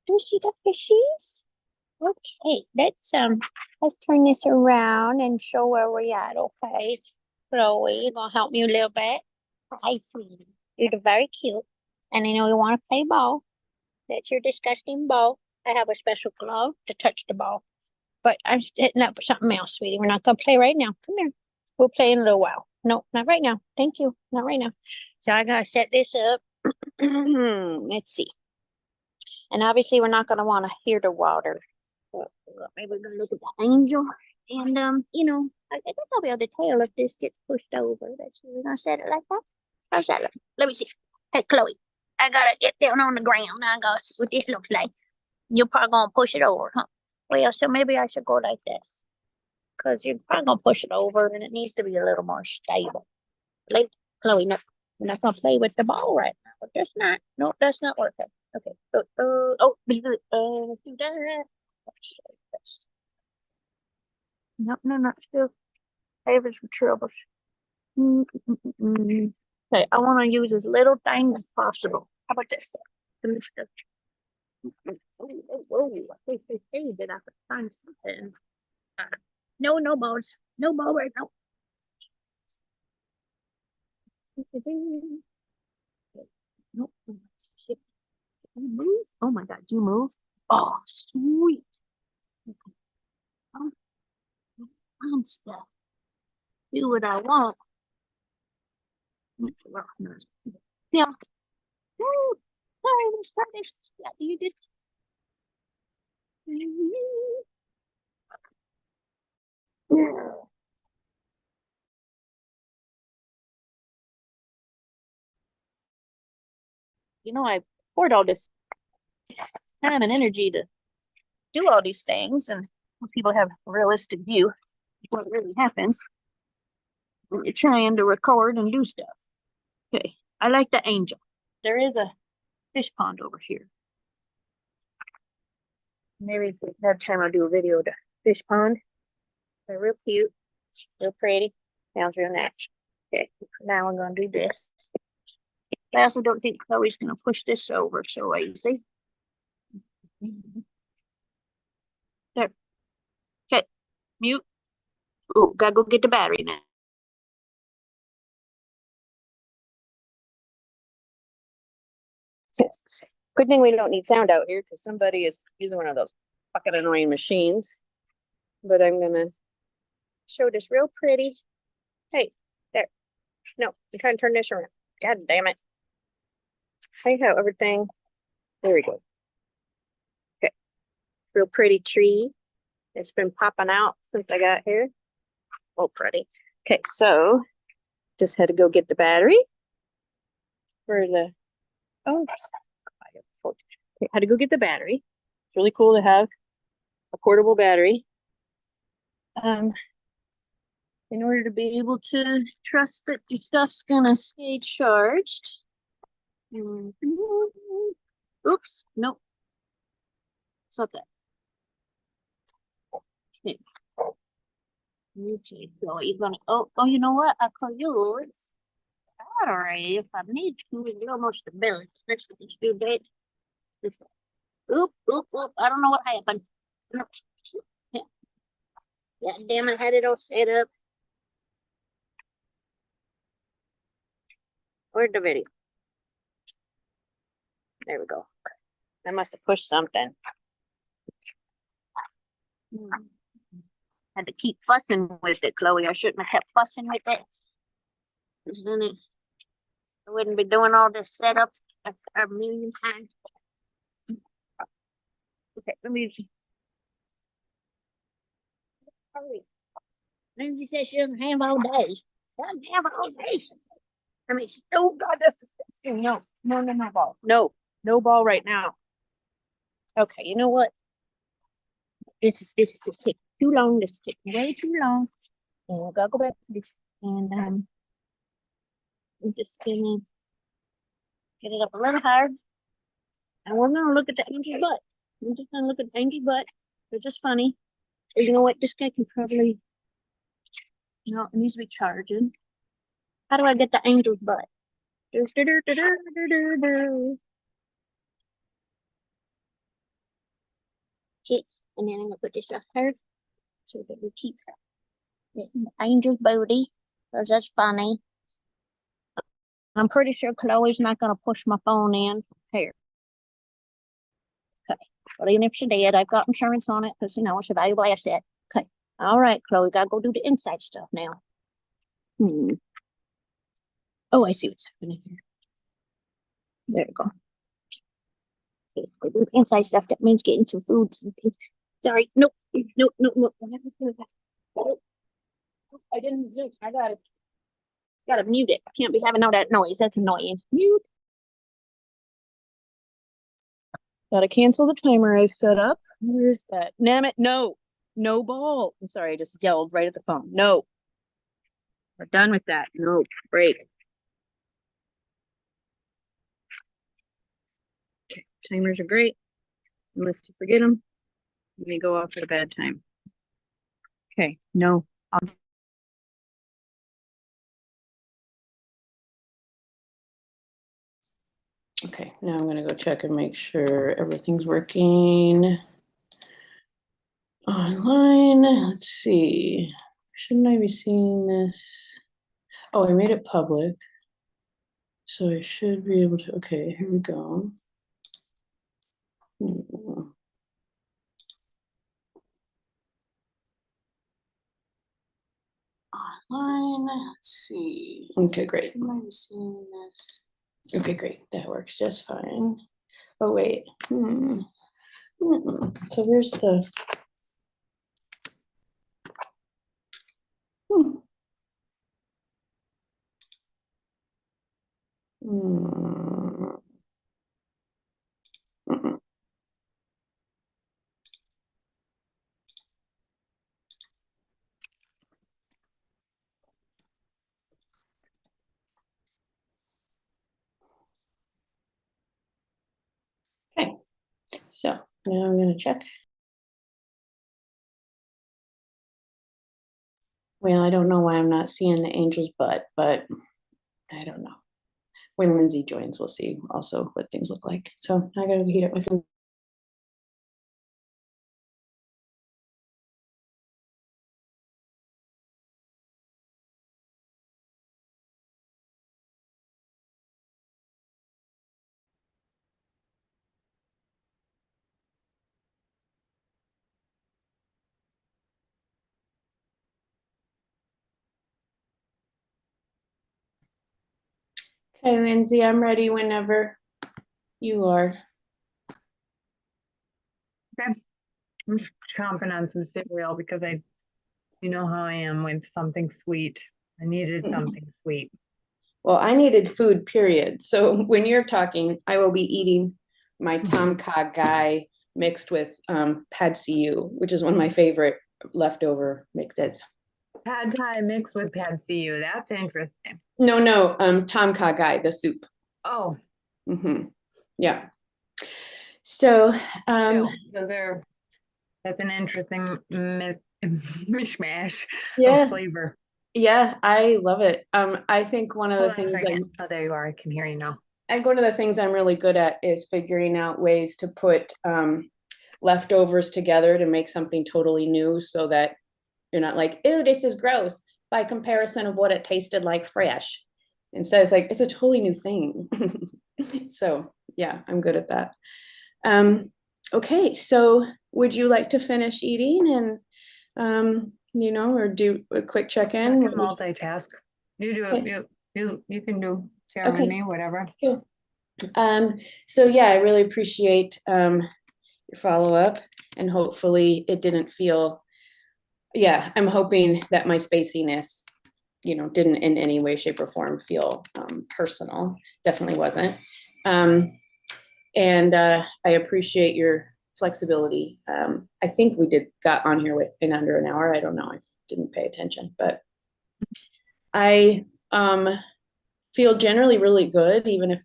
Do you see the fishies? Okay, let's turn this around and show where we're at, okay? Chloe, you gonna help me a little bit? Hi, sweetie. You're very cute. And I know you want to play ball. That's your disgusting ball. I have a special glove to touch the ball. But I'm hitting up something else, sweetie. We're not gonna play right now. Come here. We'll play in a little while. No, not right now. Thank you. Not right now. So I gotta set this up. Let's see. And obviously we're not gonna want to hear the water. Maybe we're gonna look at the angel. And I guess I'll be able to tell if this gets pushed over. Let's see. We're gonna set it like that. How's that look? Let me see. Hey, Chloe, I gotta get down on the ground. I gotta see what this looks like. You're probably gonna push it over, huh? Well, so maybe I should go like this. Because you're probably gonna push it over and it needs to be a little more stable. Like, Chloe, no, we're not gonna play with the ball right now. That's not. No, that's not working. Okay. Do that. No, not still. Favors for troubles. Okay, I want to use as little things as possible. How about this? Whoa, hey, did I find something? No balls. No ball right now. No. Shit. You move? Oh my God, you move? Oh, sweet. Okay. Oh, find stuff. Do what I want. Yeah. Sorry, let's try this. Yeah, you did. I poured all this time and energy to do all these things, and people have a realistic view of what really happens when you're trying to record and do stuff. Okay, I like the angel. There is a fish pond over here. Maybe another time I'll do a video of the fish pond. They're real cute, real pretty. Sounds real nice. Okay, now we're gonna do this. I also don't think Chloe's gonna push this over so easy. There. Okay, mute. Oh, gotta go get the battery now. Good thing we don't need sound out here because somebody is using one of those fucking annoying machines. But I'm gonna show this real pretty. Hey, there. No, I'm trying to turn this around. God damn it. I how everything. There we go. Okay. Real pretty tree. It's been popping out since I got here. Oh, pretty. Okay, so just had to go get the battery for the okay, had to go get the battery. It's really cool to have a portable battery. In order to be able to trust that your stuff's gonna stay charged. Oops, nope. Stop that. Okay. Okay, so you're gonna you know what? I could use battery if I need to with a little more stability. Let's do that. Oop. I don't know what happened. Yeah, damn it, I had it all set up. Where'd the video? There we go. I must have pushed something. Had to keep fussing with it, Chloe. I shouldn't have kept fussing with it. Then I wouldn't be doing all this setup a million times. Okay, let me. Hurry. Lyndsay says she doesn't have all day. Doesn't have all day. I mean, oh God, that's disgusting. No ball. No ball right now. Okay, you know what? This is just taking too long. This is taking way too long. And we're gonna go back to this. And I'm just gonna get it up a little higher. And we're gonna look at the angel's butt. I'm just gonna look at the angel's butt. They're just funny. You know what? This guy can probably it needs to be charging. How do I get the angel's butt? Okay, and then I'm gonna put this up here so that we keep getting the angel's booty, because that's funny. I'm pretty sure Chloe's not gonna push my phone in here. Okay, but even if she did, I've got insurance on it because it's a valuable asset. Okay, all right, Chloe, gotta go do the inside stuff now. Oh, I see what's happening here. There you go. Okay, go do the inside stuff. That means getting some foods and things. Sorry, nope, nope, nope, nope. Nope. I didn't do. I gotta mute it. I can't be having all that noise. That's annoying. Mute. Gotta cancel the timer I set up. Where's that? Damn it. No. No ball. I'm sorry, I just yelled right at the phone. No. We're done with that. No. Break. Okay. Timers are great. Unless you forget them. You may go off at a bad time. Okay. No. Okay. Now I'm going to go check and make sure everything's working online. Let's see. Shouldn't I be seeing this? Oh, I made it public. So I should be able to, okay, here we go. Online, let's see. Okay, great. Am I seeing this? Okay, great. That works just fine. Oh, wait. So where's the... Okay, so now I'm going to check. Well, I don't know why I'm not seeing the angel's butt, but I don't know. When Lyndsay joins, we'll see also what things look like. So I gotta heat up my food. Okay, Lyndsay, I'm ready whenever you are. Okay. I'm just chomping on some cereal because you know how I am with something sweet. I needed something sweet. Well, I needed food, period. So when you're talking, I will be eating my tom kha gai mixed with pad see ew, which is one of my favorite leftover mixes. Pad thai mixed with pad see ew. That's interesting. No, tom kha gai, the soup. Oh, Yeah. So that's an interesting mishmash yeah, of flavor. yeah, I love it. I think one of the Hold on a things second. Oh, there you are. I can hear you now. I think one of the things I'm really good at is figuring out ways to put leftovers together to make something totally new so that you're not like, ew, this is gross by comparison of what it tasted like fresh. Instead, it's like, it's a totally new thing. So yeah, I'm good at that. Okay, so would you like to finish eating and or do a quick check-in? I can multitask. You do it. Okay. You can do share with me, whatever. Cool. So yeah, I really appreciate your follow-up, and hopefully it didn't feel, yeah, I'm hoping that my spaciness, didn't in any way, shape, or form feel personal. Definitely wasn't. And I appreciate your flexibility. I think we got on here in under an hour. I don't know. I didn't pay attention, but I feel generally really good, even if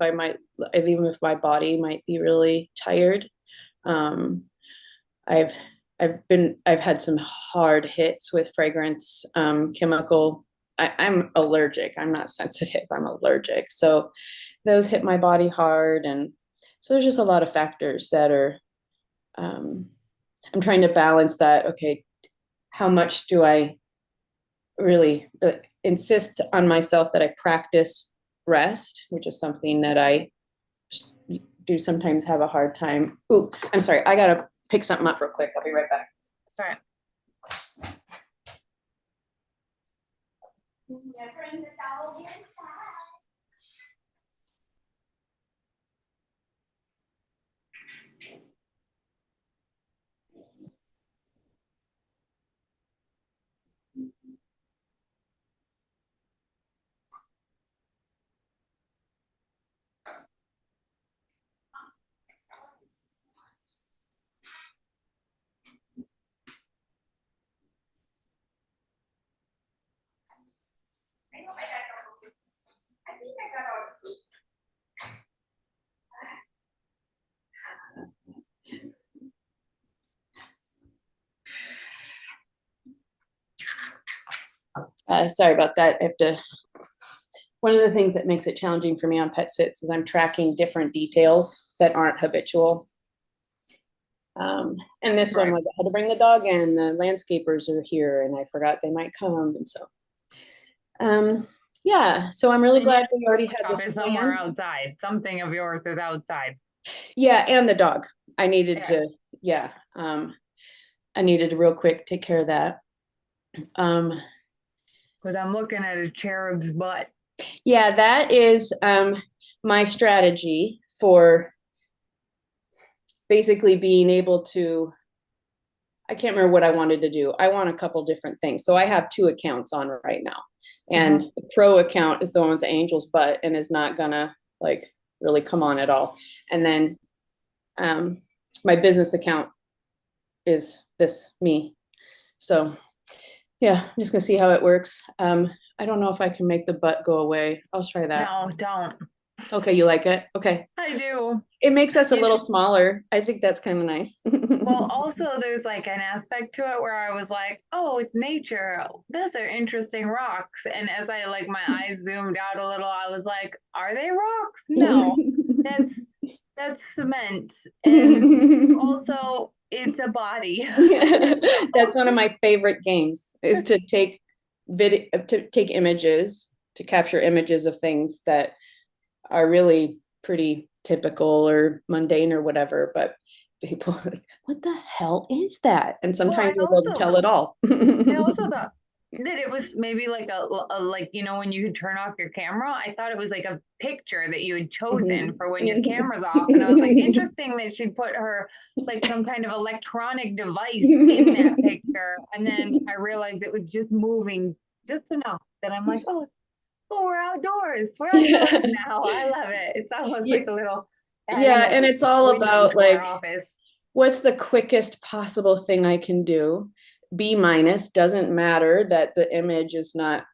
my body might be really tired. I've had some hard hits with fragrance, chemical. I'm allergic. I'm not sensitive. I'm allergic. So those hit my body hard. And so there's just a lot of factors that are I'm trying to balance that. Okay, how much do I really insist on myself that I practice rest, which is something that I do sometimes have a hard time. Ooh, I'm sorry. I gotta pick something up real quick. I'll be right back. Sorry. Sorry about that. I have to. One of the things that makes it challenging for me on pet sits is I'm tracking different details that aren't habitual. And this one was I had to bring the dog in, the landscapers are here, and I forgot they might come, and so yeah. So I'm really glad we already had this somewhere outside. Something of yours is outside. Yeah, and the dog. I needed to, yeah. I needed to real quick take care of that. Because I'm looking at a cherub's butt. Yeah, that is my strategy for basically being able to, I can't remember what I wanted to do. I want a couple different things. So I have 2 accounts on right now. And the pro account is the one with the angel's butt and is not gonna like really come on at all. And then my business account is this me. So yeah, I'm just gonna see how it works. I don't know if I can make the butt go away. I'll try that. No, don't. Okay, you like it? Okay. I do. It makes us a little smaller. I think that's kind of nice. Well, also there's like an aspect to it where I was like, oh, it's nature. Those are interesting rocks. And as I like my eyes zoomed out a little, I was like, are they rocks? No, that's cement. And also it's a body. That's one of my favorite games is to take images, to capture images of things that are really pretty typical or mundane or whatever, but people are like, what the hell is that? And sometimes we'll be able to tell it all. I also thought that it was maybe like a like, you know, when you turn off your camera, I thought it was like a picture that you had chosen for when your camera's off. And I was like, interesting that she put her like some kind of electronic device in that picture. And then I realized it was just moving just enough that I'm like, oh, we're outdoors. We're outdoors now. I love it. It's almost like a little and it's all about like what's the quickest possible thing I can do. B- doesn't matter that the image is not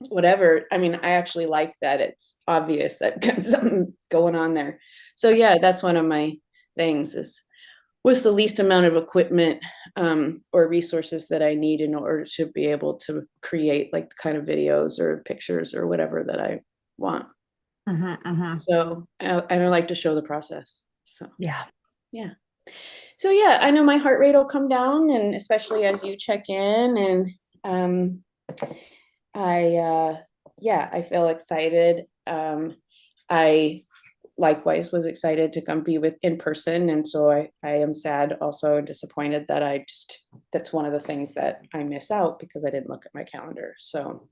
whatever. I mean, I actually like that it's obvious I've got something going on there. So yeah, that's one of my things is what's the least amount of equipment or resources that I need in order to be able to create like the kind of videos or pictures or whatever that I want. So I don't like to show the process. So yeah. So yeah, I know my heart rate will come down, and especially as you check in, and I feel excited. I likewise was excited to come be with in person, and so I am sad, also disappointed that that's one of the things that I miss out because I didn't look at my calendar. So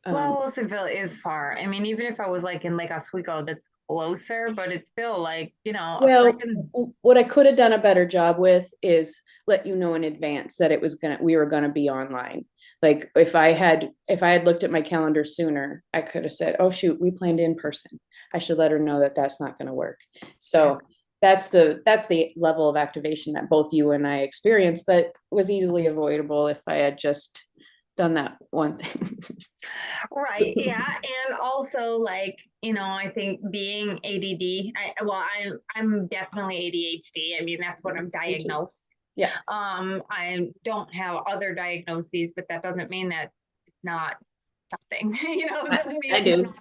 well, Wilsonville is far. I mean, even if I was like in Lake Oswego, that's closer, but it's still like, you know. Well, what I could have done a better job with is let you know in advance that we were gonna be online. Like if I had looked at my calendar sooner, I could have said, oh shoot, we planned in person. I should let her know that that's not gonna work. So that's the level of activation that both you and I experienced that was easily avoidable if I had just done that one thing. Right. Yeah. And also like, you know, I think being ADD, I'm definitely ADHD. I mean, that's what I'm diagnosed. Yeah. I don't have other diagnoses, but that doesn't mean that it's not something, you know, it doesn't mean I do.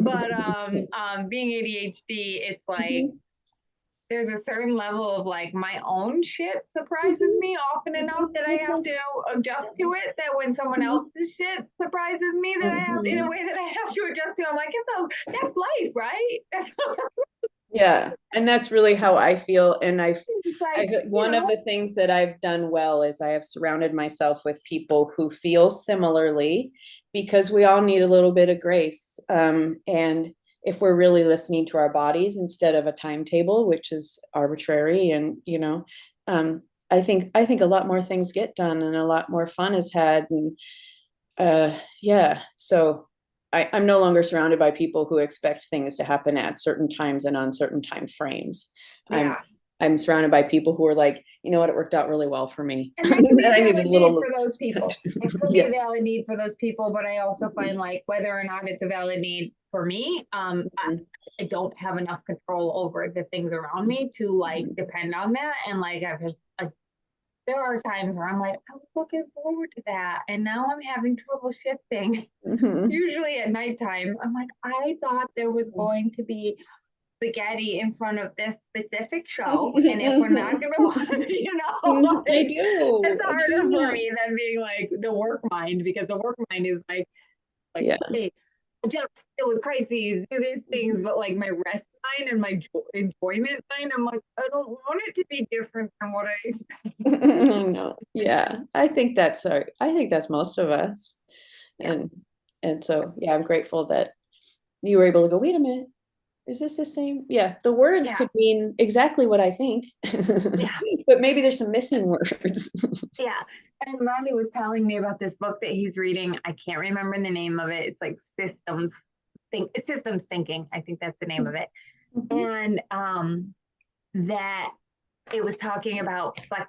but being ADHD, it's like there's a certain level of like my own shit surprises me often enough that I have to adjust to it, that when someone else's shit surprises me that I have in a way that I have to adjust to, I'm like, that's life, right? That's Yeah. And that's really how I feel. And like, one of the things that I've done well is I have surrounded myself with people who feel similarly, because we all need a little bit of grace. And if we're really listening to our bodies instead of a timetable, which is arbitrary, and, I think a lot more things get done and a lot more fun is had. And yeah, so I'm no longer surrounded by people who expect things to happen at certain times and on certain time frames. yeah. I'm surrounded by people who are like, you know what, it worked out really well for me. And that can be I a need valid a little need for those people. It could be a valid need for those people, but I also find like whether or not it's a valid need for me, I don't have enough control over the things around me to like depend on that. And like there are times where I'm like, I was looking forward to that, and now I'm having trouble shifting. Usually at nighttime, I'm like, I thought there was going to be spaghetti in front of this specific show, and if we're not gonna watch, like, I do. it's harder for me than being like the work mind, because the work mind is like yeah. Hey, just deal with crises, do these things, but like my rest mind and my enjoyment mind, I'm like, I don't want it to be different from what I expect. No. Yeah, I think that's most of us. Yeah. And so yeah, I'm grateful that you were able to go, wait a minute, is this the same? Yeah, the words could mean exactly what I think. But maybe there's some missing words. Yeah. And Riley was telling me about this book that he's reading. I can't remember the name of it. It's like Systems Thinking. I think that's the name of it. And that it was talking about like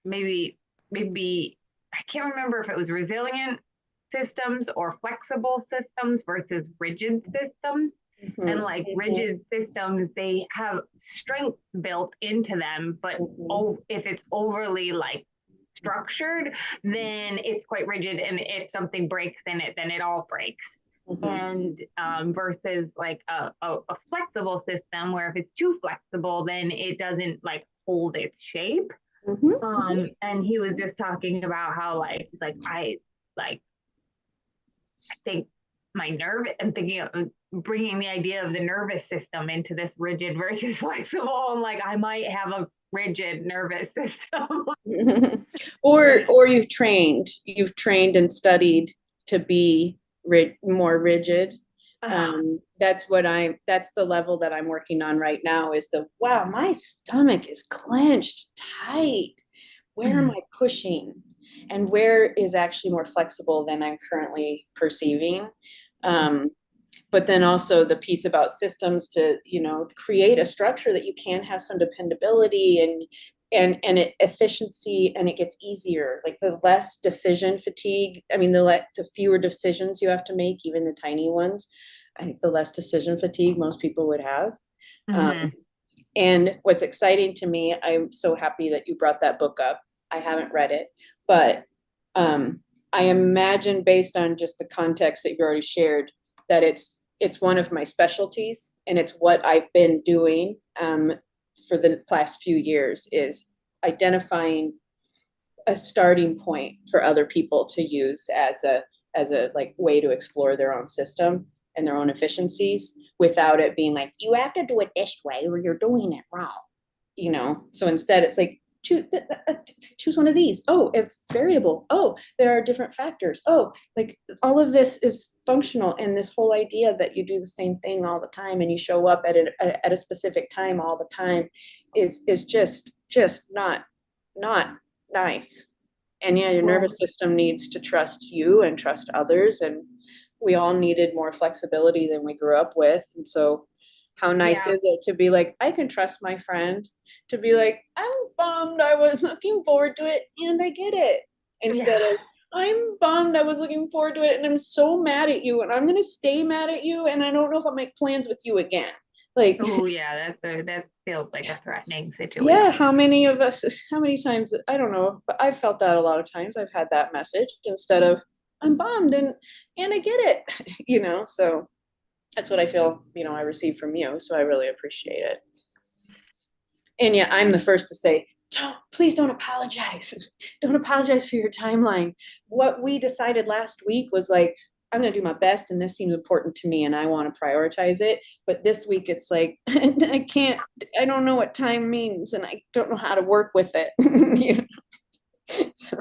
maybe I can't remember if it was resilient systems or flexible systems versus rigid systems. And like rigid systems, they have strength built into them, but if it's overly like structured, then it's quite rigid, and if something breaks in it, then it all breaks. And versus like a flexible system, where if it's too flexible, then it doesn't like hold its shape. And he was just talking about how like I think my nerve, and thinking of bringing the idea of the nervous system into this rigid versus flexible. And like, I might have a rigid nervous system. or you've trained and studied to be more rigid. That's the level that I'm working on right now, is wow, my stomach is clenched tight. Where am I pushing? And where is actually more flexible than I'm currently perceiving? But then also the piece about systems to, create a structure that you can have some dependability and efficiency, and it gets easier. Like the less decision fatigue. I mean, the fewer decisions you have to make, even the tiny ones. I think the less decision fatigue most people would have. And what's exciting to me, I'm so happy that you brought that book up. I haven't read it, but I imagine, based on just the context that you already shared, that it's one of my specialties, and it's what I've been doing for the past few years, is identifying a starting point for other people to use as a like way to explore their own system and their own efficiencies, without it being like, you have to do it this way or you're doing it wrong. So instead it's like, choose one of these. Oh, it's variable. Oh, there are different factors. Oh, like all of this is functional. And this whole idea that you do the same thing all the time and you show up at a specific time all the time is just not nice. And yeah, your nervous system needs to trust you and trust others. And we all needed more flexibility than we grew up with. And so how nice is it to be like, I can trust my friend to be like, I'm bummed, I was looking forward to it and I get it. Instead of, I'm bummed, I was looking forward to it and I'm so mad at you and I'm going to stay mad at you and I don't know if I'll make plans with you again. Like, oh yeah, that feels like a threatening situation. Yeah, how many times, I don't know, but I've felt that a lot of times. I've had that message instead of, I'm bummed and I get it, so that's what I feel, I received from you. So I really appreciate it. And yeah, I'm the first to say, please don't apologize. Don't apologize for your timeline. What we decided last week was like, I'm going to do my best and this seems important to me and I want to prioritize it. But this week it's like, I don't know what time means and I don't know how to work with it. So.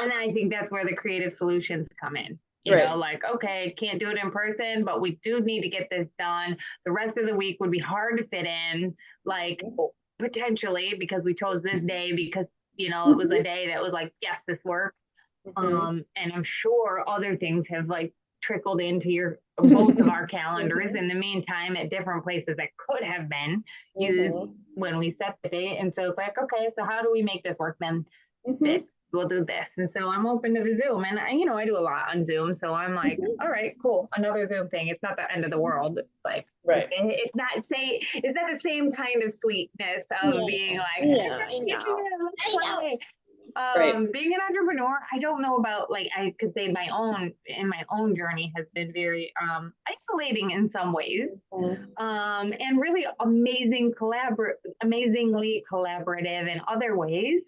And I think that's where the creative solutions come in. Like, okay, can't do it in person, but we do need to get this done. The rest of the week would be hard to fit in, like potentially because we chose this day because, it was a day that was like, yes, this works. And I'm sure other things have like trickled into both of our calendars in the meantime at different places that could have been used when we set the date. And so it's like, okay, so how do we make this work then? This. We'll do this. And so I'm open to the Zoom and I do a lot on Zoom. So I'm like, all right, cool. Another Zoom thing. It's not the end of the world. It's like, it's not the same kind of sweetness of being like, being an entrepreneur, I don't know about like, I could say my own journey has been very isolating in some ways. And really amazingly collaborative in other ways.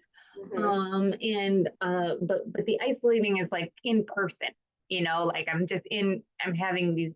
But the isolating is like in person, like I'm having these,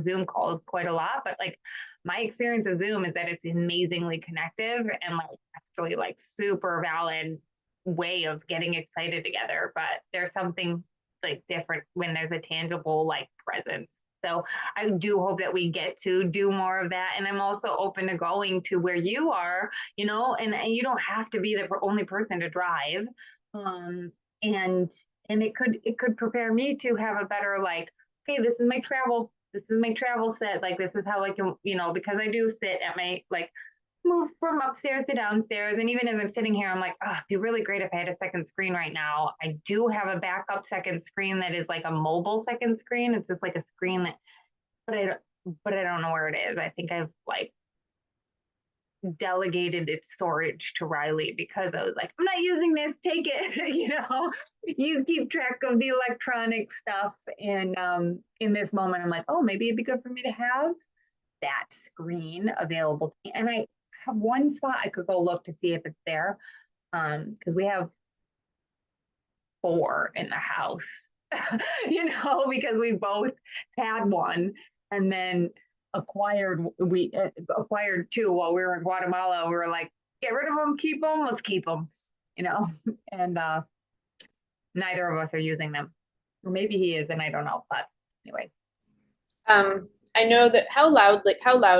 Zoom calls quite a lot, but like my experience of Zoom is that it's amazingly connective and like actually like super valid way of getting excited together. But there's something like different when there's a tangible like presence. So I do hope that we get to do more of that. And I'm also open to going to where you are, and you don't have to be the only person to drive. And it could prepare me to have a better, like, okay, this is my travel set. Like, this is how I can, because I do sit at my, like, move from upstairs to downstairs. And even as I'm sitting here, I'm like, oh, it'd be really great if I had a second screen right now. I do have a backup second screen that is like a mobile second screen. It's just like a screen that, but I don't know where it is. I think I've like delegated its storage to Riley because I was like, I'm not using this, take it. You keep track of the electronic stuff. And in this moment, I'm like, oh, maybe it'd be good for me to have that screen available to me. And I have one spot I could go look to see if it's there. Because we have 4 in the house, because we both had one and then acquired 2 while we were in Guatemala. We were like, get rid of them, keep them, let's keep them, and neither of us are using them. Or maybe he is, and I don't know. But anyway. I know that how loud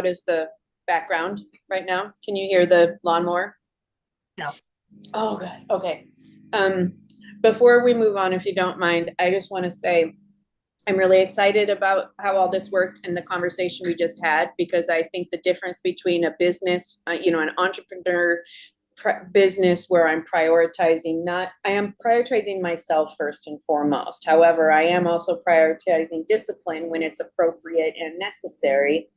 is the background right now? Can you hear the lawnmower? No. Oh, good. Okay. Before we move on, if you don't mind, I just want to say I'm really excited about how all this worked and the conversation we just had, because I think the difference between a business, an entrepreneur business where I'm prioritizing I am prioritizing myself first and foremost. However, I am also prioritizing discipline when it's appropriate and necessary,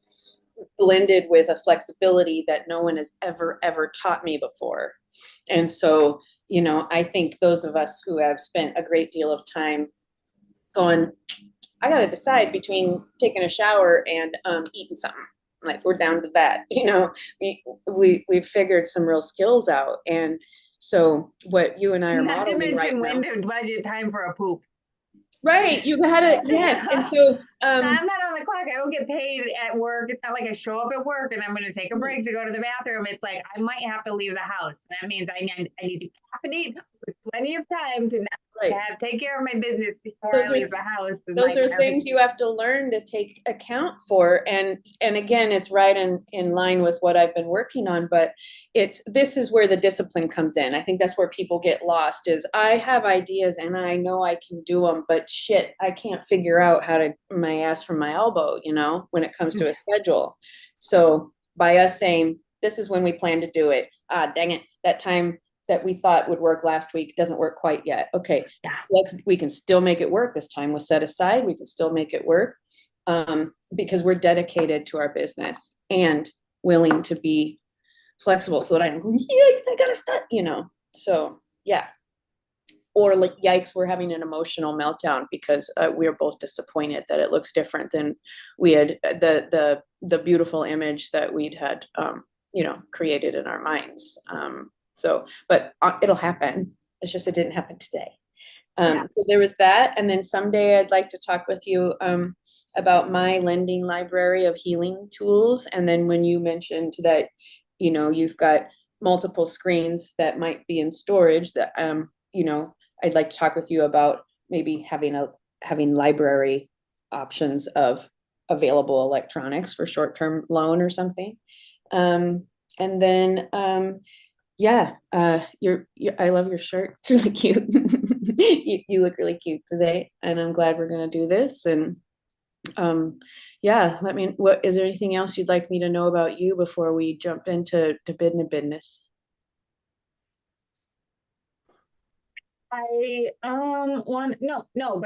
blended with a flexibility that no one has ever taught me before. And so, I think those of us who have spent a great deal of time going, I got to decide between taking a shower and eating something. Like, we're down to that, we've figured some real skills out. And so what you and I are not to modeling mention right when now, to budget time for a poop. Right. You gotta, yes. And so I'm not on the clock. I don't get paid at work. It's not like I show up at work and I'm going to take a break to go to the bathroom. It's like I might have to leave the house. That means I need to caffeinate with plenty of time to take care of my business before I leave the house. Those are things you have to learn to take account for. And again, it's right in line with what I've been working on, but this is where the discipline comes in. I think that's where people get lost is I have ideas and I know I can do them, but shit, I can't figure out how to my ass from my elbow, when it comes to a schedule. So by us saying, this is when we plan to do it. Dang it. That time that we thought would work last week doesn't work quite yet. Okay, we can still make it work. This time was set aside. We can still make it work because we're dedicated to our business and willing to be flexible so that I don't go, yikes, I gotta start, So yeah. or like, yikes, we're having an emotional meltdown because we're both disappointed that it looks different than we had the beautiful image that we'd had, you know, created in our minds. So, but it'll happen. It's just, it didn't happen today. So there was that. And then someday I'd like to talk with you about my lending library of healing tools. And then when you mentioned that, you know, you've got multiple screens that might be in storage, that, you know, I'd like to talk with you about maybe having library options of available electronics for short-term loan or something. And then, yeah, I love your shirt. It's really cute. You look really cute today, and I'm glad we're gonna do this. And yeah, what is there anything else you'd like me to know about you before we jump into business? But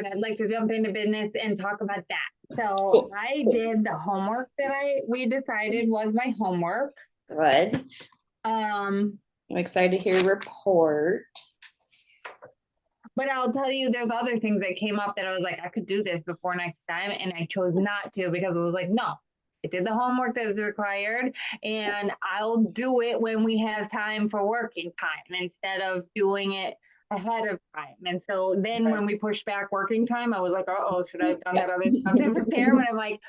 I'd like to jump into business and talk about that. So Cool. I did the homework that we decided was my homework. Good. I'm excited to hear your report. But I'll tell you, there's other things that came up that I was like, I could do this before next time, and I chose not to because it was like, no, I did the homework that is required, and I'll do it when we have time for working time instead of doing it ahead of time. And so then when we pushed back working time, I was like, oh, should I have done that other stuff to prepare? But I'm like,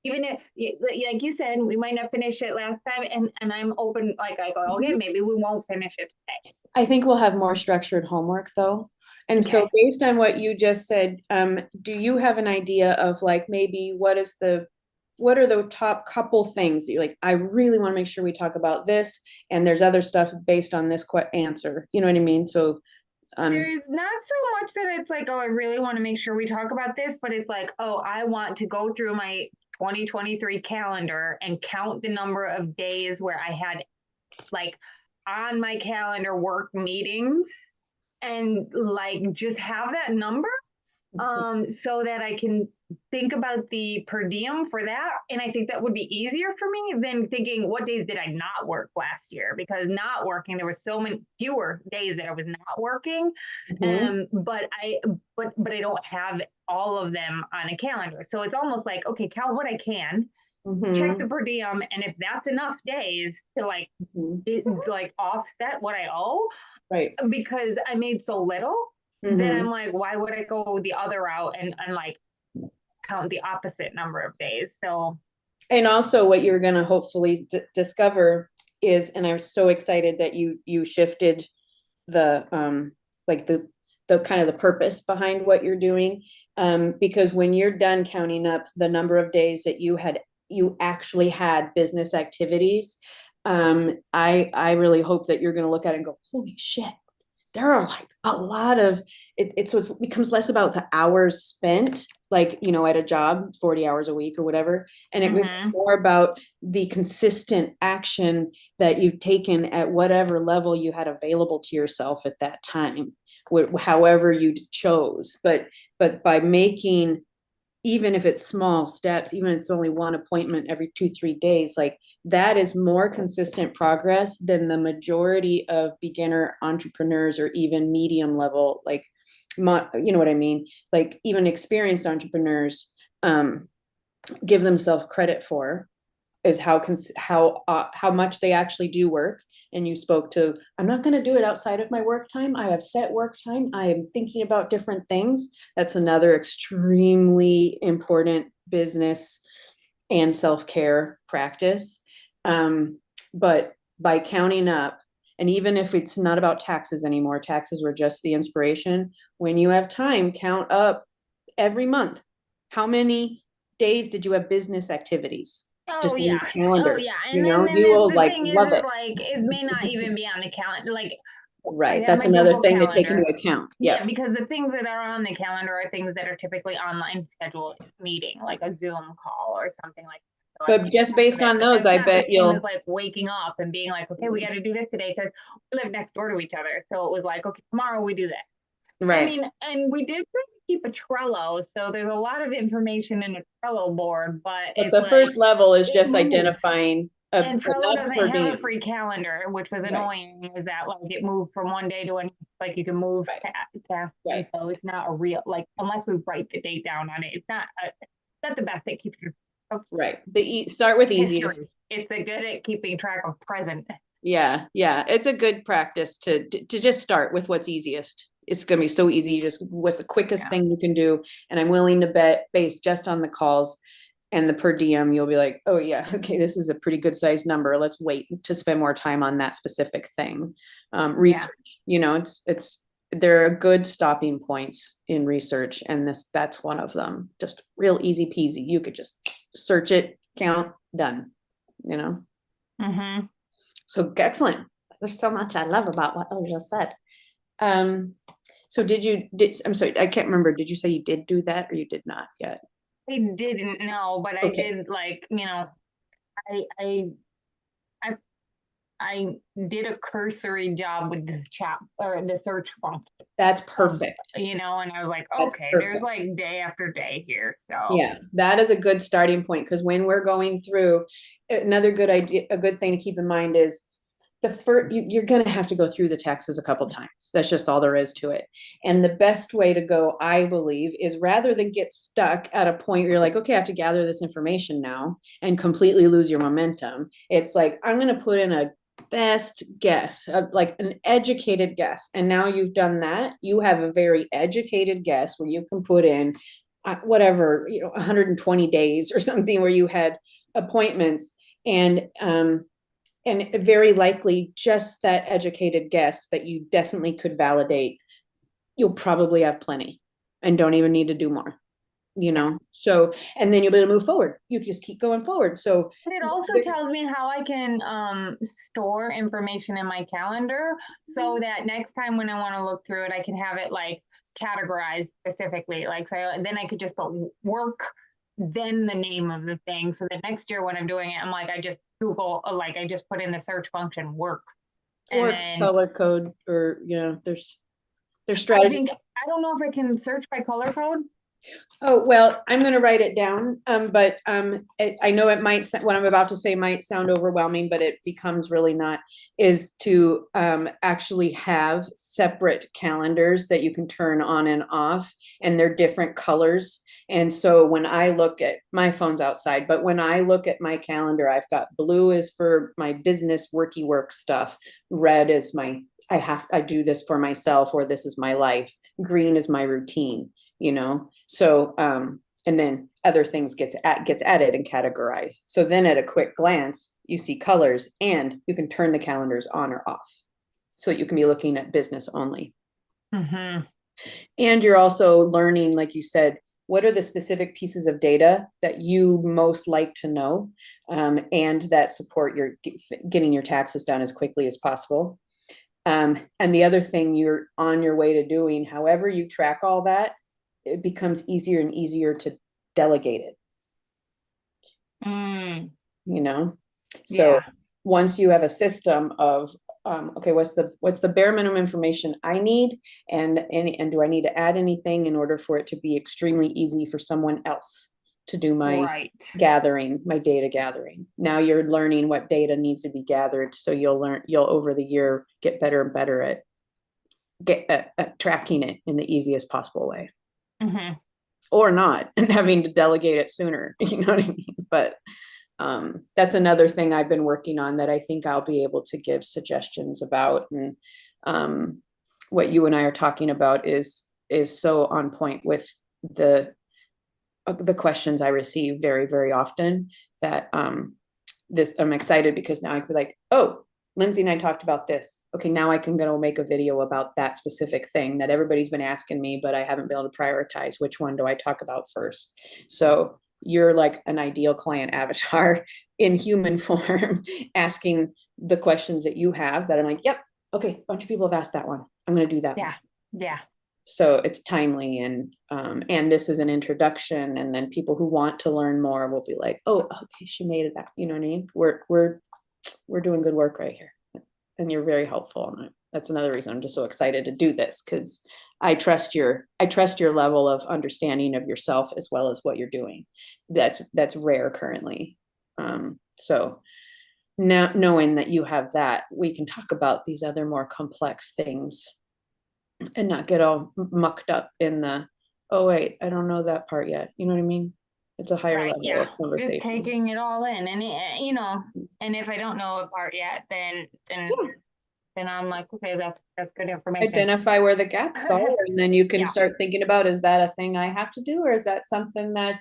even if, like you said, we might not finish it last time, and I'm open, like I go, okay, maybe we won't finish it today. I think we'll have more structured homework though. And so based on what you just said, do you have an idea of like, maybe what are the top couple things that you're like, I really want to make sure we talk about this, and there's other stuff based on this answer, you know what I mean? So there's not so much that it's like, oh, I really want to make sure we talk about this, but it's like, oh, I want to go through my 2023 calendar and count the number of days where I had like on my calendar work meetings, and like just have that number so that I can think about the per diem for that. And I think that would be easier for me than thinking, what days did I not work last year? Because not working, there were so many fewer days that I was not working. But I don't have all of them on a calendar. So it's almost like, okay, count what I can, check the per diem, and if that's enough days to like like offset what I owe, right? Because I made so little, then I'm like, why would I go the other route and like count the opposite number of days? So, and also what you're going to hopefully discover is, and I'm so excited that you shifted the like the kind of the purpose behind what you're doing, because when you're done counting up the number of days that you actually had business activities, I really hope that you're going to look at it and go, holy shit, there are like a lot of it. So it becomes less about the hours spent, like, you know, at a job, 40 hours a week or whatever. And it becomes more about the consistent action that you've taken at whatever level you had available to yourself at that time, however you chose. But by making, even if it's small steps, even if it's only one appointment every 2-3 days, like that is more consistent progress than the majority of beginner entrepreneurs, or even medium level, like, you know what I mean? Like even experienced entrepreneurs give themselves credit for, is how much they actually do work. And you spoke to, I'm not going to do it outside of my work time. I have set work time. I am thinking about different things. That's another extremely important business and self-care practice. But by counting up, and even if it's not about taxes anymore, taxes were just the inspiration. When you have time, count up every month. How many days did you have business activities? Oh yeah. Calendar. And you then you will the like thing love is, it. like it may not even be on the calendar. Like, right, that's another thing to take into account. Yeah, because the things that are on the calendar are things that are typically online scheduled meeting, like a Zoom call or something like that. So but just based on those, I bet you'll like waking up and being like, okay, we got to do this today because we live next door to each other. So it was like, okay, tomorrow we do that. Right. I mean, and we did keep a Trello, so there's a lot of information in a Trello board, but the first level is just identifying. And Trello doesn't have a free calendar, which was annoying, is that like it moved from one day to another. Like you can move task Right. info. It's not a real, like, unless we write the date down on it, it's not the best at keeping Right. Start with easy. history. It's a good at keeping track of present. Yeah. Yeah. It's a good practice to just start with what's easiest. It's going to be so easy. You just, what's the quickest thing you can do? And I'm willing to bet based just on the calls and the per diem, you'll be like, oh yeah, okay, this is a pretty good sized number. Let's wait to spend more time on that specific thing. Research, you know, there are good stopping points in research, and that's one of them. Just real easy peasy. You could just search it, count, done, you know? Mm-hmm. So excellent. There's so much I love about what I just said. So I'm sorry, I can't remember. Did you say you did do that or you did not yet? I didn't know, but I did, like, you know, I did a cursory job with this chat or the search function. That's perfect. You know, and I was like, okay, there's like day after day here. So yeah, that is a good starting point, because when we're going through, another good idea, a good thing to keep in mind is you're going to have to go through the taxes a couple times. That's just all there is to it. And the best way to go, I believe, is rather than get stuck at a point where you're like, okay, I have to gather this information now and completely lose your momentum. It's like, I'm going to put in a best guess, like an educated guess. And now you've done that. You have a very educated guess where you can put in whatever, 120 days or something where you had appointments, and very likely just that educated guess that you definitely could validate, you'll probably have plenty and don't even need to do more, so, and then you'll be able to move forward. You just keep going forward. So but it also tells me how I can store information in my calendar so that next time when I want to look through it, I can have it like categorized specifically. Like, so then I could just put work, then the name of the thing. So that next year when I'm doing it, I'm like, I just Google, like I just put in the search function work. Or then, color code, or, there's strategy. I don't know if I can search by color code. Oh, well, I'm going to write it down. But I know it might, what I'm about to say might sound overwhelming, but it becomes really not, is to actually have separate calendars that you can turn on and off, and they're different colors. And so when I look at, my phone's outside, but when I look at my calendar, I've got blue is for my business worky work stuff. Red is I do this for myself, or this is my life. Green is my routine. So and then other things gets added and categorized. So then at a quick glance, you see colors, and you can turn the calendars on or off, so you can be looking at business only. Mm-hmm. And you're also learning, like you said, what are the specific pieces of data that you most like to know, and that support your getting your taxes done as quickly as possible. And the other thing you're on your way to doing, however you track all that, it becomes easier and easier to delegate it. So once you have a system of, okay, what's the bare minimum information I need, and do I need to add anything in order for it to be extremely easy for someone else to do my data gathering. Now you're learning what data needs to be gathered, so you'll over the year get better and better at tracking it in the easiest possible way. Mm-hmm. Or not, and having to delegate it sooner, you know what I mean? But that's another thing I've been working on that I think I'll be able to give suggestions about. And what you and I are talking about is so on point with the questions I receive very, very often, that I'm excited, because now I could like, oh, Lyndsay and I talked about this. Okay, now I can go make a video about that specific thing that everybody's been asking me, but I haven't been able to prioritize which one do I talk about first. So you're like an ideal client avatar in human form, asking the questions that you have that I'm like, yep, okay, a bunch of people have asked that one. I'm going to do that. Yeah. Yeah. So it's timely, and this is an introduction, and then people who want to learn more will be like, oh, okay, she made it up. You know what I mean? We're doing good work right here, and you're very helpful. And that's another reason I'm just so excited to do this, because I trust your level of understanding of yourself as well as what you're doing. That's rare currently. So now, knowing that you have that, we can talk about these other more complex things and not get all mucked up in the, oh wait, I don't know that part yet. You know what I mean? It's a higher level of Just conversation. taking it all in, and you know, and if I don't know a part yet, then I'm like, okay, that's good information. Identify where the gaps are, and then you can start thinking about, is that a thing I have to do, or is that something that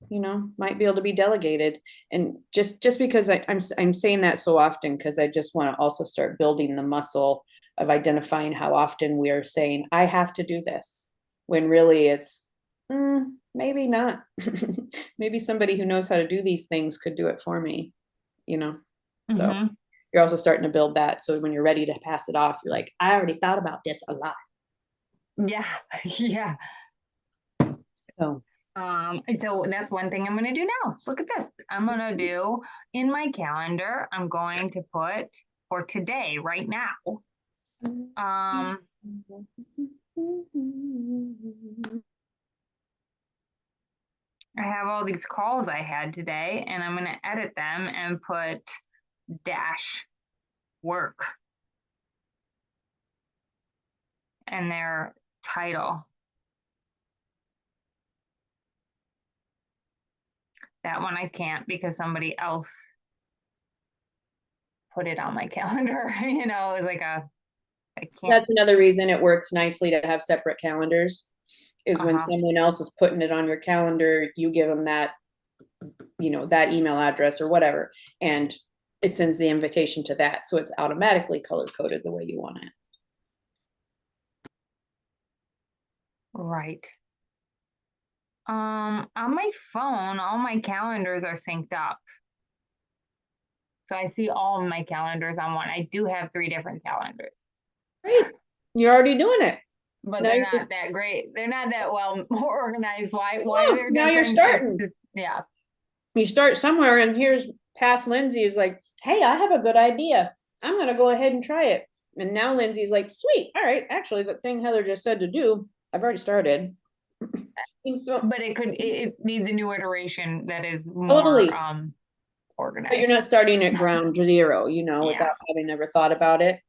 you know, might be able to be delegated? And just because I'm saying that so often, because I just want to also start building the muscle of identifying how often we are saying I have to do this, when really it's maybe not. Maybe somebody who knows how to do these things could do it for me, you know. So you're also starting to build that, so when you're ready to pass it off, you're like, I already thought about this a lot. Yeah. So that's one thing I'm going to do now. Look at this. I'm going to do in my calendar, I'm going to put for today, right now. I have all these calls I had today, and I'm going to edit them and put dash work and their title. That one I can't because somebody else put it on my calendar. You know, it was like I can't. That's another reason it works nicely to have separate calendars, is when someone else is putting it on your calendar, you give them that, you know, that email address or whatever, and it sends the invitation to that. So it's automatically color coded the way you want it. Right. On my phone, all my calendars are synced up. So I see all of my calendars on one. I do have 3 different calendars. Great. You're already doing it. But now they're not that great. They're not that well organized. Why they're now you're starting. Yeah. You start somewhere, and here's past Lyndsay is like, hey, I have a good idea. I'm going to go ahead and try it. And now Lindsay's like, sweet. All right. Actually, the thing Heather just said to do, I've already started. But it needs a new iteration that is more organized. But you're not starting at ground zero, you know, without having never thought about it.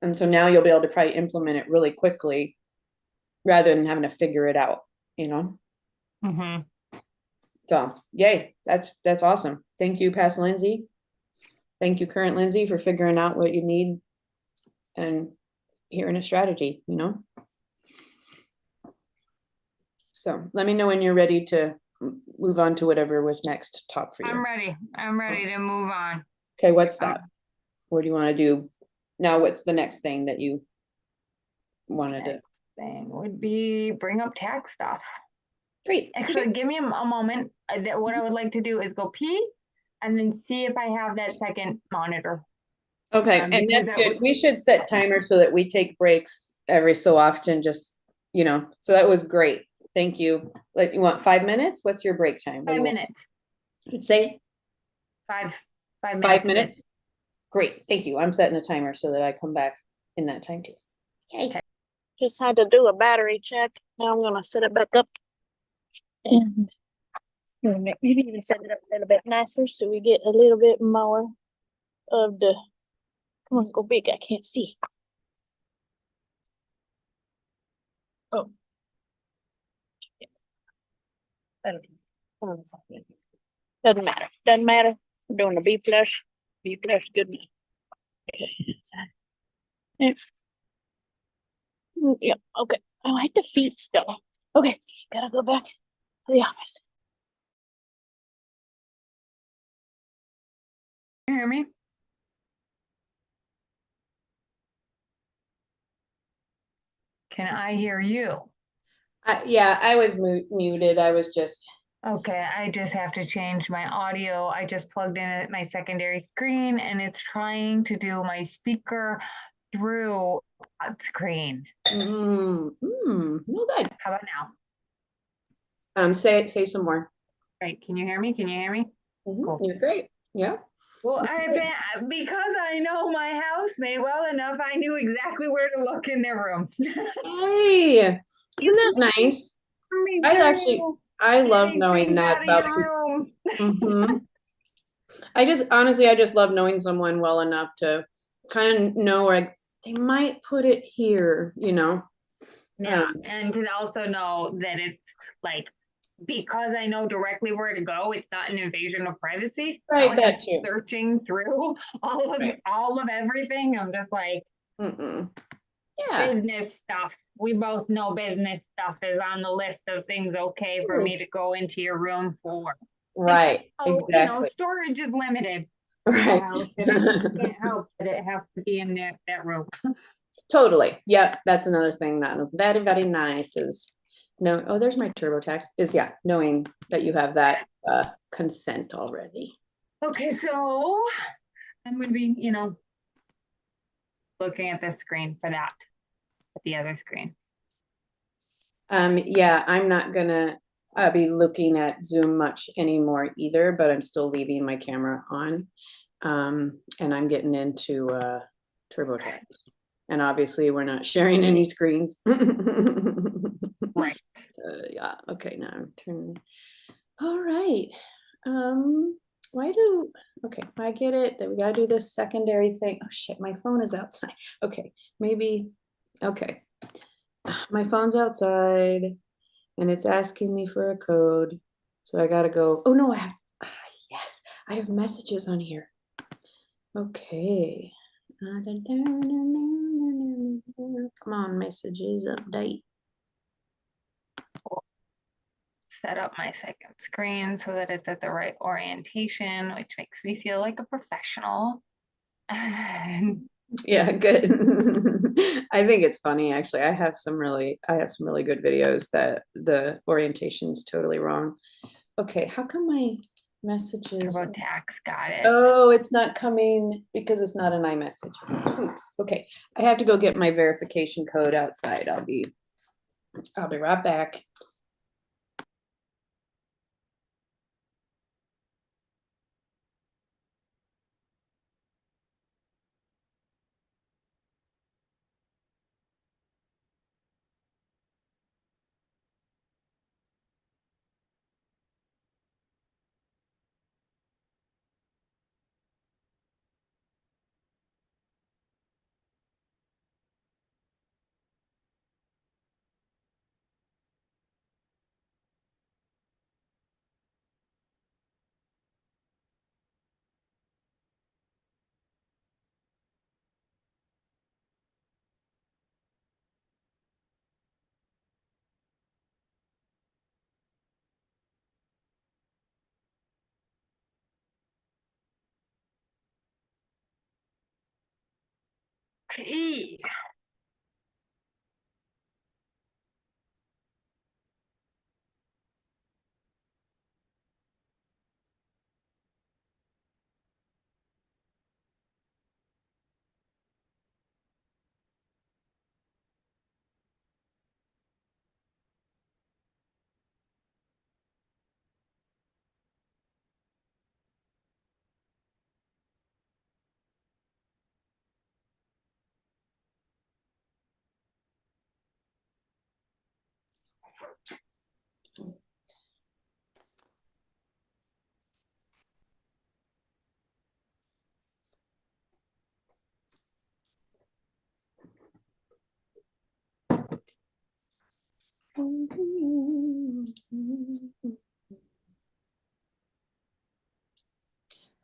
And so now you'll be able to probably implement it really quickly rather than having to figure it out, you know? So yay, that's awesome. Thank you, past Lyndsay. Thank you, current Lyndsay, for figuring out what you need and hearing a strategy, you know? So let me know when you're ready to move on to whatever was next top for you. I'm ready to move on. Okay, what's that? What do you want to do now? What's the next thing that you wanted to? Thing would be bring up tax stuff. Great. Actually, give me a moment. What I would like to do is go pee and then see if I have that second monitor. Okay, and that's good. We should set timers so that we take breaks every so often, just, you know, so that was great. Thank you. Like, you want 5 minutes? What's your break time? 5 minutes. I'd say 5 minutes. 5 minutes. Great. Thank you. I'm setting a timer so that I come back in that time too. Okay. Just had to do a battery check. Now I'm gonna set it back up. And maybe even set it up a little bit nicer so we get a little bit more of the, come on, go big, I can't see. Oh. Doesn't matter. Doesn't matter. I'm doing a B flush. B flush, good enough. Okay. Yep. Okay. Oh, I hate the feet still. Okay. Gotta go back to the office. Can you hear me? Can I hear you? Yeah, I was muted. I was just. Okay, I just have to change my audio. I just plugged in at my secondary screen and it's trying to do my speaker through a screen. No good. How about now? Say some more. Right, can you hear me? Can you hear me? Cool. You're great. Yeah. Well, because I know my housemate well enough, I knew exactly where to look in their room. Hey, isn't that nice? I love knowing that about you. I just love knowing someone well enough to kind of know, like, they might put it here, you know. Yeah, and to also know that it's like, because I know directly where to go, it's not an invasion of privacy. Right, Like that I'm too. searching through all of everything. I'm just like, yeah, business stuff. We both know business stuff is on the list of things okay for me to go into your room for. right, Oh, exactly. you know, storage is limited. Right. Can't help but it has to be in that room. Totally. Yep. That's another thing that is very, very nice is no, oh, there's my TurboTax is knowing that you have that consent already. Okay, so I'm gonna be, looking at this screen for that, at the other screen. Yeah, I'm not gonna be looking at Zoom much anymore either, but I'm still leaving my camera on. And I'm getting into TurboTax. And obviously we're not sharing any screens. Right. Yeah, okay, now I'm turning. All right. Okay, I get it that we gotta do this secondary thing. Oh shit, my phone is outside. Okay, maybe, okay. My phone's outside and it's asking me for a code. So I gotta go. Oh no, yes, I have messages on here. Okay. Come on, messages, update. Set up my second screen so that it's at the right orientation, which makes me feel like a professional. Yeah, good. I think it's funny actually. I have some really good videos that the orientation's totally wrong. Okay, how come my messages? TurboTax got it. Oh, it's not coming because it's not an iMessage. Oops. Okay, I have to go get my verification code outside. I'll be right back. Okay.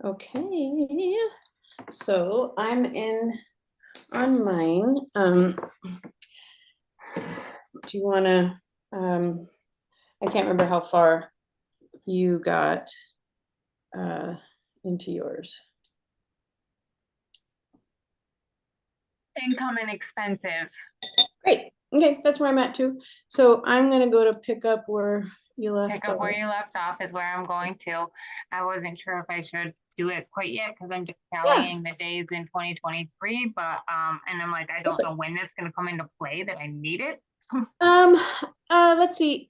Okay, so I'm in on mine. Do you want to? I can't remember how far you got into yours. Income and expenses. Great. Okay, that's where I'm at too. So I'm gonna go to pick up where you left Pick up off. where you left off is where I'm going to. I wasn't sure if I should do it quite yet because I'm just tallying the days in 2023, but and I'm like, I don't know when that's gonna come into play that I need it. Let's see.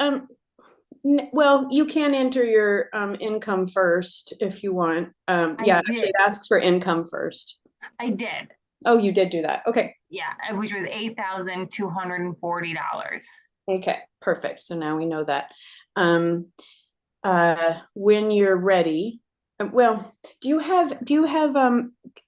Well, you can enter your income first if you want. Yeah, actually it asks for income first. I did. Oh, you did do that. Okay. Yeah, which was $8,240. Okay, perfect. So now we know that. When you're ready, Well, do you have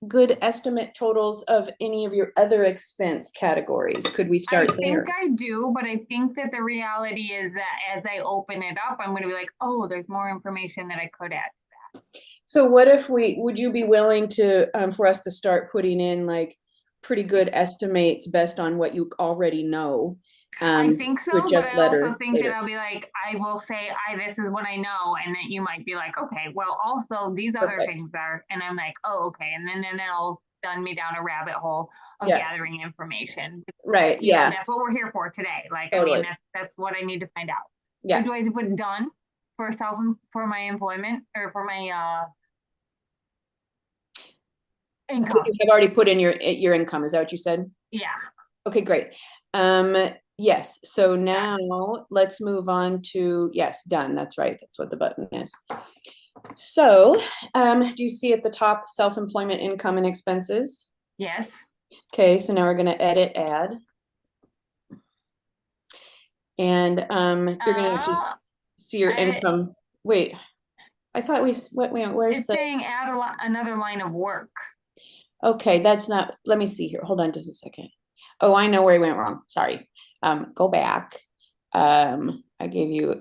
good estimate totals of any of your other expense categories? Could we start there? I think I do, but I think that the reality is that as I open it up, I'm going to be like, oh, there's more information that I could add. So what if would you be willing to, for us to start putting in like pretty good estimates based on what you already know? I think so, but I also think later. that I'll be like, I will say, this is what I know, and then you might be like, okay, well, also these other things are, and I'm like, oh, okay, and then it'll send me down a rabbit hole of gathering information. Right. You know, that's what we're here for today. Like, I mean, that's what I need to find out. Yeah. So do I put done for my employment or for my income? You have already put in your income. Is that what you said? Yeah. Okay, great. Yes. So now let's move on to, yes, done. That's right. That's what the button is. So, do you see at the top self-employment income and expenses? Yes. Okay, so now we're going to edit add. And you're going to see your income. Wait, I thought where's it's saying add another line of work. Okay, that's not, let me see here. Hold on just a second. Oh, I know where I went wrong. Sorry. Go back. I gave you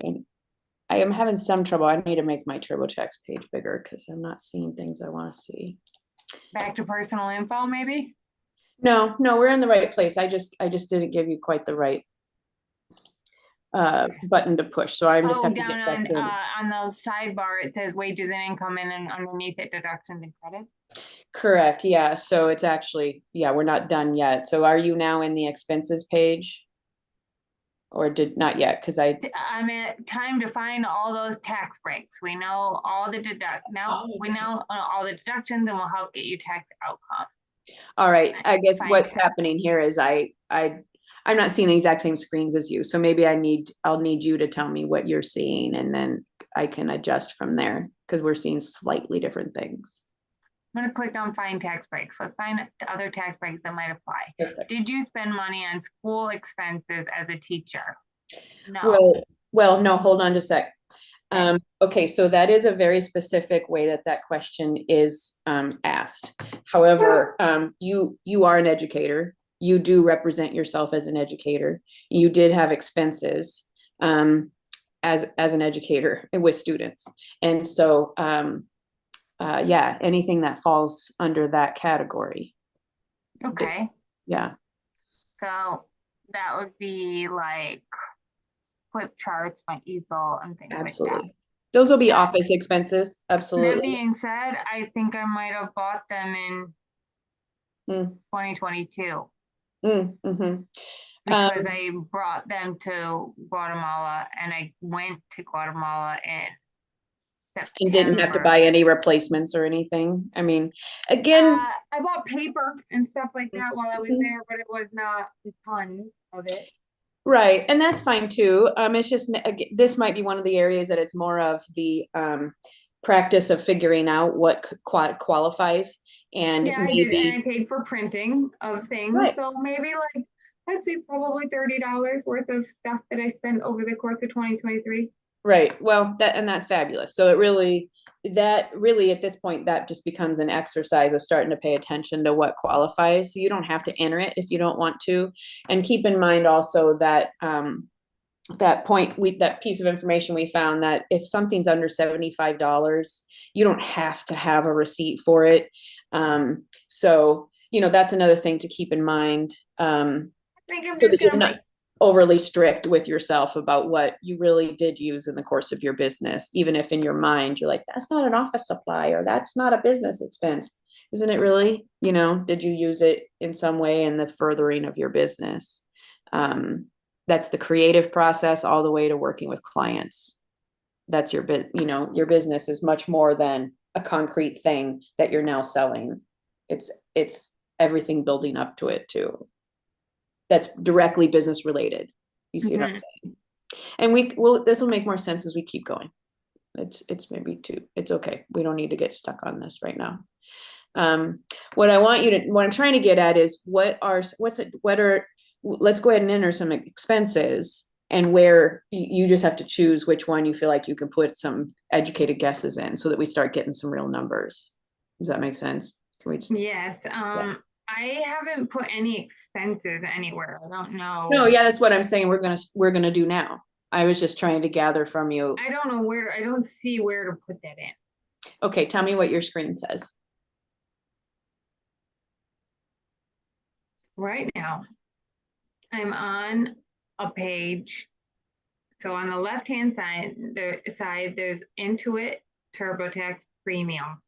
I am having some trouble. I need to make my TurboTax page bigger because I'm not seeing things I want to see. Back to personal info, maybe? No, we're in the right place. I just didn't give you quite the right button to push. So I'm just down on the sidebar it says wages and income, and then underneath it deductions and credits. Correct. Yeah. So it's actually, we're not done yet. So are you now in the expenses page? Or did not yet? Because I'm at time to find all those tax breaks. We know all the we know all the deductions, and we'll help get you tax outcome. All right. I guess what's happening here is I'm not seeing the exact same screens as you. So maybe I'll need you to tell me what you're seeing, and then I can adjust from there because we're seeing slightly different things. I'm going to click on find tax breaks. Let's find the other tax breaks that might apply. Perfect. Did you spend money on school expenses as a teacher? No. Well, no, hold on just a sec. Okay, so that is a very specific way that question is asked. However, you are an educator. You do represent yourself as an educator. You did have expenses as an educator with students. And so anything that falls under that category. Okay. Yeah. So that would be like flip charts, my easel, and things like that. Those will be office expenses. Absolutely. That being said, I think I might have bought them in 2022. Mm-hmm. Because I brought them to Guatemala, and I went to Guatemala in September. And didn't have to buy any replacements or anything. I mean, again, I bought paper and stuff like that while I was there, but it was not a ton of it. Right. And that's fine too. It's just, this might be one of the areas that it's more of the practice of figuring out what qualifies. And I did, and I paid for printing of things. Right. So maybe like, I'd say probably $30 worth of stuff that I spent over the course of 2023. Right. Well, that's fabulous. So that really at this point, that just becomes an exercise of starting to pay attention to what qualifies. So you don't have to enter it if you don't want to. And keep in mind also that that piece of information we found that if something's under $75, you don't have to have a receipt for it. So, that's another thing to keep in mind. I think I'm just gonna overly strict with yourself about what you really did use in the course of your business, even if in your mind you're like, that's not an office supply or that's not a business expense. Isn't it really? Did you use it in some way in the furthering of your business? That's the creative process all the way to working with clients. That's your business is much more than a concrete thing that you're now selling. It's everything building up to it too. That's directly business related. You see what I'm saying? And this will make more sense as we keep going. It's it's okay. We don't need to get stuck on this right now. What I'm trying to get at is let's go ahead and enter some expenses. and where you just have to choose which one you feel like you can put some educated guesses in so that we start getting some real numbers. Does that make sense? Can we just, Yes. yeah. I haven't put any expenses anywhere. I don't know. No, yeah, that's what I'm saying. We're gonna do now. I was just trying to gather from you. I don't know where, I don't see where to put that in. Okay, tell me what your screen says. Right now, I'm on a page. So on the left-hand side, there's Intuit, TurboTax Premium,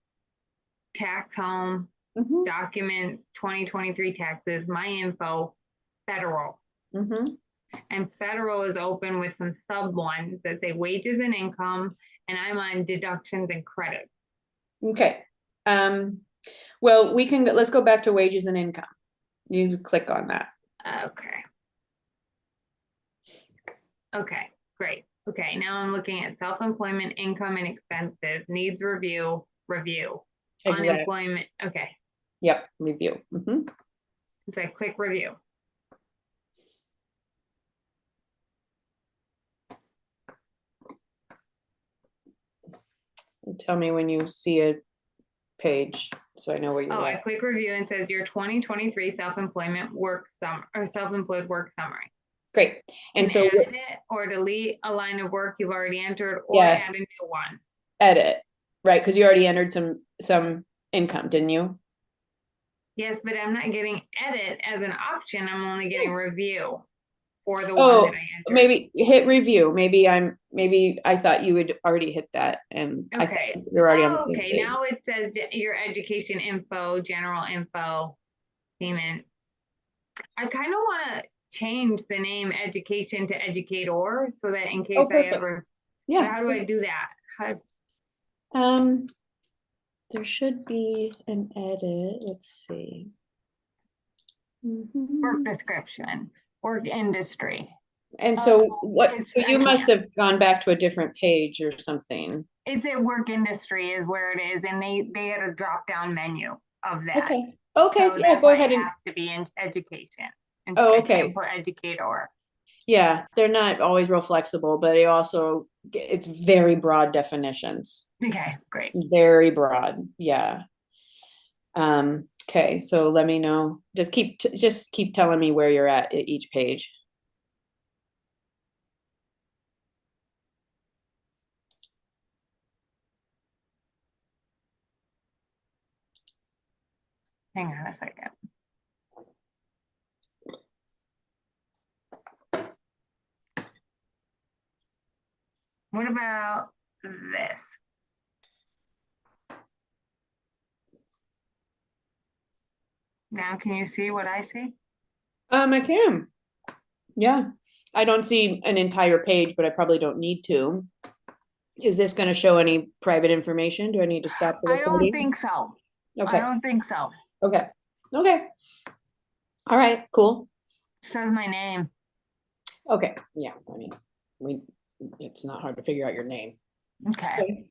Tax Home, Mm-hmm. Documents, 2023 taxes, My Info, Federal. Mm-hmm. And Federal is open with some sub ones that say wages and income, and I'm on deductions and credits. Okay. Well, let's go back to wages and income. You can click on that. Okay. Okay, great. Okay, now I'm looking at self-employment, income and expenses, needs review. Exactly. Unemployment, okay. Yep, review. Mm-hmm. So I click review. Tell me when you see a page so I know where you're I at. click review and says your 2023 self-employment work or self-employed work summary. Great. And so edit or delete a line of work you've already entered, or yeah, add a new one. Edit, right? Because you already entered some income, didn't you? Yes, but I'm not getting edit as an option. I'm only getting review for the Oh, one that I entered. maybe hit review. Maybe I thought you had already hit that, and I thought you're already on the same page. Now it says your education info, general info, payment. I kind of want to change the name education to educator so that in case I ever, yeah. How do I do that? There should be an edit. Let's see. Mm-hmm. Work description, work industry. And so so you must have gone back to a different page or something. It's a work industry is where it is, and they had a drop down menu of that. Okay, so yeah, go ahead. It has to be in education. And okay. I can't put educator. Yeah, they're not always real flexible, but it's very broad definitions. Okay, great. Very broad, yeah. Okay, so let me know. Just keep telling me where you're at each page. Hang on a second. What about this? Now, can you see what I see? I can. Yeah, I don't see an entire page, but I probably don't need to. Is this going to show any private information? Do I need to stop the recording? I don't think so. Okay. I don't think so. Okay. Okay. All right, cool. It says my name. Okay. Yeah, I mean, it's not hard to figure out your name. Okay.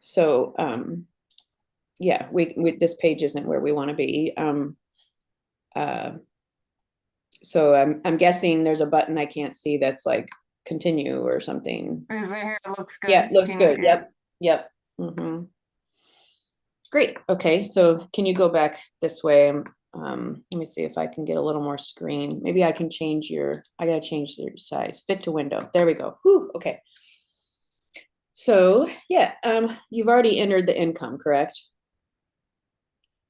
So, yeah, this page isn't where we want to be. So I'm guessing there's a button I can't see that's like continue or something. Is there? It looks good. Yeah, it looks good. Yep. Mm-hmm. Great. Okay, so can you go back this way? Let me see if I can get a little more screen. Maybe I can change I gotta change your size. Fit to window. There we go. Whew, okay. So yeah, you've already entered the income, correct?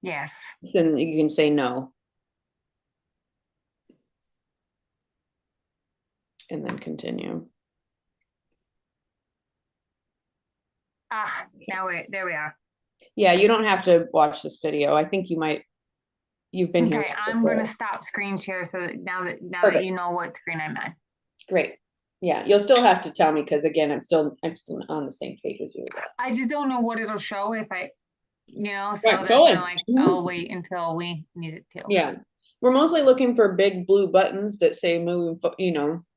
Yes. Then you can say no. And then continue. There we are. Yeah, you don't have to watch this video. I think you've been here. Okay, I'm gonna stop screen share so that now that you know what screen I'm on. Great. Yeah, you'll still have to tell me because again, I'm still on the same page as you. I just don't know what it'll show if I, so right, that's like I'll wait until we need it to. Yeah, we're mostly looking for big blue buttons that say move.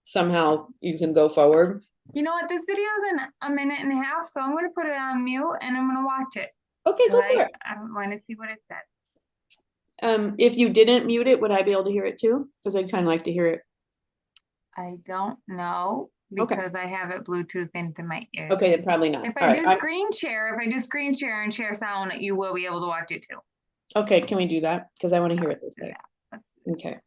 Somehow you can go forward. You know what? This video is in a minute and a half, so I'm gonna put it on mute and I'm gonna watch it. Okay, go for it. I want to see what it says. If you didn't mute it, would I be able to hear it too? Because I'd kind of like to hear it. I don't know because I have it Bluetooth into my ear. Okay, then probably not. If I do screen share and share sound, you will be able to watch it too. Okay, can we do that? Because I want to hear what they say. Yeah. Okay.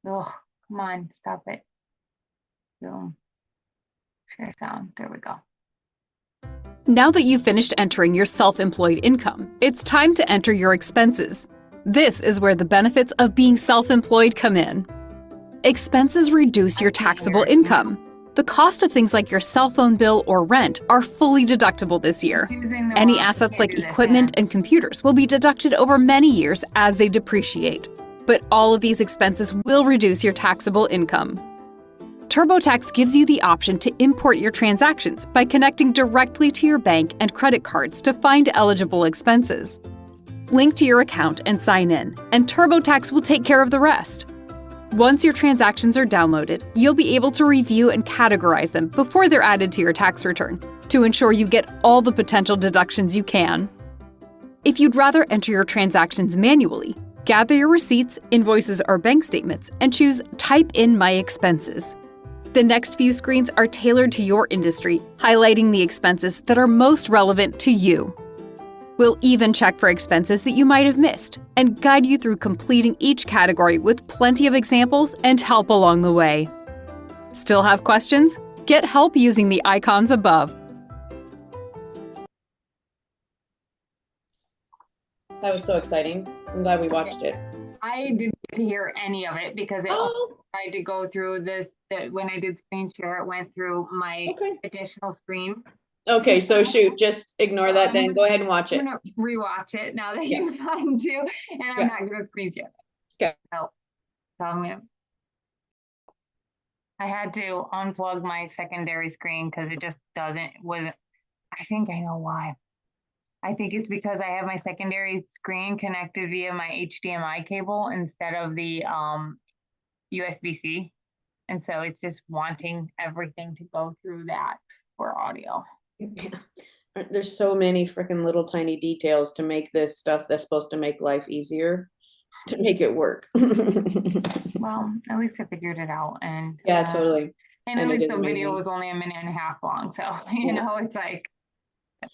Oh, come on, stop it. Zoom. Share sound. There we go. Now that you've finished entering your self-employed income, it's time to enter your expenses. This is where the benefits of being self-employed come in. Expenses reduce your taxable income. The cost of things like your cell phone bill or rent are fully deductible this year. Any assets like equipment and computers will be deducted over many years as they depreciate. But all of these expenses will reduce your taxable income. TurboTax gives you the option to import your transactions by connecting directly to your bank and credit cards to find eligible expenses. Link to your account and sign in, and TurboTax will take care of the rest. Once your transactions are downloaded, you'll be able to review and categorize them before they're added to your tax return to ensure you get all the potential deductions you can. If you'd rather enter your transactions manually, gather your receipts, invoices, or bank statements and choose Type in My Expenses. The next few screens are tailored to your industry, highlighting the expenses that are most relevant to you. We'll even check for expenses that you might have missed and guide you through completing each category with plenty of examples and help along the way. Still have questions? Get help using the icons above. That was so exciting. I'm glad we watched it. I didn't get to hear any of it because it tried to go through this. When I did screen share, it went through my additional screen. Okay, so shoot, just ignore that then. Go ahead and watch it. I'm gonna rewatch it now that you've gotten to, and I'm not gonna screen share it. Okay. So I had to unplug my secondary screen because it just wasn't. I think I know why. I think it's because I have my secondary screen connected via my HDMI cable instead of the USB-C. And so it's just wanting everything to go through that for audio. Yeah. There's so many freaking little tiny details to make this stuff that's supposed to make life easier to make it work. Well, at least I figured it out. And yeah, totally. And at least the video was only 1.5 minutes long. So, you know, it's like.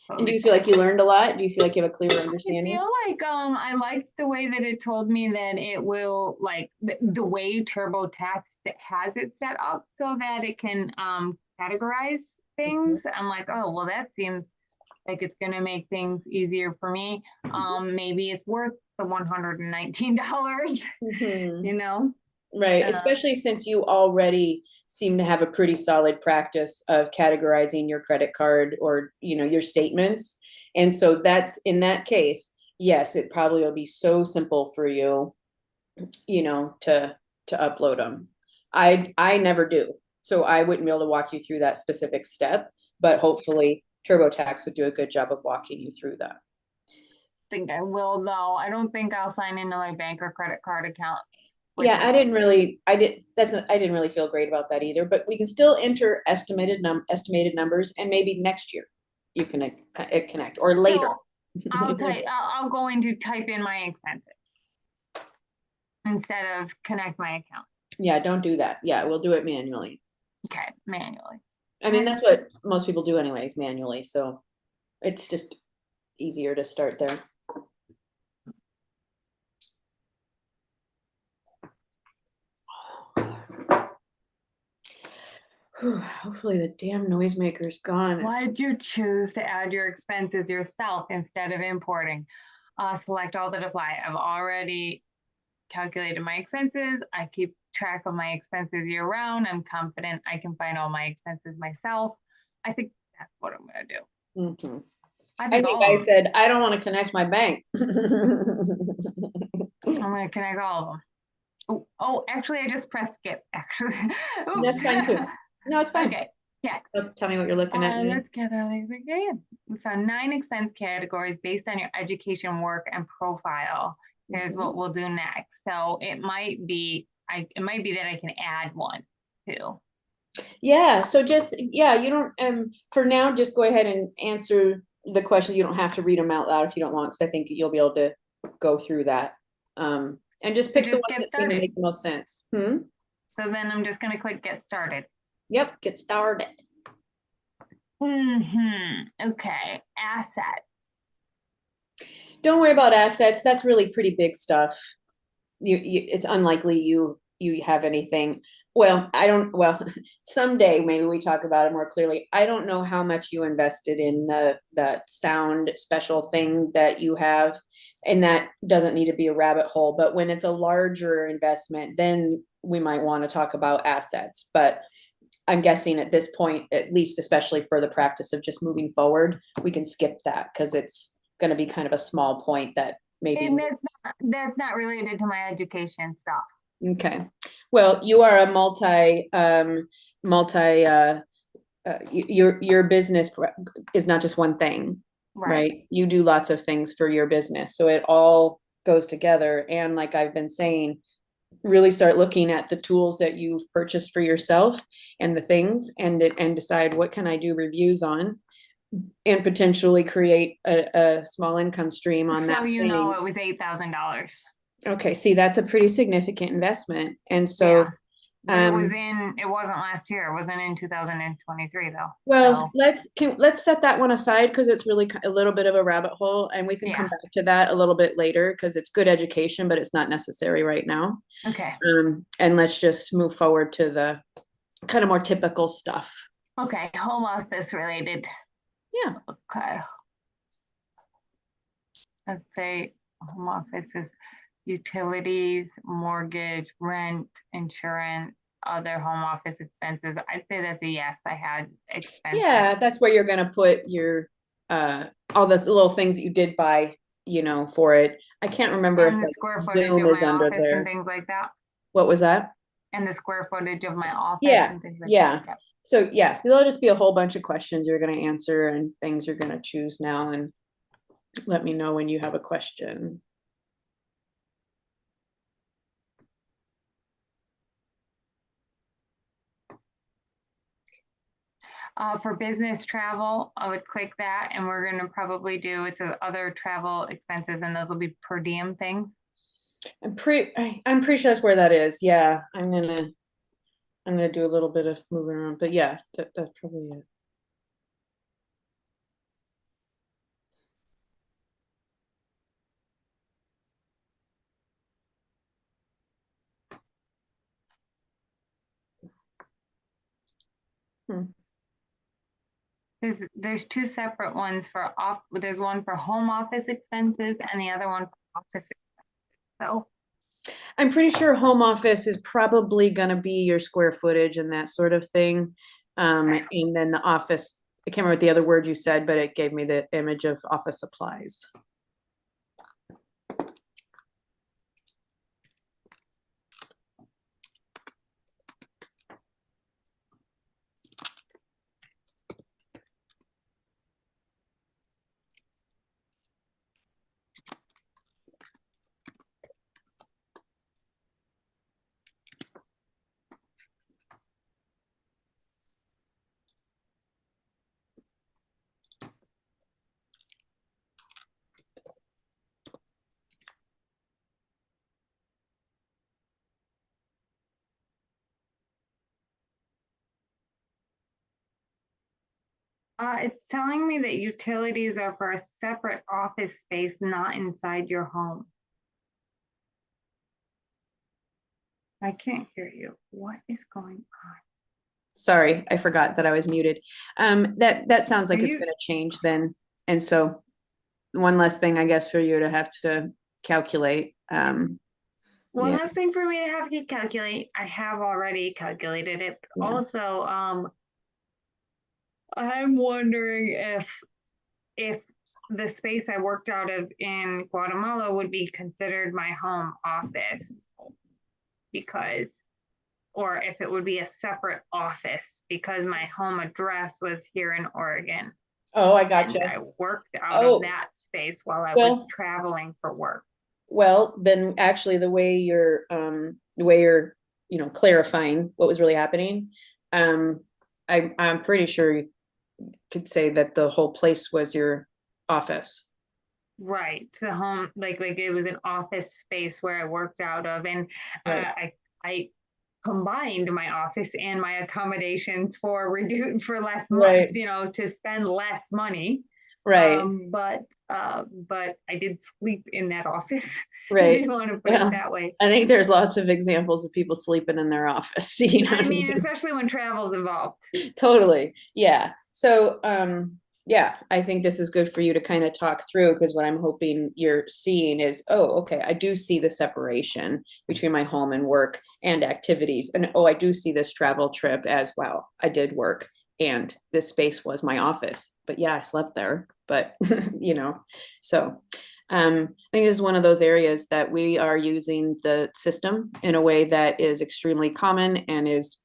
And do you feel like you learned a lot? Do you feel like you have a clearer understanding? I feel like I liked the way that it told me that it will, like, the way TurboTax has it set up so that it can categorize things. I'm like, oh, well, that seems like it's going to make things easier for me. Maybe it's worth the $119, you know? Right, especially since you already seem to have a pretty solid practice of categorizing your credit card or, you know, your statements. And so that's, in that case, yes, it probably will be so simple for you, you know, to upload them. I never do. So I wouldn't be able to walk you through that specific step, but hopefully TurboTax would do a good job of walking you through that. I think I will, though. I don't think I'll sign into my bank or credit card account. Yeah, I didn't really feel great about that either, but we can still enter estimated numbers, and maybe next year you can connect, or later. So I'll go into type in my expenses instead of connect my account. Yeah, don't do that. Yeah, we'll do it manually. Okay, manually. I mean, that's what most people do anyways, manually. So it's just easier to start there. Hopefully the damn noisemaker's gone. Why did you choose to add your expenses yourself instead of importing? Select all that apply. I've already calculated my expenses. I keep track of my expenses year round. I'm confident I can find all my expenses myself. I think that's what I'm going to do. Mm-hmm. I think I said, I don't want to connect my bank. I'm going to connect all of them. Oh, actually, I just pressed skip, actually. That's fine too. No, it's fine. Okay. Yeah. Tell me what you're looking at. Let's get all these again. We found 9 expense categories based on your education, work, and profile. Here's what we'll do next. So it might be that I can add one too. Yeah, so just, yeah, you don't, for now, just go ahead and answer the questions. You don't have to read them out loud if you don't want, because I think you'll be able to go through that. And just pick the just ones get that seem to started. make the most sense. Hmm? So then I'm just going to click get started. Yep, get started. Okay, assets. Don't worry about assets. That's really pretty big stuff. It's unlikely you have anything. Well, I don't, well, someday maybe we talk about it more clearly. I don't know how much you invested in the sound special thing that you have, and that doesn't need to be a rabbit hole, but when it's a larger investment, then we might want to talk about assets. But I'm guessing at this point, at least, especially for the practice of just moving forward, we can skip that because it's going to be kind of a small point that maybe. And that's not related to my education stuff. Okay. Well, you are a your business is not just one thing, right? You do lots of things for your business. So it all goes together. And like I've been saying, really start looking at the tools that you've purchased for yourself and the things, and decide what can I do reviews on, and potentially create a small income stream on that. So you know it was $8,000. Okay, see, that's a pretty significant investment. And so but it wasn't last year. It wasn't in 2023 though. Well, so. let's set that one aside because it's really a little bit of a rabbit hole, and we can come back to that a little bit later because it's good education, but it's not necessary right now. Okay. And let's just move forward to the kind of more typical stuff. Okay, home office related. Yeah. Okay. Let's say home office is utilities, mortgage, rent, insurance, other home office expenses. I'd say that's a yes. I had expenses. Yeah, that's where you're going to put your all the little things that you did buy, for it. I can't remember and if the square footage Zoom of is my under office there. and things like that. What was that? And the square footage of my office. Yeah. And things like Yeah. that. So yeah, there'll just be a whole bunch of questions you're going to answer and things you're going to choose now, and let me know when you have a question. For business travel, I would click that, and we're going to probably do it's other travel expenses, and those will be per diem things. I'm pretty sure that's where that is. Yeah, I'm gonna do a little bit of moving around, but yeah, that's probably it. There's two separate ones for there's one for home office expenses and the other one for office expenses. So I'm pretty sure home office is probably gonna be your square footage and that sort of thing. And then the office, I can't remember what the other word you said, but it gave me the image of office supplies. it's telling me that utilities are for a separate office space, not inside your home. I can't hear you. What is going on? Sorry, I forgot that I was muted. That sounds like it's gonna change then. And so one less thing, I guess, for you to have to calculate. One less thing for me to have to calculate. I have already calculated it. But also, I'm wondering if the space I worked out of in Guatemala would be considered my home office, or if it would be a separate office because my home address was here in Oregon. Oh, I gotcha. And I worked out of that space while I was traveling for work. Well, then actually the way you're clarifying what was really happening, I'm pretty sure you could say that the whole place was your office. Right. The home, like it was an office space where I worked out of, and Right. I combined my office and my accommodations for less money, Right. you know, to spend less money. Right. But I did sleep in that office, if Right. you want to put it Well, that way. I think there's lots of examples of people sleeping in their office. You know I what I mean, mean? especially when travel's involved. Totally. Yeah. So, yeah, I think this is good for you to kind of talk through, because what I'm hoping you're seeing is, oh, okay, I do see the separation between my home and work and activities. And oh, I do see this travel trip as well. I did work and this space was my office. But yeah, I slept there. But you know, so I think it is one of those areas that we are using the system in a way that is extremely common and is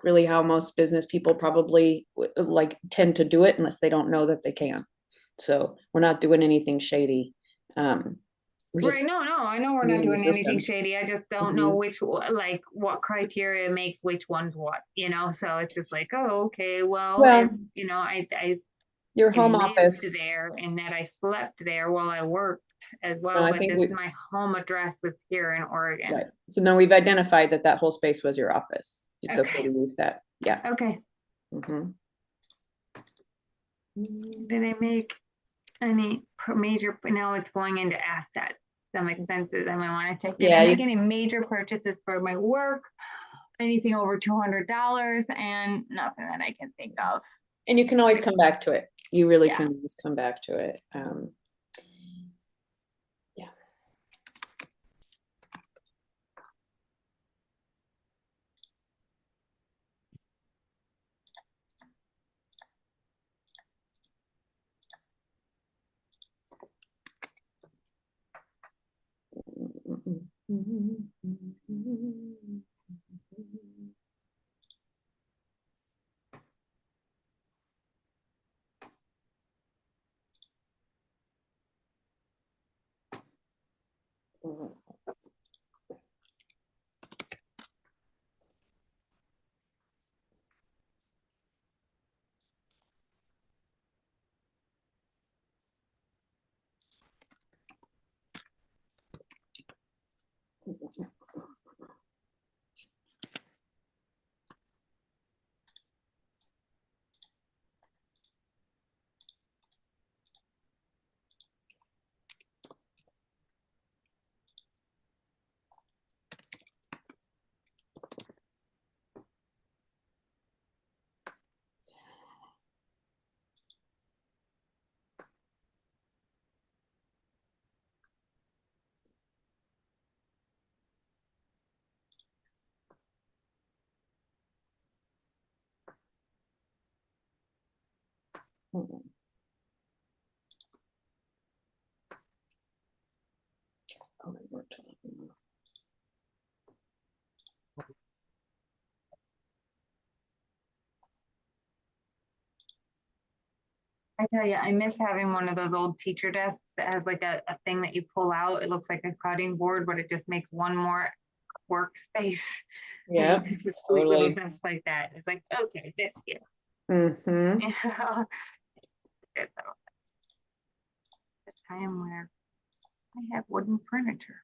really how most business people probably like tend to do it, unless they don't know that they can. So we're not doing anything shady. We're Right. just No, I know we're not using the doing anything system. shady. I just don't know Mhm. which, like, what criteria makes which ones what, you know? So it's just like, oh, okay, well, if, Well, you know, I your home lived office, there and that I slept there while I worked as no, well, I but think this, we, my home address was here in Oregon. right. So now we've identified that that whole space was your office. It's okay Okay. to use that. Yeah. Okay. Mhm. Did I make any major, now it's going into assets, some expenses I might want to take. Did I Yeah, make any major purchases for my work? Anything over $200, and nothing that I can think of. and you can always come back to it. You really Yeah. can always come back to it. Yeah. I tell you, I miss having one of those old teacher desks that has like a thing that you pull out. It looks like a cutting board, but it just makes one more workspace. Yeah, It's just a sweet little totally. desk like that. It's like, okay, this here. Mm-hmm. Good though. The time where I have wooden furniture.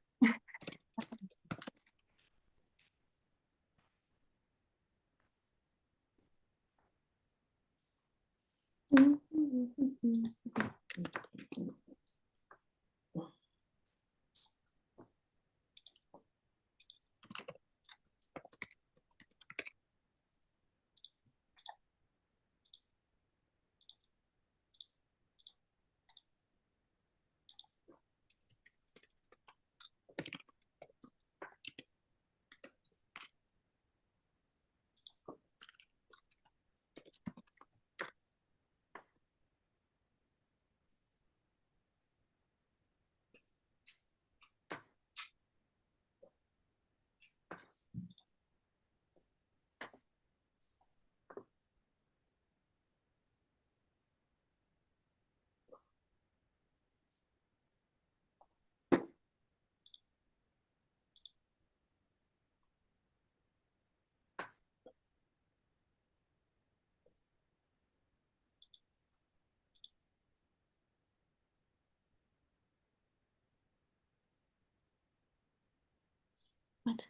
What?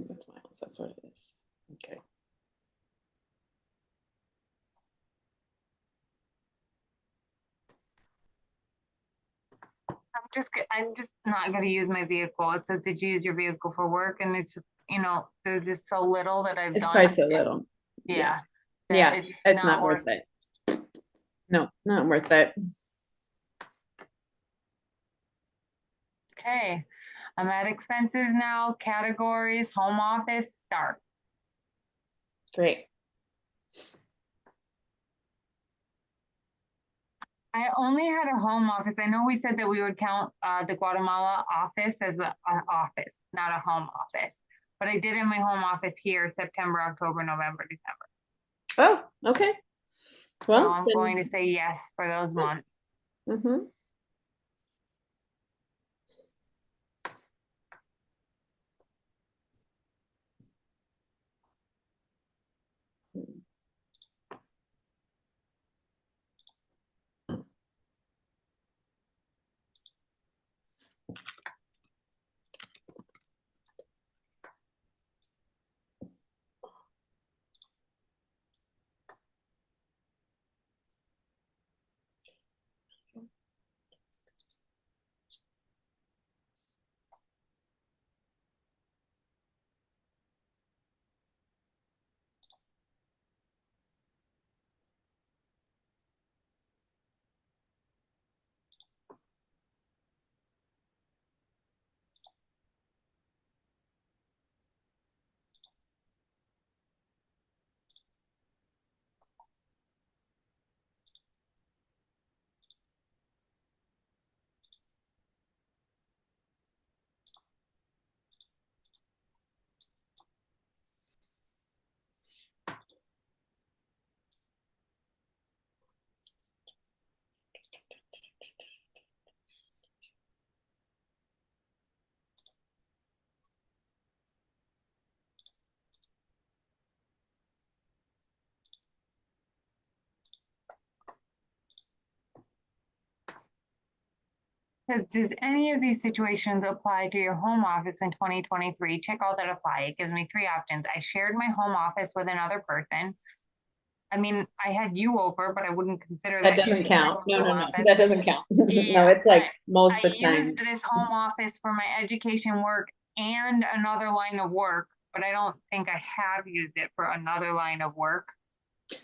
That's miles. That's what it is. Okay. I'm just not going to use my vehicle. It says, did you use your vehicle for work? And it's just, you know, there's just so little that I've It's done. probably so little. Yeah. Yeah. It's not worth it. No, not worth it. Okay. I'm at expenses now, categories, home office, start. Great. I only had a home office. I know we said that we would count the Guatemala office as an office, not a home office. But I did in my home office here, September, October, November, December. Oh, okay. Well, so I'm going to say yes for those months. Mm-hmm. Does any of these situations apply to your home office in 2023? Check all that apply. It gives me 3 options. I shared my home office with another person. I mean, I had you over, but I wouldn't consider That doesn't count. No, that doesn't count. Yeah, no, it's like most I of the time. used this home office for my education work and another line of work, but I don't think I have used it for another line of work.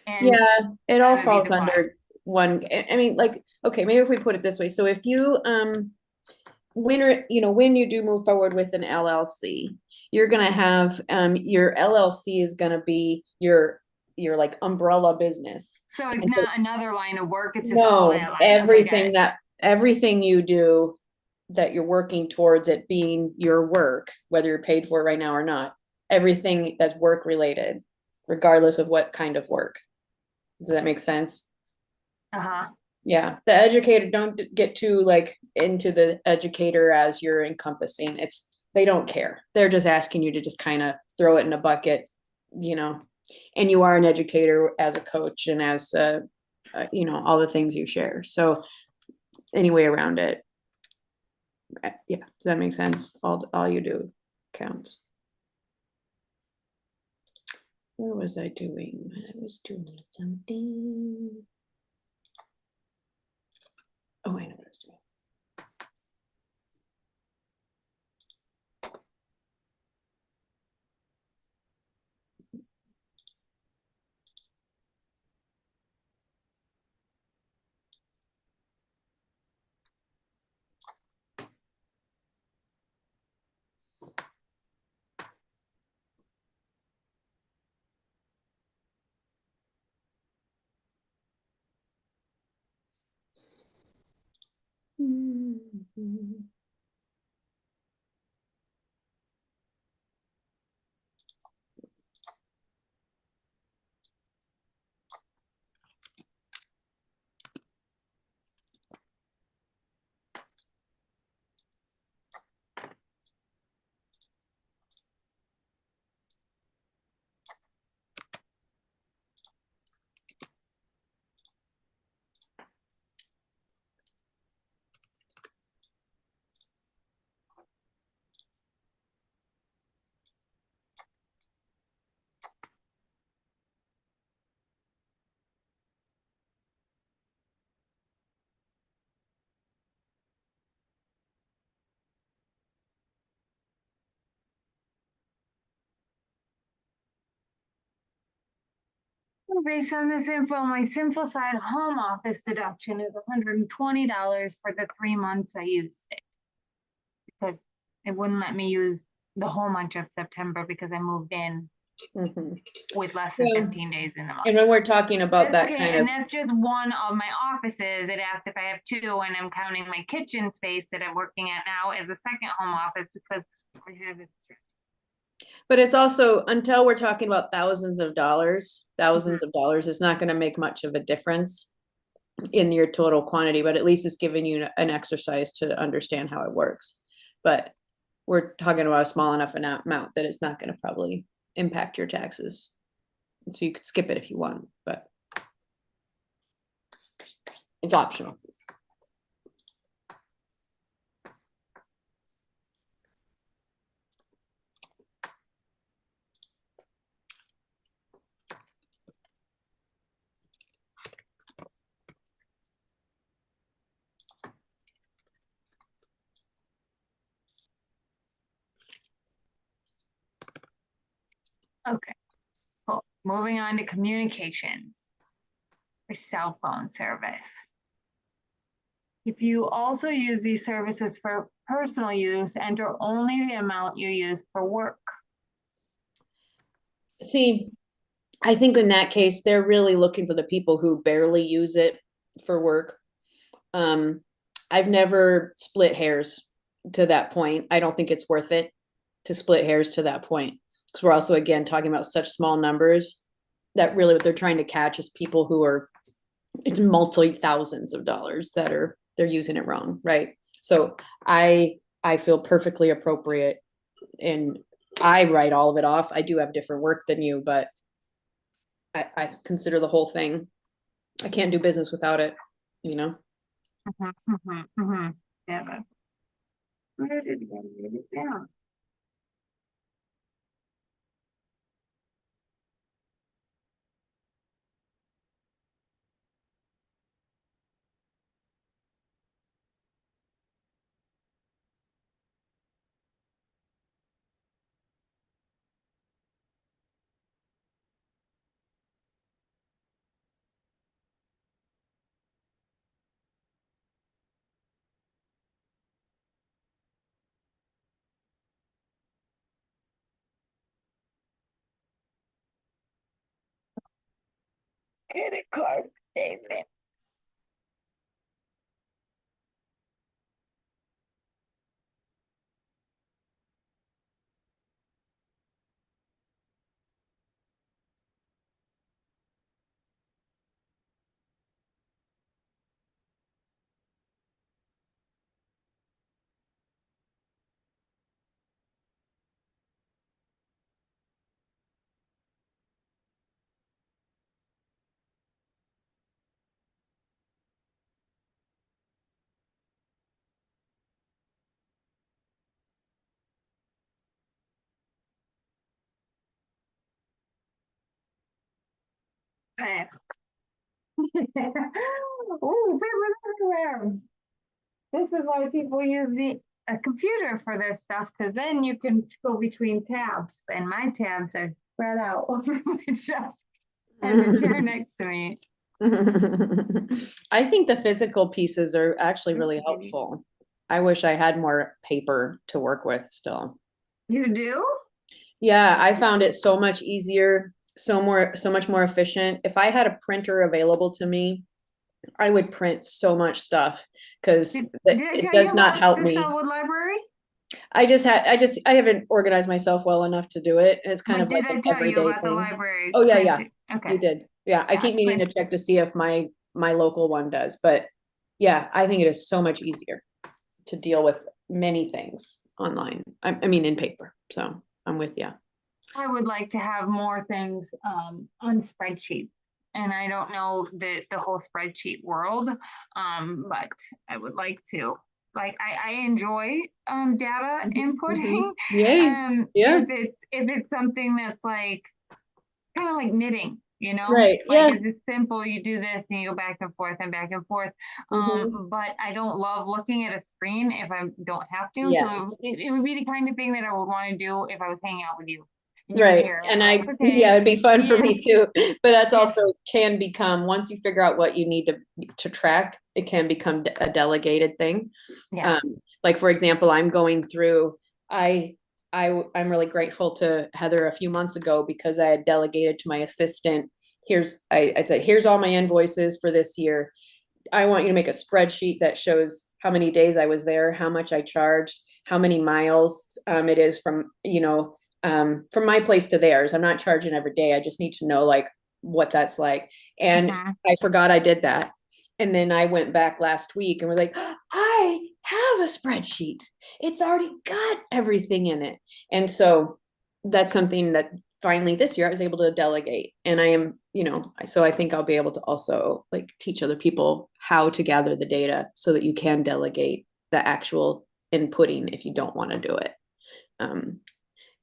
And yeah, it all falls apply. under one. I mean, like, okay, maybe if we put it this way. So if you when you do move forward with an LLC, you're gonna have your LLC is gonna be your like umbrella business. So it's And not another line of work, it's just all that line. everything everything you do that you're working towards it being your work, whether you're paid for it right now or not, everything that's work related, regardless of what kind of work. Does that make sense? Uh-huh. Yeah, the educator, don't get too like into the educator as you're encompassing. They don't care. They're just asking you to just kind of throw it in a bucket, and you are an educator as a coach and as all the things you share. So any way around it. Yeah, does that make sense? All you do counts. What was I doing? I was doing something. Oh, I know what I was doing. Based on this info, my simplified home office deduction is $120 for the 3 months I used it. Because it wouldn't let me use the whole month of September because I moved in with less than 15 days in the month. And when we're talking about That's that okay, kind and of, that's just one of my offices. It asked if I have 2, and I'm counting my kitchen space that I'm working at now as a second home office because I have it. but it's also, until we're talking about thousands of dollars, it's not going to make much of a difference in your total quantity, but at least it's giving you an exercise to understand how it works. But we're talking about a small enough amount that it's not going to probably impact your taxes. So you could skip it if you want, but it's optional. Okay, cool. Moving on to communications for cell phone service. If you also use these services for personal use, enter only the amount you use for work. See, I think in that case, they're really looking for the people who barely use it for work. I've never split hairs to that point. I don't think it's worth it to split hairs to that point. Because we're also, again, talking about such small numbers that really what they're trying to catch is people who are, it's multi thousands of dollars that they're using it wrong, right? So I feel perfectly appropriate, and I write all of it off. I do have different work than you, but I consider the whole thing. I can't do business without it, you know? Yeah, but where did I write it down? Credit card statement. Oh, paper's everywhere. This is why people use a computer for their stuff, because then you can go between tabs. And my tabs are spread out over my desk and the chair next to me. I think the physical pieces are actually really helpful. I wish I had more paper to work with still. You do? Yeah, I found it so much easier, so much more efficient. If I had a printer available to me, I would print so much stuff because it does not help me. Selwood Library? I haven't organized myself well enough to do it. And it's kind of like an everyday thing. The library? Oh yeah. Okay. You did. Yeah, I keep meaning to check to see if my local one does, but yeah, I think it is so much easier to deal with many things online. I mean, in paper. So I'm with you. I would like to have more things on spreadsheets. And I don't know the whole spreadsheet world, but I would like to. Like I enjoy data inputting. Yeah. If it's something that's like kind of like knitting, you know, right? Like it's just simple. You do this and you go back and forth and back and forth. But I don't love looking at a screen if I don't have to. Yeah. So it would be the kind of thing that I would want to do if I was hanging out with you. Right. here. And Like, okay, yeah, it'd be fun for me too. But that's Yeah. also can become, once you figure out what you need to track, it can become a delegated thing. Yeah. Like for example, I'm going through, I'm really grateful to Heather a few months ago because I had delegated to my assistant. I said, here's all my invoices for this year. I want you to make a spreadsheet that shows how many days I was there, how much I charged, how many miles it is from my place to theirs. I'm not charging every day. I just need to know like what that's like. And I forgot I did that. And then I went back last week and was like, I have a spreadsheet. It's already got everything in it. And so that's something that finally this year I was able to delegate. And I am, so I think I'll be able to also like teach other people how to gather the data so that you can delegate the actual inputting if you don't want to do it.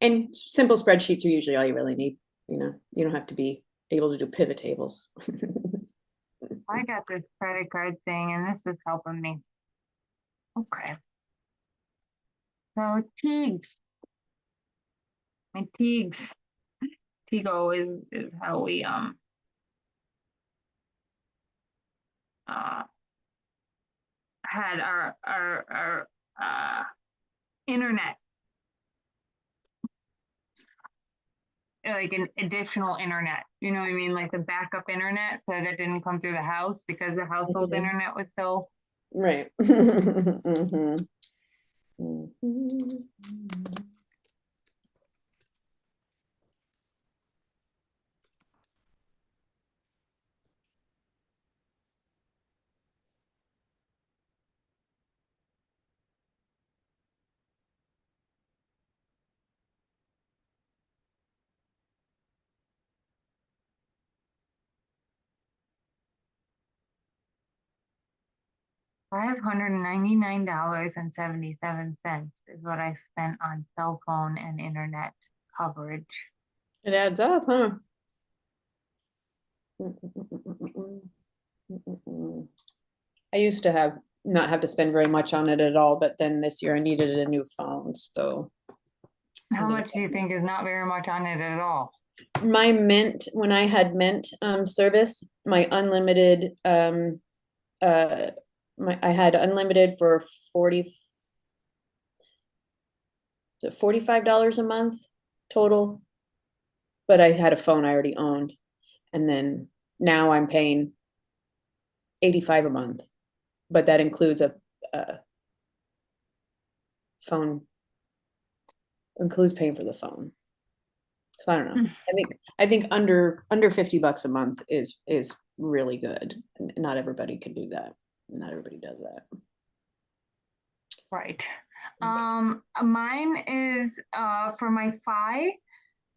And simple spreadsheets are usually all you really need. You don't have to be able to do pivot tables. I got this credit card thing and this is helping me. Okay. So Teagues. My Teagues. Tigo is how we had our internet, like an additional internet, you know what I mean, like the backup internet, so that didn't come through the house because the household internet was so right. $599.77 is what I spent on cell phone and internet coverage. It adds up, huh? I used to not have to spend very much on it at all, but then this year I needed a new phone, so. How much do you think is not very much on it at all? My Mint, when I had Mint service, my unlimited I had unlimited for $45 a month total, but I had a phone I already owned, and then now I'm paying $85 a month, but that includes a phone, includes paying for the phone. So I don't know. I think under $50 a month is really good. Not everybody can do that. Not everybody does that. Right. Mine is for my Fi,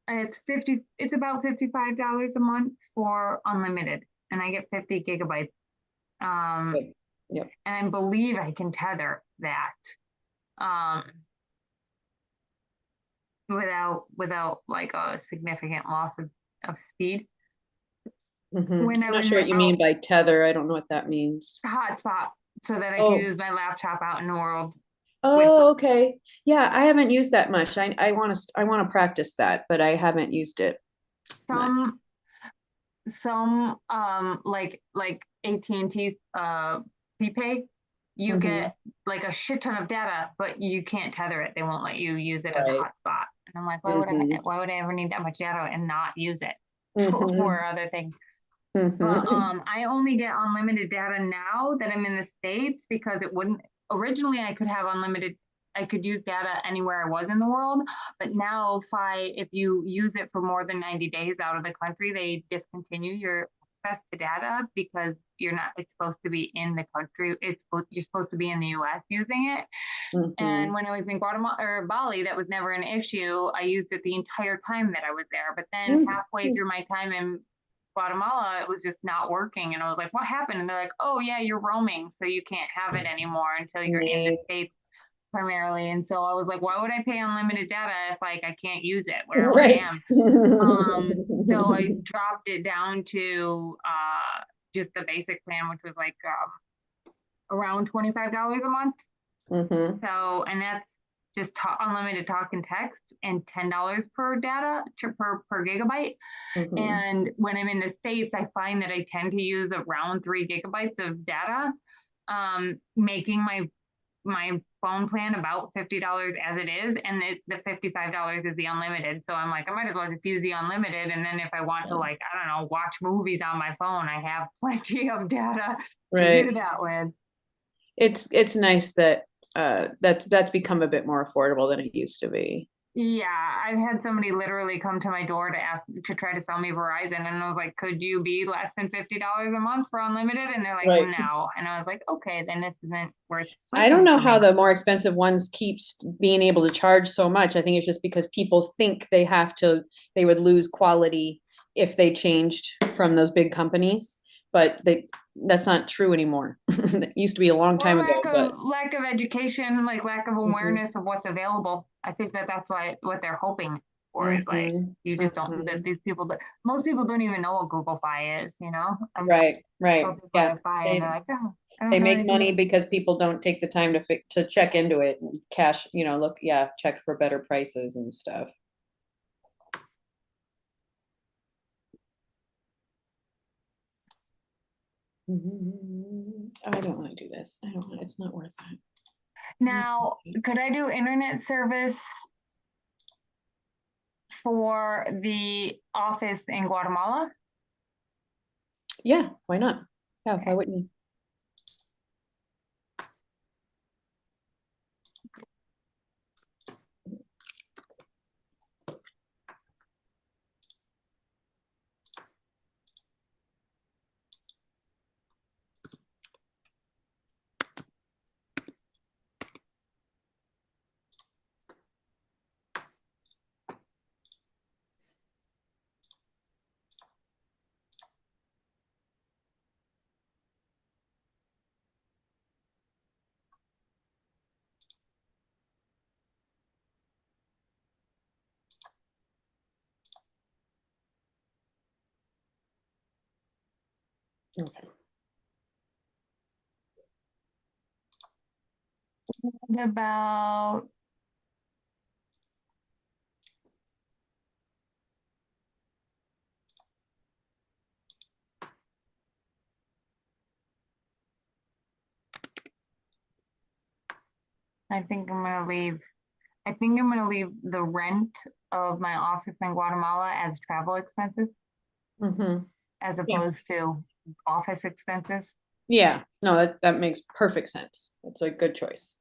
it's about $55 a month for unlimited, and I get 50 gigabytes. Yep. And I believe I can tether that without like a significant loss of speed. I'm not sure what you mean by tether. I don't know what that means. Hotspot, so that I can use my laptop out in the world. Oh, okay. Yeah, I haven't used that much. I want to practice that, but I haven't used it. Some like AT&T's prepay, you get like a shit ton of data, but you can't tether it. They won't let you use it as a hotspot. And I'm like, why would I ever need that much data and not use it for other things? But I only get unlimited data now that I'm in the States, because it wouldn't originally. I could have unlimited. I could use data anywhere I was in the world, but now if you use it for more than 90 days out of the country, they discontinue your access to data because it's supposed to be in the country. You're supposed to be in the US using it. And when I was in Guatemala or Bali, that was never an issue. I used it the entire time that I was there. But then halfway through my time in Guatemala, it was just not working. And I was like, what happened? And they're like, oh yeah, you're roaming, so you can't have it anymore until you're in the States primarily. And so I was like, why would I pay unlimited data if like I can't use it wherever I am? So I dropped it down to just the basic plan, which was like around $25 a month. So, and just unlimited talk and text and $10 per data per gigabyte. Mhm. And when I'm in the States, I find that I tend to use around 3 gigabytes of data, making my phone plan about $50 as it is, and the $55 is the unlimited. So I'm like, I might as well just use the unlimited, and then if I want to, like, I don't know, watch movies on my phone, I have plenty of data to do that with. It's nice that that's become a bit more affordable than it used to be. Yeah, I've had somebody literally come to my door to try to sell me Verizon, and I was like, could you be less than $50 a month for unlimited? And they're like, no. And I was like, okay, then this isn't worth switching. I don't know how the more expensive ones keeps being able to charge so much. I think it's just because people think they would lose quality if they changed from those big companies, but that's not true anymore. It used to be a long time ago. Lack of education, like lack of awareness of what's available. I think that's what they're hoping for is like, you just don't, that these people, most people don't even know what Google Fi is, you know? Right. Yeah. They make money because people don't take the time to check into it and cash, check for better prices and stuff. I don't want to do this. I don't want, it's not worth it. Now, could I do internet service for the office in Guatemala? Yeah, why not? Yeah, why wouldn't you? Okay. What about I think I'm gonna leave the rent of my office in Guatemala as travel expenses as opposed to office expenses. Yeah, no, that makes perfect sense. That's a good choice.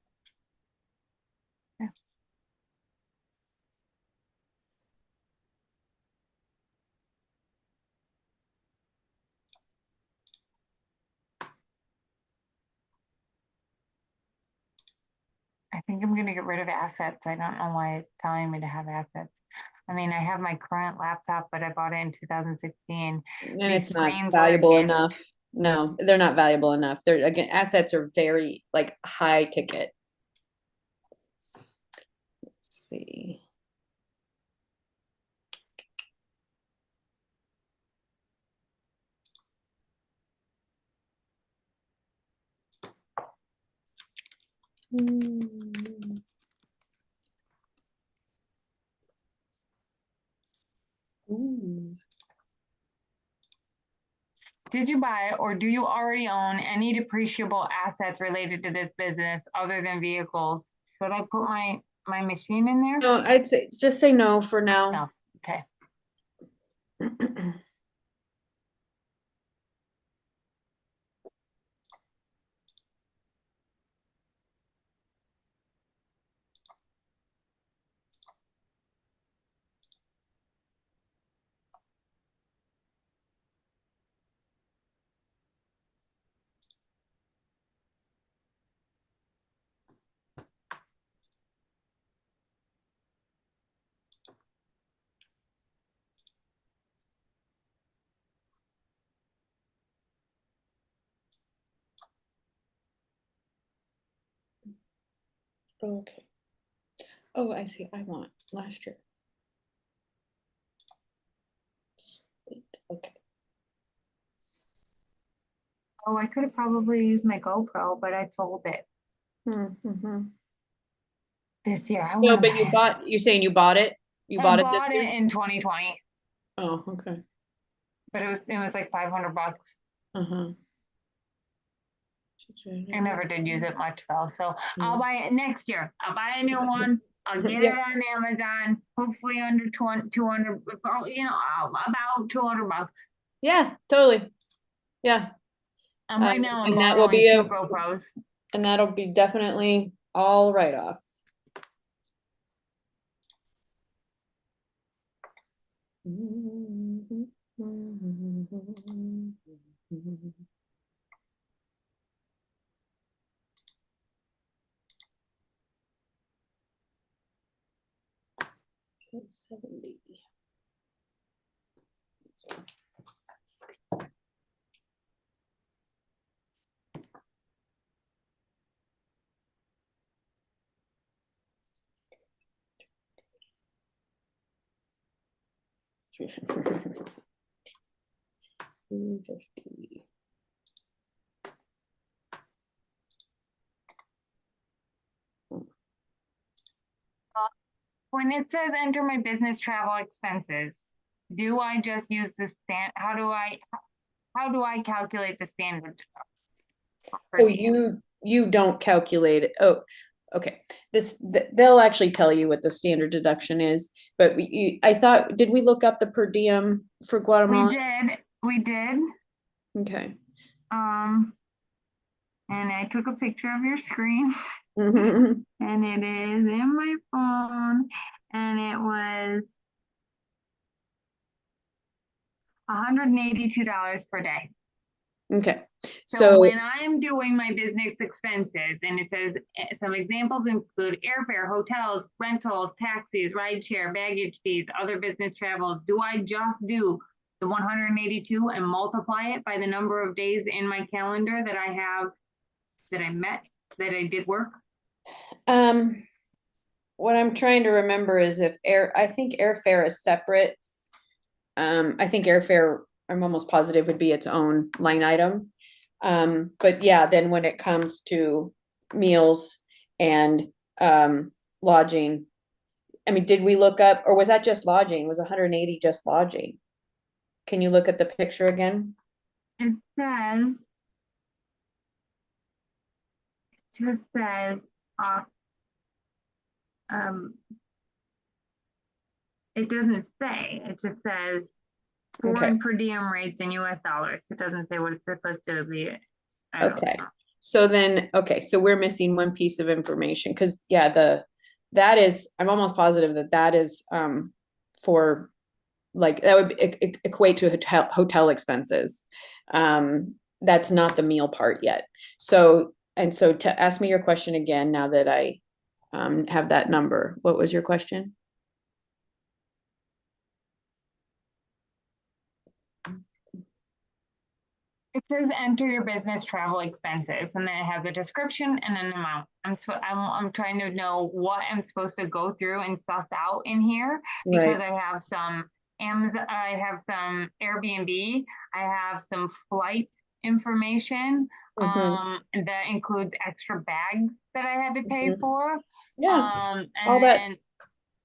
Yeah. I think I'm gonna get rid of assets. I don't know why it's telling me to have assets. I mean, I have my current laptop, but I bought it in 2016. And it's not valuable enough. No, they're not valuable enough. They're, again, assets are very like high ticket. Let's see. Ooh. Did you buy or do you already own any depreciable assets related to this business other than vehicles? Should I put my machine in there? No, I'd say just say no for now. No. Okay. Okay. Oh, I see. I want last year. Okay. Oh, I could have probably used my GoPro, but I sold it. this year. I No, want but you're saying you bought it? You bought it this bought year? it in 2020, Oh, okay. but it was like $500. Uh-huh. I never did use it much though, so I'll Mm. buy it next year. I'll buy a new one. I'll get Yep. it on Amazon, hopefully under 200, about $200. Yeah, totally. Yeah. Right now I'm And that will borrowing be two GoPros. and that'll be definitely all right off. Okay, 70. $350. When it says enter my business travel expenses, do I just use the how do I calculate the standard? Oh, you don't calculate it. Oh, okay. They'll actually tell you what the standard deduction is, but I thought, did we look up the per diem for Guatemala? We did. Okay. And I took a picture of your screen. Mhm. And it is in my phone, and it was $182 per day. Okay. So when I'm doing my business expenses, and it says some examples include airfare, hotels, rentals, taxis, rideshare, baggage fees, other business travel, do I just do the 182 and multiply it by the number of days in my calendar that I have, that I did work? What I'm trying to remember is I think airfare is separate. I think airfare, I'm almost positive, would be its own line item. But yeah, then when it comes to meals and lodging, I mean, did we look up, or was that just lodging? Was 180 just lodging? Can you look at the picture again? It just says it doesn't say, it just says foreign per diem rates in US dollars. It doesn't say what it's supposed to be. Okay. So then, okay, so we're missing one piece of information, because yeah, that is, I'm almost positive that is for, like, that would equate to hotel expenses. That's not the meal part yet. So to ask me your question again, now that I have that number, what was your question? It says enter your business travel expenses, and then it has a description and an amount. I'm trying to know what I'm supposed to go through and suss out in here, because Right. I have some Amazon, I have some Airbnb, I have some flight information, that includes extra bags that I had to pay for. Yeah. And then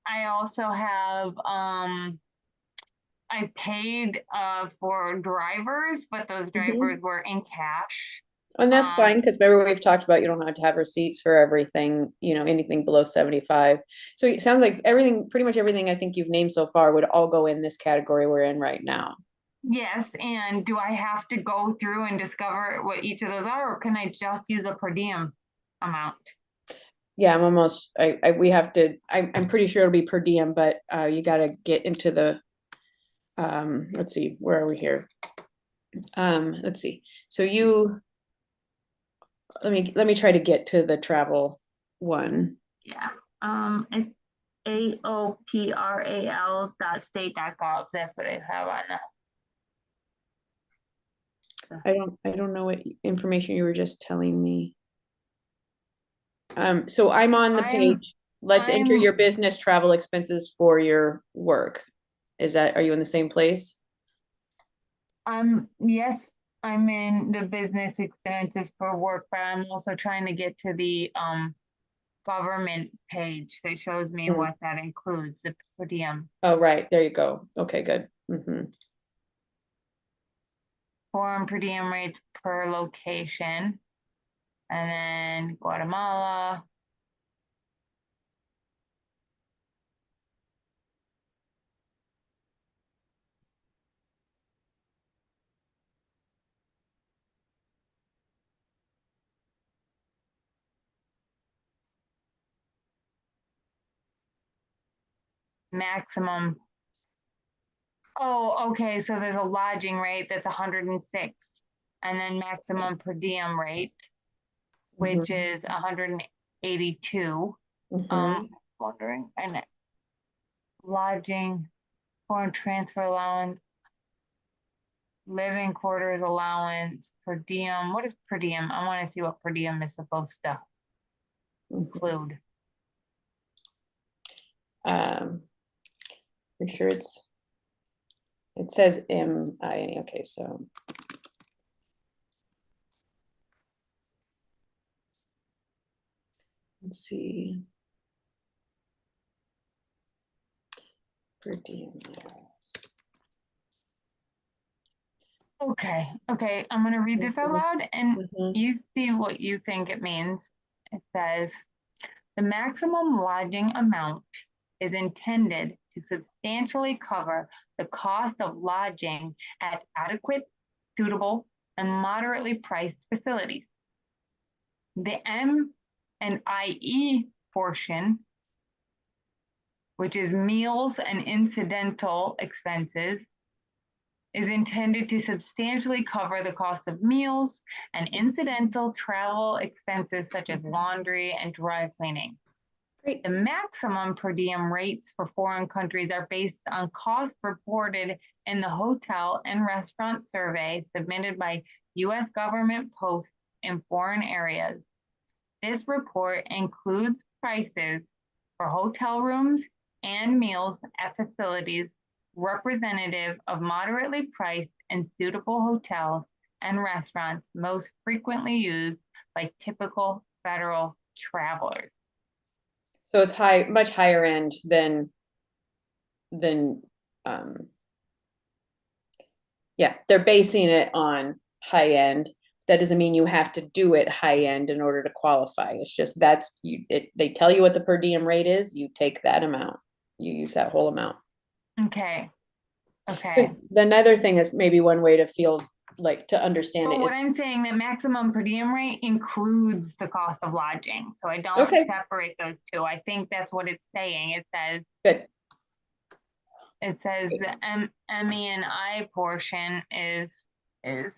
I also have I paid for drivers, but those drivers were in cash. And that's fine, because remember we've talked about, you don't have to have receipts for everything, anything below 75. So it sounds like pretty much everything I think you've named so far would all go in this category we're in right now. Yes, and do I have to go through and discover what each of those are, or can I just use a per diem amount? Yeah, I'm pretty sure it'll be per diem, but you got to get into the, let's see, where are we here? Let's see. So let me try to get to the travel one. Yeah. It's AOPRAL.state.gov. That's what I have on that. I don't know what information you were just telling me. So I'm on the page. Let's enter your business travel expenses for your work. Are you in the same place? Yes, I'm in the business expenses for work, but I'm also trying to get to the government page that shows me what that includes, the per diem. Oh, right. There you go. Okay, good. Foreign per diem rates per location. And then Guatemala. Maximum. Oh, okay. So there's a lodging rate that's 106, and then maximum per diem rate, which is 182. Wondering, and lodging, foreign transfer allowance, living quarters allowance, per diem. What is per diem? I want to see what per diem is supposed to include. Pretty sure it says MINE. Okay, so let's see. Per diem, yes. Okay, I'm going to read this out loud and you see what you think it means. It says, the maximum lodging amount is intended to substantially cover the cost of lodging at adequate, suitable, and moderately priced facilities. The M&IE portion, which is meals and incidental expenses, is intended to substantially cover the cost of meals and incidental travel expenses such as laundry and dry cleaning. Great. The maximum per diem rates for foreign countries are based on costs reported in the hotel and restaurant survey submitted by U.S. government posts in foreign areas. This report includes prices for hotel rooms and meals at facilities representative of moderately priced and suitable hotels and restaurants most frequently used by typical federal travelers. So it's much higher end than yeah, they're basing it on high end. That doesn't mean you have to do it high end in order to qualify. It's just they tell you what the per diem rate is, you take that amount, you use that whole amount. Okay. Another thing is maybe one way to feel like to understand it. What I'm saying, the maximum per diem rate includes the cost of lodging. So I don't separate those two. I think that's what it's saying. It says good. It says the MEI portion is to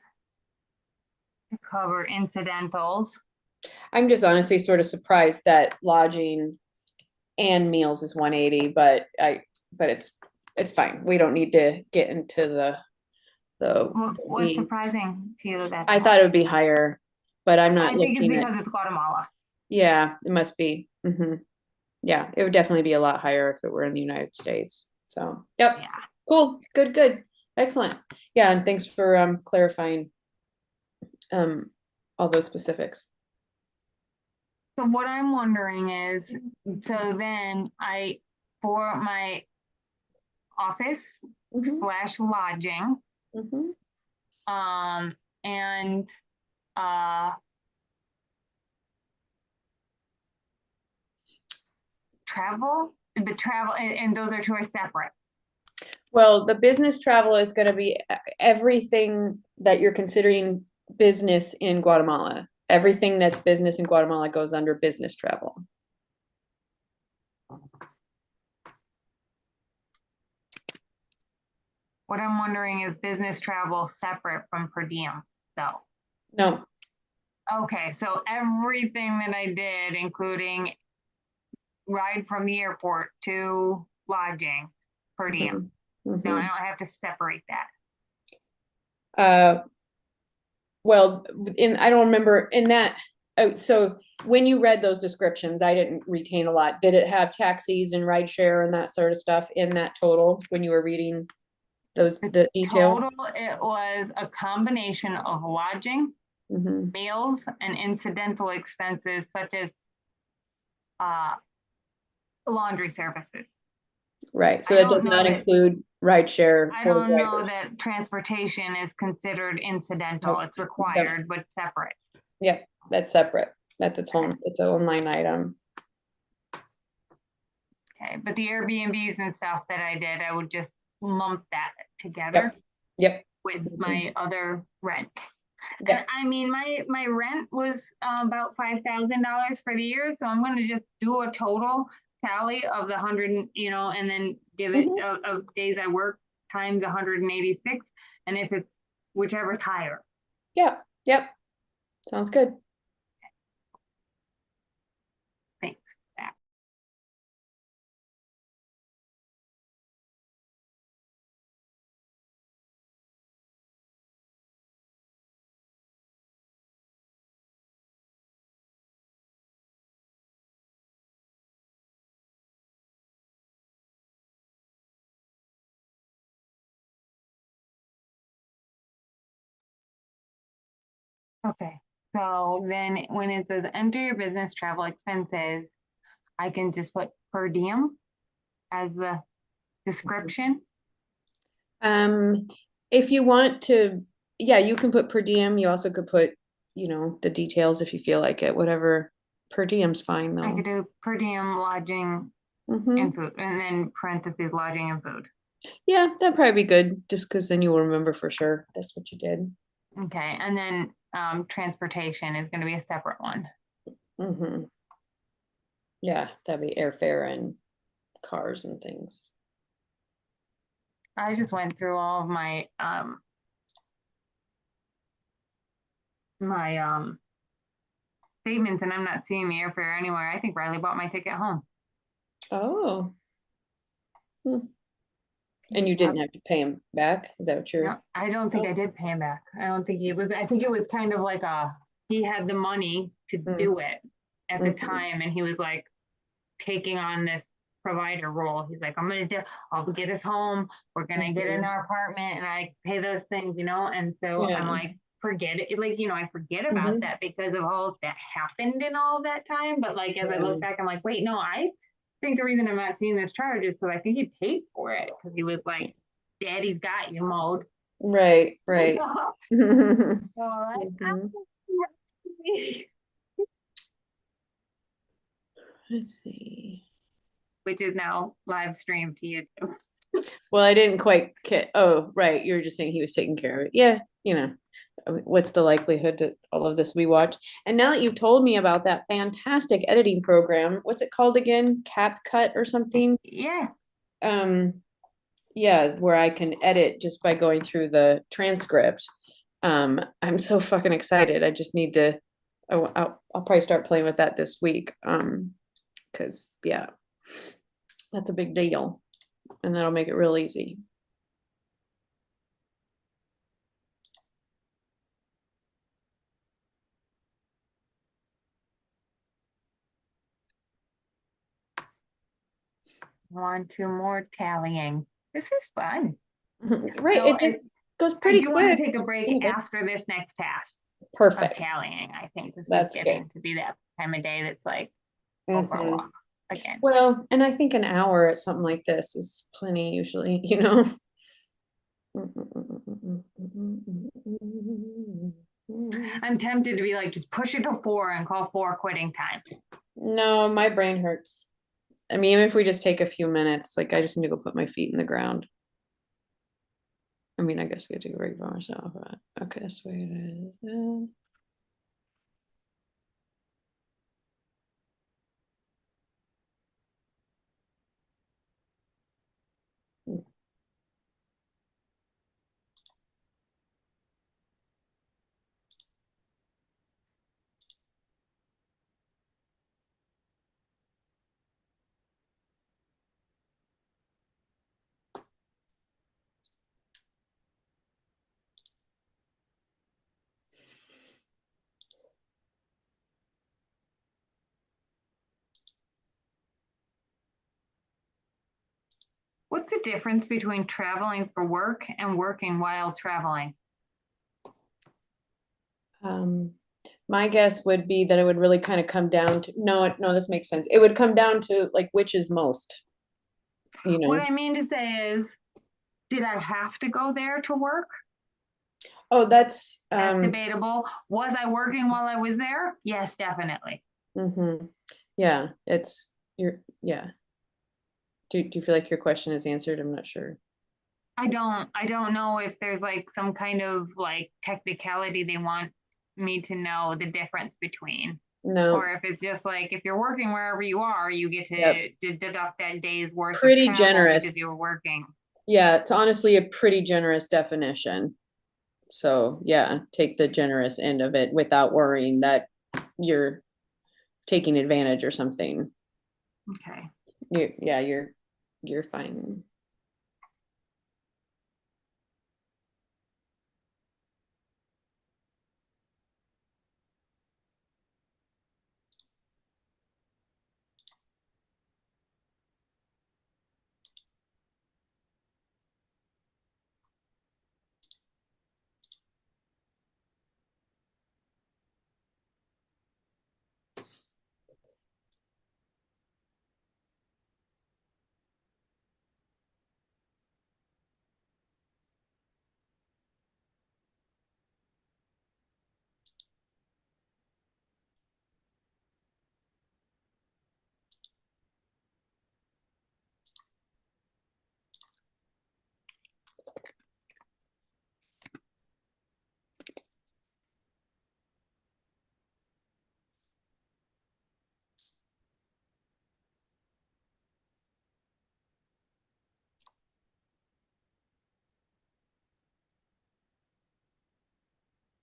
cover incidentals. I'm just honestly sort of surprised that lodging and meals is 180, but it's fine. We don't need to get into the what's surprising to you that I thought it would be higher, but I'm not. I think it's because it's Guatemala. Yeah, it must be. Yeah, it would definitely be a lot higher if it were in the United States. So, yep. Yeah. Cool. Good. Excellent. Yeah, and thanks for clarifying all those specifics. So what I'm wondering is, so then for my office / lodging, and travel, the travel, and those two are separate. Well, the business travel is going to be everything that you're considering business in Guatemala. Everything that's business in Guatemala goes under business travel. What I'm wondering is business travel separate from per diem, though? No. Okay, so everything that I did, including ride from the airport to lodging, per diem. No, I don't have to separate that. Well, I don't remember in that. So when you read those descriptions, I didn't retain a lot. Did it have taxis and rideshare and that sort of stuff in that total when you were reading the detail? Total, it was a combination of lodging, meals, and incidental expenses such as laundry services. Right. So I that don't does know not that- include rideshare I or don't know drivers. that transportation is considered incidental. Nope. It's required, but separate. Yep, that's separate. That's its own line item. Okay, but the Airbnbs and stuff that I did, I would just lump that together Yep. with my other rent. Yep. And I mean, my rent was about $5,000 for the year, so I'm going to just do a total tally of the 100, and then give it of days I work times 186, and if it's whichever's higher. Yep. Yep. Sounds good. Thanks for that. Okay, so then when it says enter your business travel expenses, I can just put per diem as the description. If you want to, yeah, you can put per diem. You also could put, the details if you feel like it, whatever. Per diem's fine I though. could do per diem lodging and food, and then parentheses lodging and food. Yeah, that'd probably be good, just because then you will remember for sure that's what you did. Okay, and then transportation is going to be a separate one. Yeah, that'd be airfare and cars and things. I just went through all of my statements, and I'm not seeing the airfare anywhere. I think Riley bought my ticket home. Oh. And you didn't have to pay him back? Is that what you're? No, I don't think I did pay him back. I don't think I think it was kind of like he had the money to do it at the time, and he was like taking on this provider role. He's like, I'll get us home. We're going to get in our apartment and I pay those things, And so I'm like, forget it. Like, I forget about that because of all that happened in all that time. But like, as I look back, I'm like, wait, no, I think the reason I'm not seeing this charge is because I think he paid for it because he was like, Daddy's got you mode. Right. Let's see. Which is now live streamed to YouTube. Well, I didn't quite get, oh, right. You were just saying he was taking care of it. Yeah. What's the likelihood that all of this we watched? And now that you've told me about that fantastic editing program, what's it called again? CapCut or something? Yeah. Yeah, where I can edit just by going through the transcript. I'm so fucking excited. I just need to, I'll probably start playing with that this week. Because yeah, that's a big deal. And that'll make it real easy. Want to more tallying. This is fun. Right. So it just goes pretty quick. I do want to take a break after this next task. Perfect. Of tallying. I think this That's is getting good. to be that time of day that's like go for a walk again. Well, and I think an hour at something like this is plenty usually, I'm tempted to be like, just push it to 4 and call 4 quitting time. No, my brain hurts. I mean, even if we just take a few minutes, like I just need to go put my feet in the ground. I mean, I guess I could take a break by myself, but okay, that's the way it is. What's the difference between traveling for work and working while traveling? My guess would be that it would really kind of come down to, no, this makes sense. It would come down to like, which is most, you What know? I mean to say is, did I have to go there to work? Oh, that's, That's debatable. Was I working while I was there? Yes, definitely. yeah, yeah. Do you feel like your question is answered? I'm not sure. I don't know if there's like some kind of like technicality they want me to know the difference between. No, Or if it's just like, if you're working wherever you are, you get to Yep. deduct that day's worth Pretty of travel generous. because you were working. Yeah, it's honestly a pretty generous definition. So yeah, take the generous end of it without worrying that you're taking advantage or something. Okay. You're fine.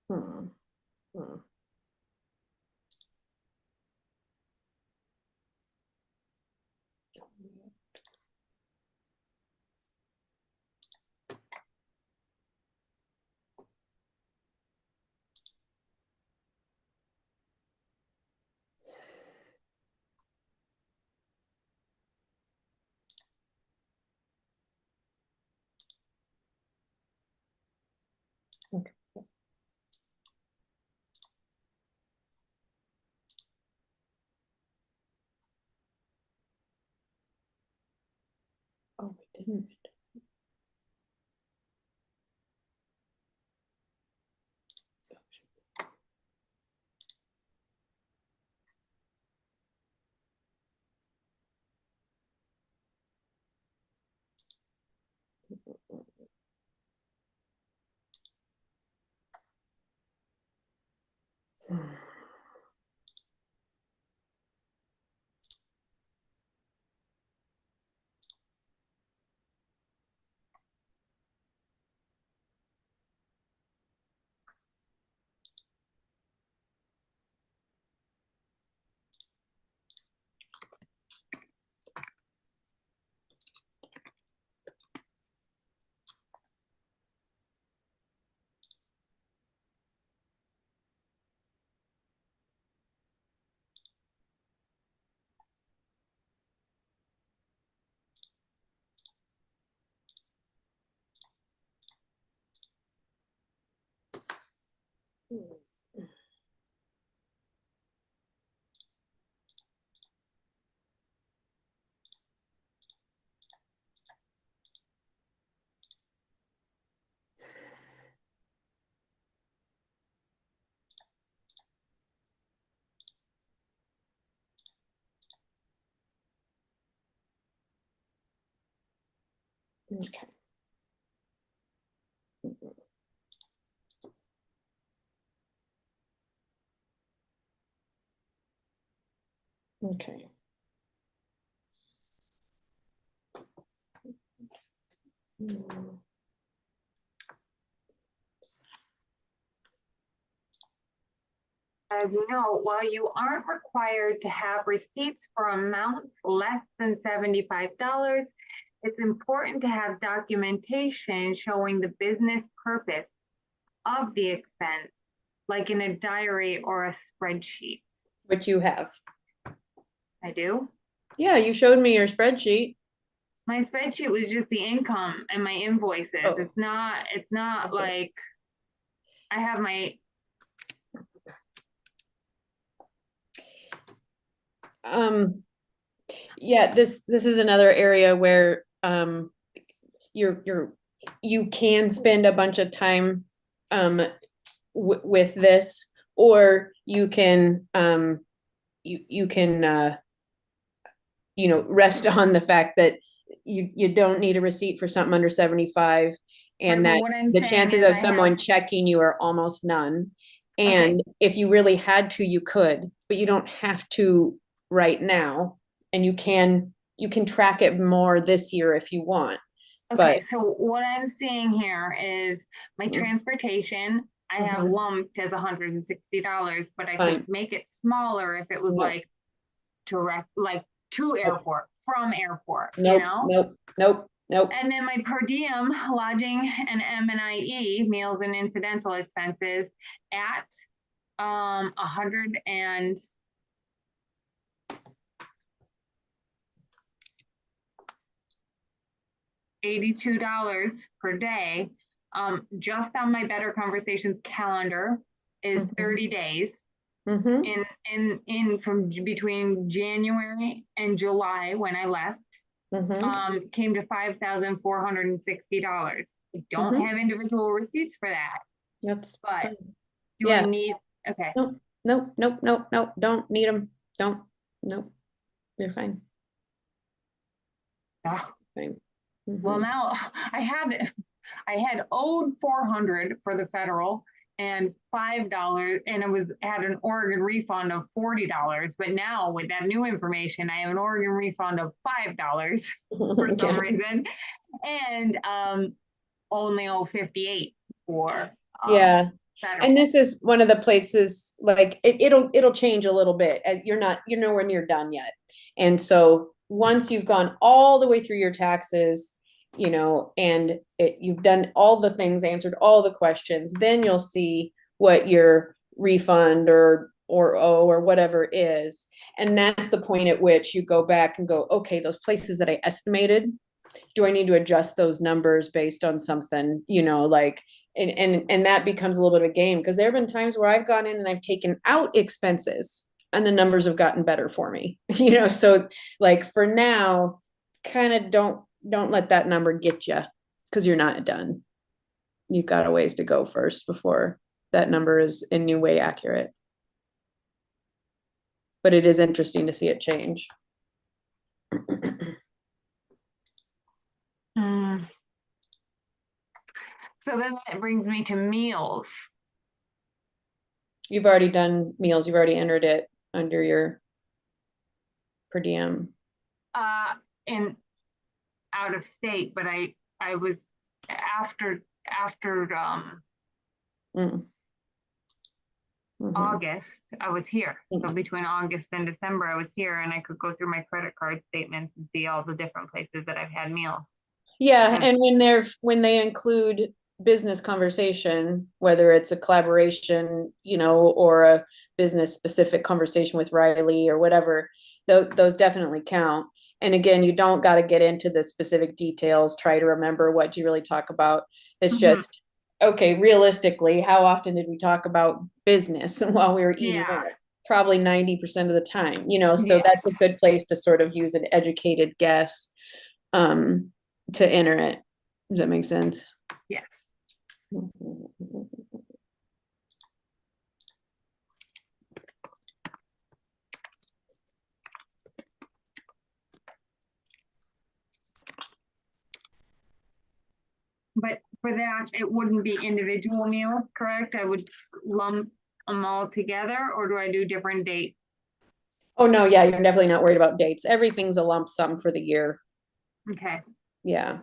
Hmm. Hmm. Okay. Oh, we didn't. Okay. Okay. As you know, while you aren't required to have receipts for amounts less than $75, it's important to have documentation showing the business purpose of the expense, like in a diary or a spreadsheet. Which you have. I do. Yeah, you showed me your spreadsheet. My spreadsheet was just the income and my invoices. Oh. It's not Okay. like I have my Yeah, this is another area where you can spend a bunch of time with this, or you can you can rest on the fact that you don't need a receipt for something under 75, and that the chances of someone checking you are almost none. And if you really had to, you could, but you don't have to right now. And you can track it more this year if you want. Okay, But so what I'm seeing here is my transportation, I have lumped as $160, but I could make it smaller if it was like direct, like to airport, from airport, you know? Nope. And then my per diem, lodging and M&IE, meals and incidental expenses, at 100 and $82 per day, just on my Better Conversations calendar is 30 days. In from between January and July when I left, came to $5,460. I don't have individual receipts for that. That's but fine. Do I need? Okay. Nope. Don't need them. Nope. They're fine. Oh. Fine. Well, now I had owed $400 for the federal and $5, and had an Oregon refund of $40. But now with that new information, I have an Oregon refund of $5 for some reason, and only owe $58 for yeah. federal. And this is one of the places, like it'll change a little bit, as you're nowhere near done yet. And so once you've gone all the way through your taxes, and you've done all the things, answered all the questions, then you'll see what your refund or whatever is. And that's the point at which you go back and go, okay, those places that I estimated, do I need to adjust those numbers based on something, like, and that becomes a little bit of a game, because there have been times where I've gone in and I've taken out expenses and the numbers have gotten better for me, so like for now, kind of don't let that number get you, because you're not done. You've got a ways to go first before that number is in any way accurate. But it is interesting to see it change. So then that brings me to meals. You've already done meals. You've already entered it under your per diem. In out of state, but I was after August, I was here. So between August and December, I was here, and I could go through my credit card statements and see all the different places that I've had meals. Yeah, and when they include business conversation, whether it's a collaboration, or a business specific conversation with Riley or whatever, those definitely count. And again, you don't got to get into the specific details. Try to remember what you really talk about. It's just, okay, realistically, how often did we talk about business while we were eating? Probably 90% of the time, so that's a good place to sort of use an educated guess to enter it. Does that make sense? Yes. But for that, it wouldn't be individual meals, correct? I would lump them all together, or do I do different dates? Oh, no, yeah, you're definitely not worried about dates. Everything's a lump sum for the year. Okay. Yeah.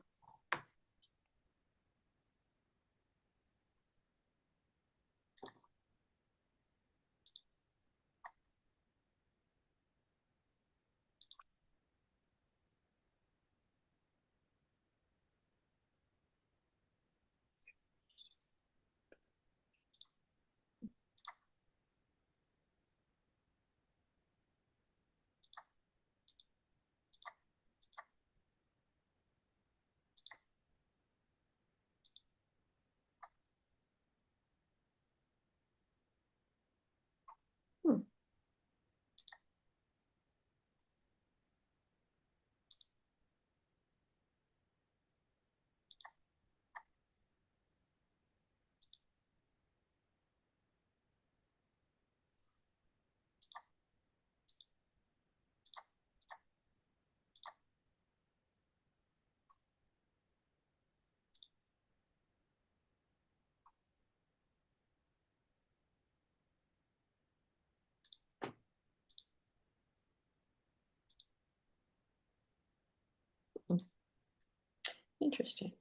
Interesting.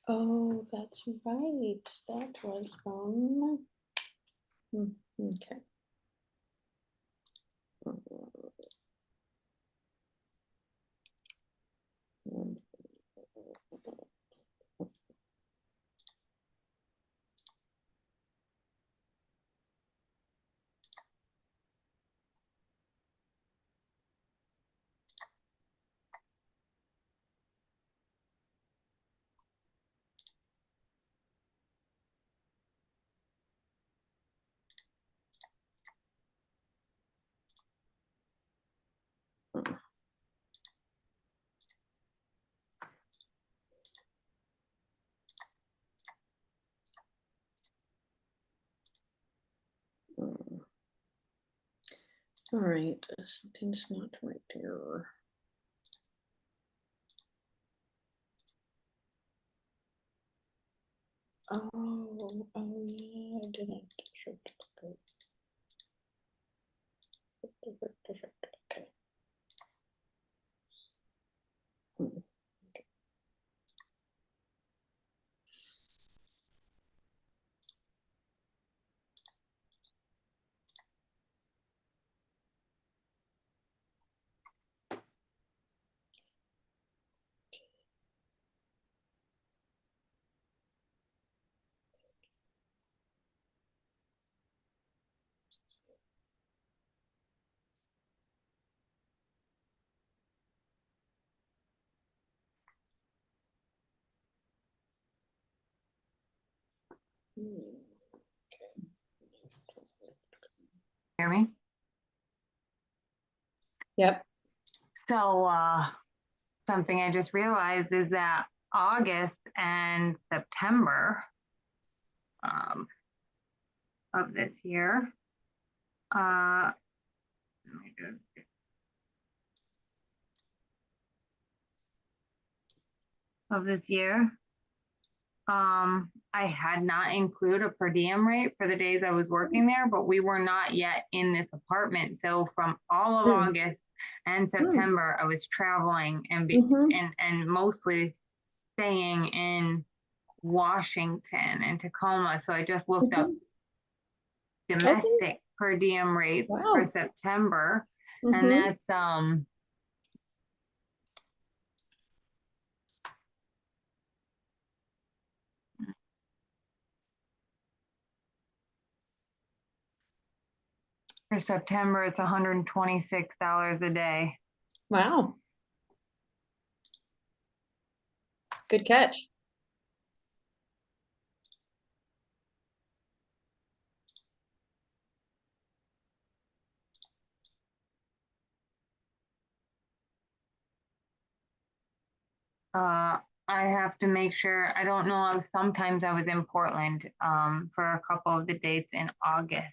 Oh, that's right. That was from. Okay. All right, something's not right there. Oh yeah, I didn't. Okay. Hear me? Yep. So something I just realized is that August and September of this year, I had not included a per diem rate for the days I was working there, but we were not yet in this apartment. So from all of August and September, I was traveling and and mostly staying in Washington and Tacoma. So I just looked up domestic per diem rates for September, and that's for September, it's $126 a day. Wow. Good catch. I have to make sure, I don't know, sometimes I was in Portland for a couple of the dates in August.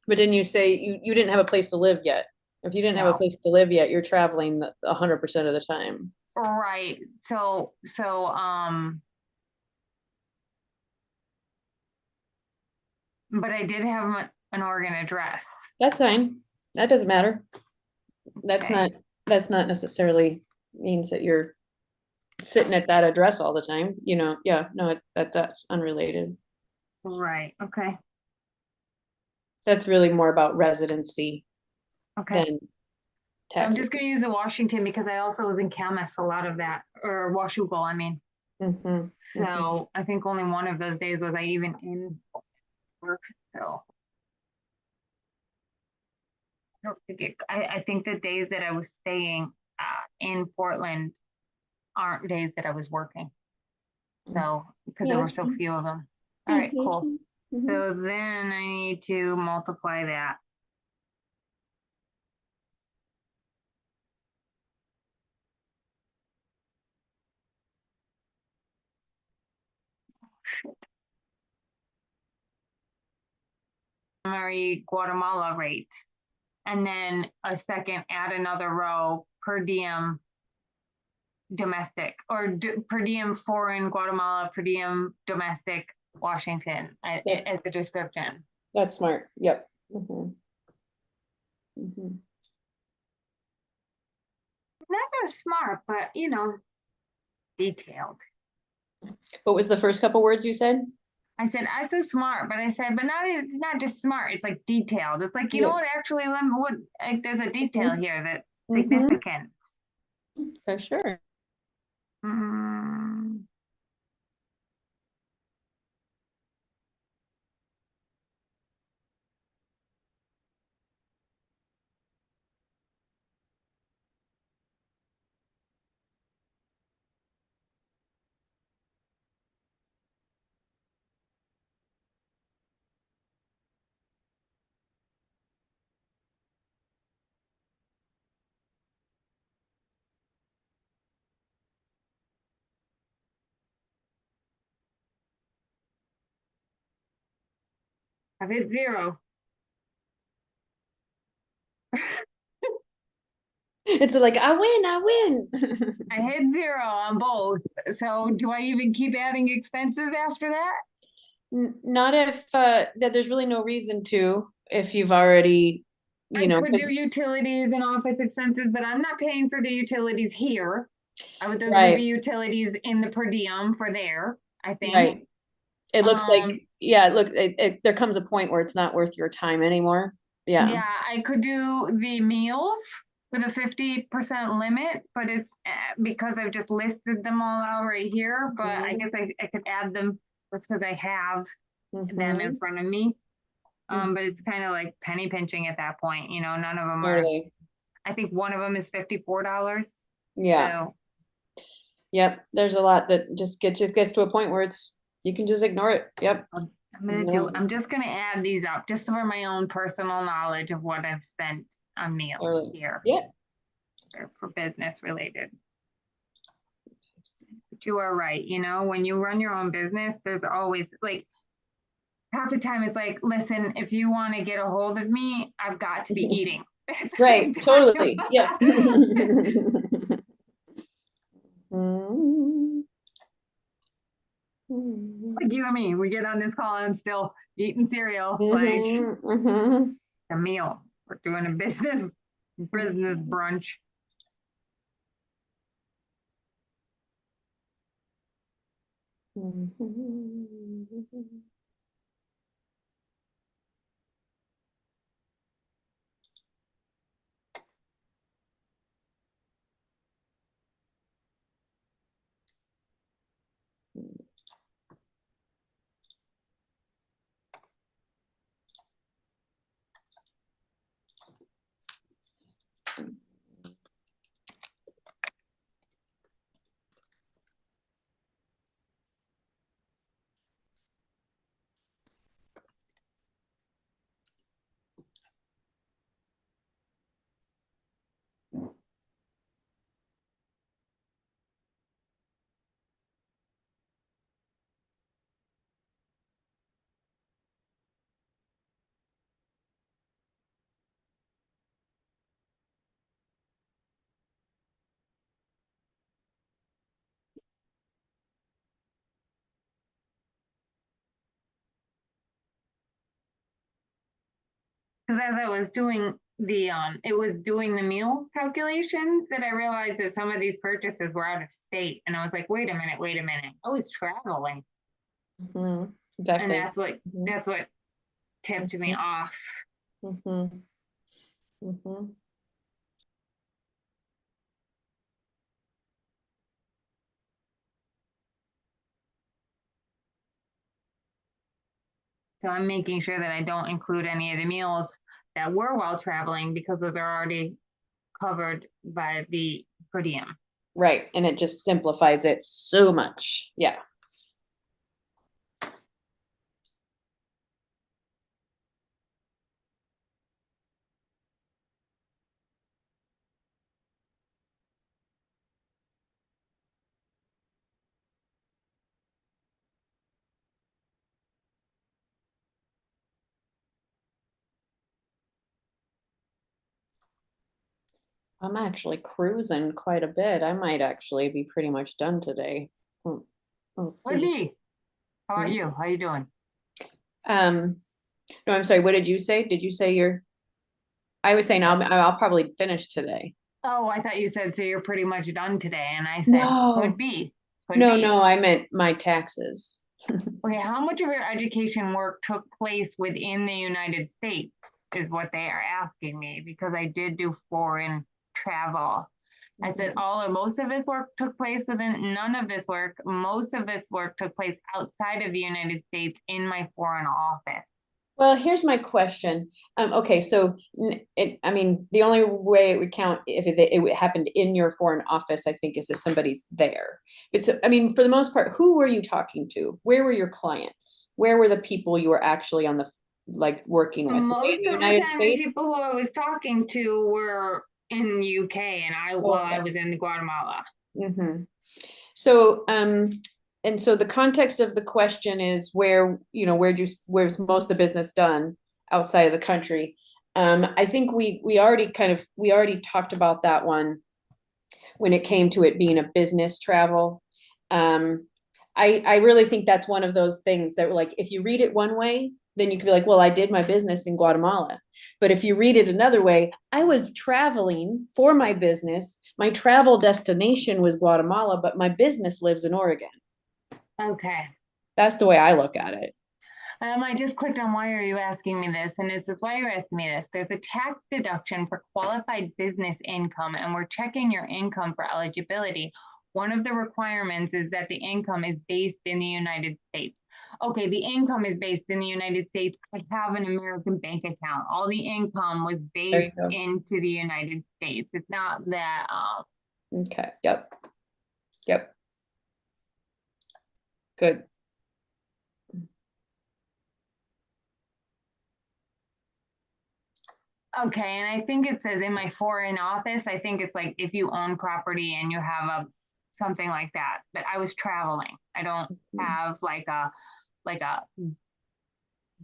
But didn't you say you didn't have a place to live yet? If you didn't have a place to live yet, you're traveling 100% of the time. Right. So but I did have an Oregon address. That's fine. That doesn't matter. That's not necessarily means that you're sitting at that address all the time, you know. Yeah, no, that's unrelated. Right. Okay. That's really more about residency than tax. I'm just going to use the Washington because I also was in Camas a lot of that, or Washougal, I mean. So I think only one of those days was I even in work. So I don't think I think the days that I was staying in Portland aren't days that I was working. So because there were so few of them. All right, cool. So then I need to multiply that. Primary Guatemala rate. And then a second, add another row, per diem domestic, or per diem foreign Guatemala, per diem domestic Washington as the description. That's smart. Yep. Mhm. Mhm. Not so smart, but you know, detailed. What was the first couple words you said? I said, I so smart, but I said, but not it's not just smart, it's like detailed. It's like, you know Yeah. what, actually, what like there's a detail here that's Mhm. significant. For sure. Mm, I've hit 0. It's like, I win. I hit 0 on both. So do I even keep adding expenses after that? Not if that there's really no reason to, if you've already, I could do utilities and office expenses, but I'm not paying for the utilities here. Those would be utilities in the per diem for there, I think. Right. It looks like, yeah, look, there comes a point where it's not worth your time anymore. Yeah. Yeah, I could do the meals with a 50% limit, but it's because I've just listed them all out right here, but I guess I could add them just because I have them in front of me. But it's kind of like penny pinching at that point, you know, none of them are, I think one of them is $54. Yeah. So, yep. There's a lot that just gets to a point where it's, you can just ignore it. Yep. I'm just gonna add these up just for my own personal knowledge of what I've spent on meals here. Yeah. For business related. But you are right, you know, when you run your own business, there's always like half the time it's like, listen, if you want to get a hold of me, I've got to be eating. Right, totally. Yeah. Like you and me, we get on this call and I'm still eating cereal, like a meal. We're doing a business brunch. Because as I was doing it was doing the meal calculations that I realized that some of these purchases were out of state. And I was like, wait a minute. Oh, it's traveling. Exactly. And that's what tipped me off. So I'm making sure that I don't include any of the meals that were while traveling because those are already covered by the per diem. Right. And it just simplifies it so much. Yeah. I'm actually cruising quite a bit. I might actually be pretty much done today. We'll Would see. be. How about you? How you doing? No, I'm sorry. What did you say? Did you say I was saying I'll probably finish today. Oh, I thought you said, so you're pretty much done today. And I said, No. could be. No, I meant my taxes. Okay, how much of your education work took place within the United States is what they are asking me, because I did do foreign travel. I said all or most of this work took place within, none of this work, most of this work took place outside of the United States in my foreign office. Well, here's my question. Okay, so I mean, the only way it would count if it happened in your foreign office, I think, is if somebody's there. But so, I mean, for the most part, who were you talking to? Where were your clients? Where were the people you were actually on the like working with? Most of the time, the people who I was talking to were in the UK, and while I was in Guatemala. Mm-hmm. So, and so the context of the question is where's most of the business done outside of the country? I think we already talked about that one when it came to it being a business travel. I really think that's one of those things that like, if you read it one way, then you could be like, well, I did my business in Guatemala. But if you read it another way, I was traveling for my business. My travel destination was Guatemala, but my business lives in Oregon. Okay. That's the way I look at it. I just clicked on why are you asking me this? And it says, why are you asking me this? There's a tax deduction for qualified business income, and we're checking your income for eligibility. One of the requirements is that the income is based in the United States. Okay, the income is based in the United States. I have an American bank account. All the income was based into the United States. It's not that. Okay. Yep. Good. Okay, and I think it says in my foreign office, I think it's like if you own property and you have something like that, but I was traveling. I don't have like a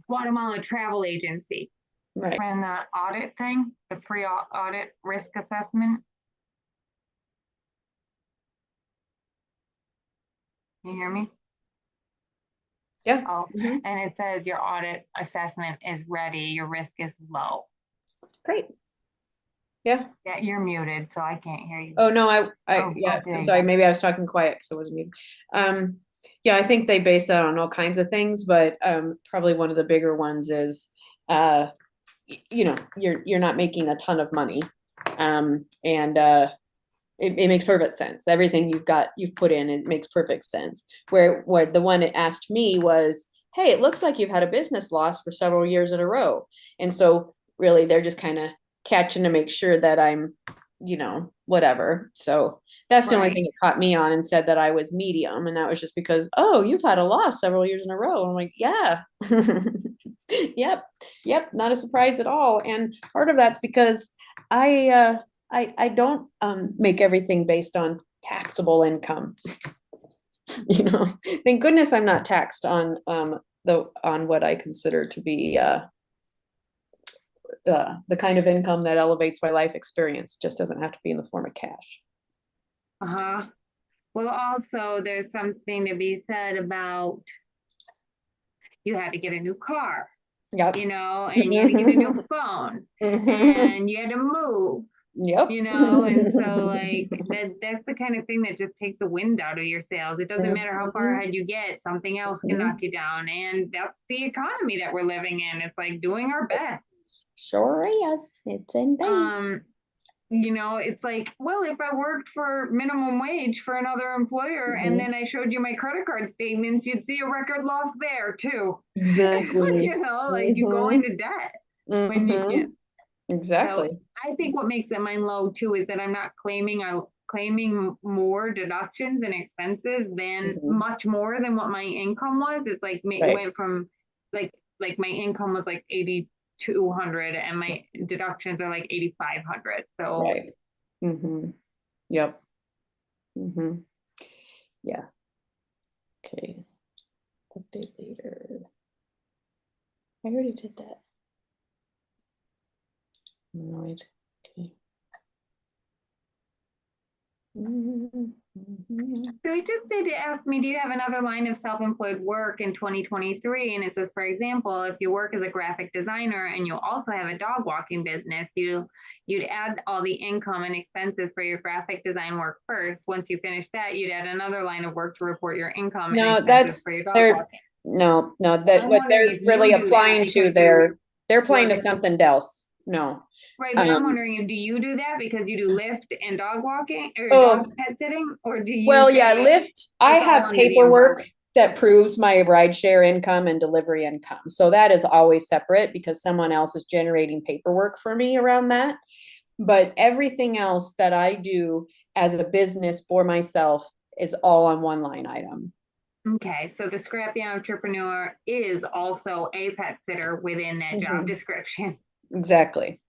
Guatemala travel agency. Right. And the audit thing, the pre-audit risk assessment. You hear me? Yeah. Oh, and it says your audit assessment is ready. Your risk is low. Great. Yeah. Yeah, you're muted, so I can't hear you. Oh no, yeah. I'm sorry. Maybe I was talking quiet because I wasn't muted. Yeah, I think they base that on all kinds of things, but probably one of the bigger ones is, you're not making a ton of money, and it makes perfect sense. Everything you've put in, it makes perfect sense. Where the one it asked me was, hey, it looks like you've had a business loss for several years in a row, and so really they're just kind of catching to make sure that I'm, whatever. So that's the only thing it caught me on and said that I was medium. And that was just because, oh, you've had a loss several years in a row. And I'm like, yeah, yep. Not a surprise at all. And part of that's because I don't make everything based on taxable income. Thank goodness I'm not taxed on what I consider to be the kind of income that elevates my life experience. Just doesn't have to be in the form of cash. Well, also there's something to be said about you had to get a new car. Yep. And you had to get a new phone, and you had to move. Yep. And so like that's the kind of thing that just takes the wind out of your sails. It doesn't matter how far ahead you get, something else can knock you down. And that's the economy that we're living in. It's like doing our best. Sure is. It's insane. It's like, well, if I worked for minimum wage for another employer and then I showed you my credit card statements, you'd see a record loss there too. Exactly. You go into debt when you get. Exactly. So I think what makes it mine low too is that I'm not claiming more deductions and expenses than much more than what my income was. It's like it went from like my income was like 8,200 and my deductions are like 8,500. So Yep. Yeah. Okay. Update later. I already did that. Annoyed. Okay. So he just did ask me, do you have another line of self-employed work in 2023? And it says, for example, if you work as a graphic designer and you also have a dog walking business, you'd add all the income and expenses for your graphic design work first. Once you finish that, you'd add another line of work to report your income and expenses for your dog walking. No, that I'm what wondering they're if you really do that applying to because they're applying to working- something else. No. Right, but I'm wondering if do you do that because you do Lyft and dog walking or Oh. dog pet sitting, or do you? Well, yeah, Lyft, I all have under the paperwork umbrella? that proves my rideshare income and delivery income. So that is always separate because someone else is generating paperwork for me around that. But everything else that I do as a business for myself is all on one line item. Okay, so the Scrappy Entrepreneur is also a pet sitter within that job description. Exactly.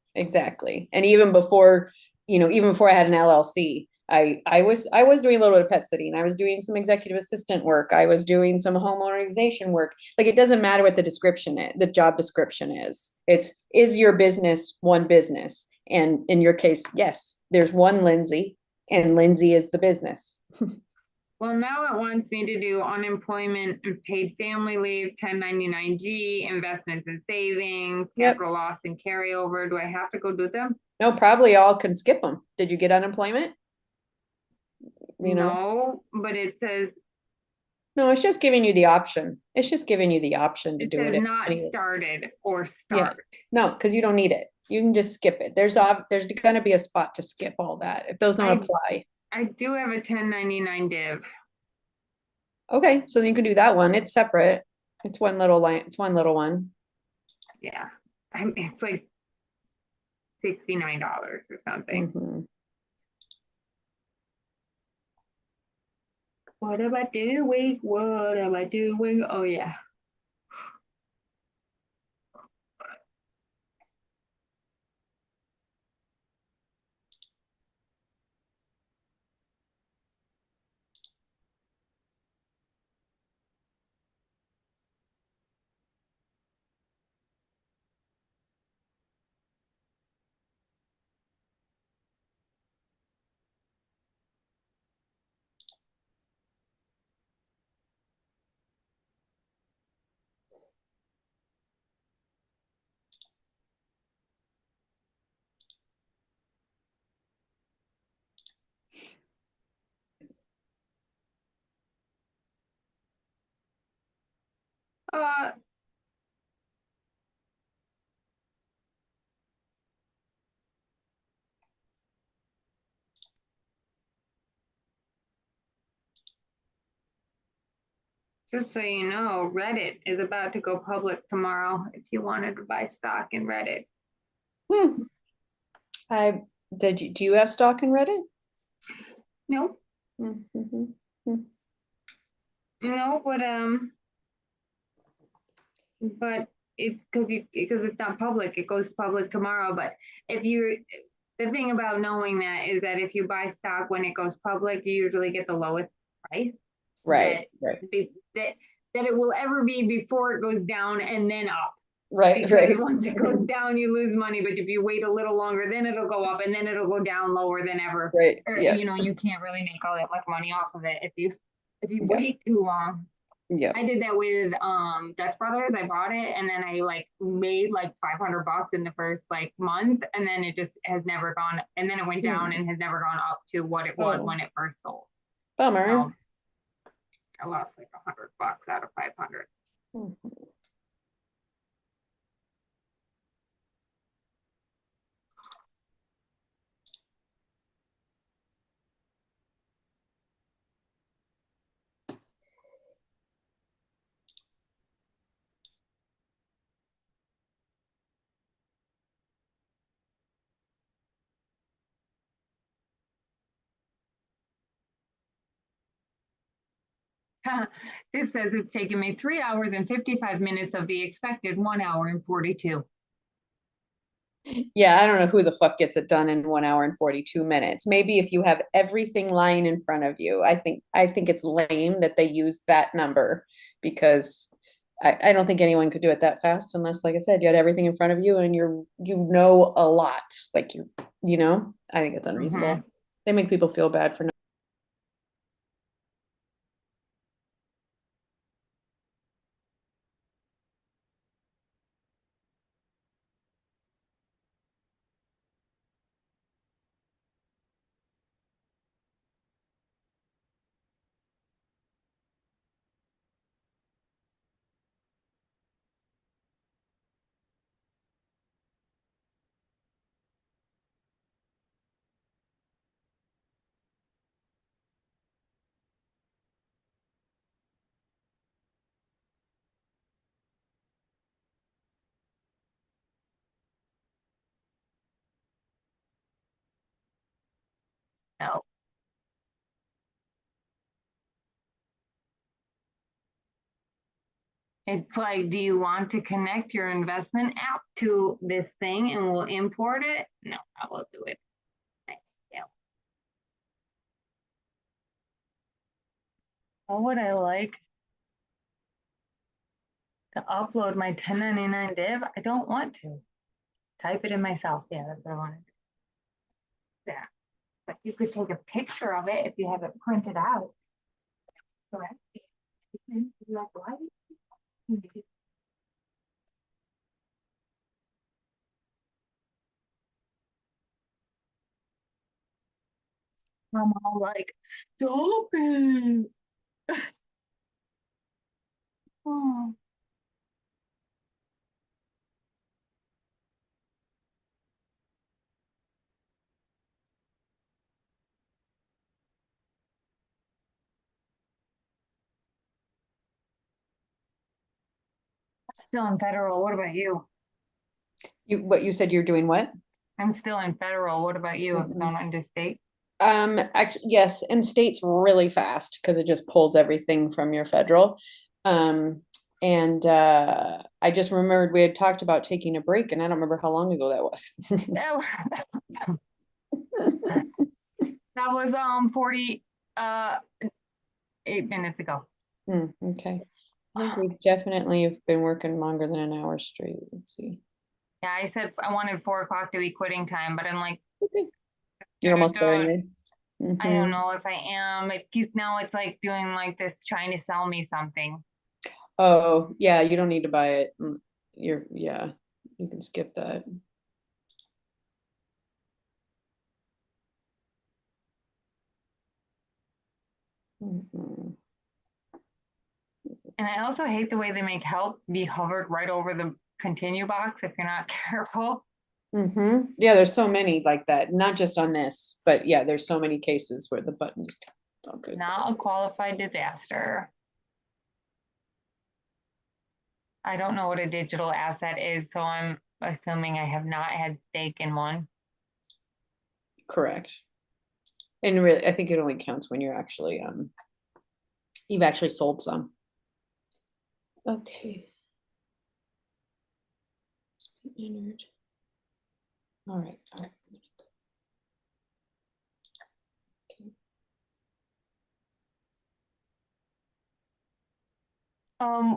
And even before, even before I had an LLC, I was doing a little bit of pet sitting. I was doing some executive assistant work. I was doing some home organization work. Like, it doesn't matter what the description is, the job description is. Is your business one business? And in your case, yes, there's one Lyndsay, and Lyndsay is the business. Well, now it wants me to do unemployment and paid family leave, 1099-G, investments and savings, capital loss and carryover. Do I have to go do them? No, probably all can skip them. Did you get unemployment? No, but it says. No, it's just giving you the option. It's just giving you the option to do it. It says not started or start. Yeah. No, because you don't need it. You can just skip it. There's going to be a spot to skip all that if those don't apply. I do have a 1099 div. Okay, so then you can do that one. It's separate. It's one little line. It's one little one. Yeah, it's like $69 or something. What am I doing? What am I doing? Oh yeah. Just so you know, Reddit is about to go public tomorrow if you wanted to buy stock in Reddit. Do you have stock in Reddit? Nope. No, but it's because it's not public. It goes public tomorrow. But the thing about knowing that is that if you buy stock when it goes public, you usually get the lowest price. Right. That it will ever be before it goes down and then up. Right. Because once it goes down, you lose money. But if you wait a little longer, then it'll go up and then it'll go down lower than ever. Right. Or, you can't really make all that much money off of it if you wait too long. Yeah. I did that with Dutch Brothers. I bought it and then I made like $500 in the first month, and then it just has never gone, and then it went down and has never gone up to what it was when it first sold. Bummer. I lost like $100 out of 500. This says it's taken me 3 hours and 55 minutes of the expected 1 hour and 42. Yeah, I don't know who the fuck gets it done in 1 hour and 42 minutes. Maybe if you have everything lying in front of you. I think it's lame that they use that number, because I don't think anyone could do it that fast unless, like I said, you had everything in front of you and you know a lot. I think it's unreasonable. They make people feel bad for No. It's like, do you want to connect your investment app to this thing and we'll import it? No, I will do it. Nice. Yeah. What would I like to upload my 1099 div? I don't want to. Type it in myself. Yeah, that's what I want to do. Yeah. But you could take a picture of it if you have it printed out. Correct? I'm all like, stop it. Oh. Still in federal. What about you? What you said you're doing what? I'm still in federal. What about you? If not into state? Actually, yes, and state's really fast because it just pulls everything from your federal. And I just remembered we had talked about taking a break, and I don't remember how long ago that was. That was 48 minutes ago. Okay. I think we definitely have been working longer than an hour straight. Let's see. Yeah, I said I wanted 4 o'clock to be quitting time, but I'm like, okay. You're almost there. I don't know if I am. Now it's like doing like this, trying to sell me something. Oh, yeah, you don't need to buy it. Yeah, you can skip that. And I also hate the way they make help be hovered right over the continue box if you're not careful. Yeah, there's so many like that, not just on this, but yeah, there's so many cases where the button is not a qualified disaster. I don't know what a digital asset is, so I'm assuming I have not had stake in one. Correct. And really, I think it only counts when you're actually you've actually sold some. Okay. It's been entered. All right. Okay.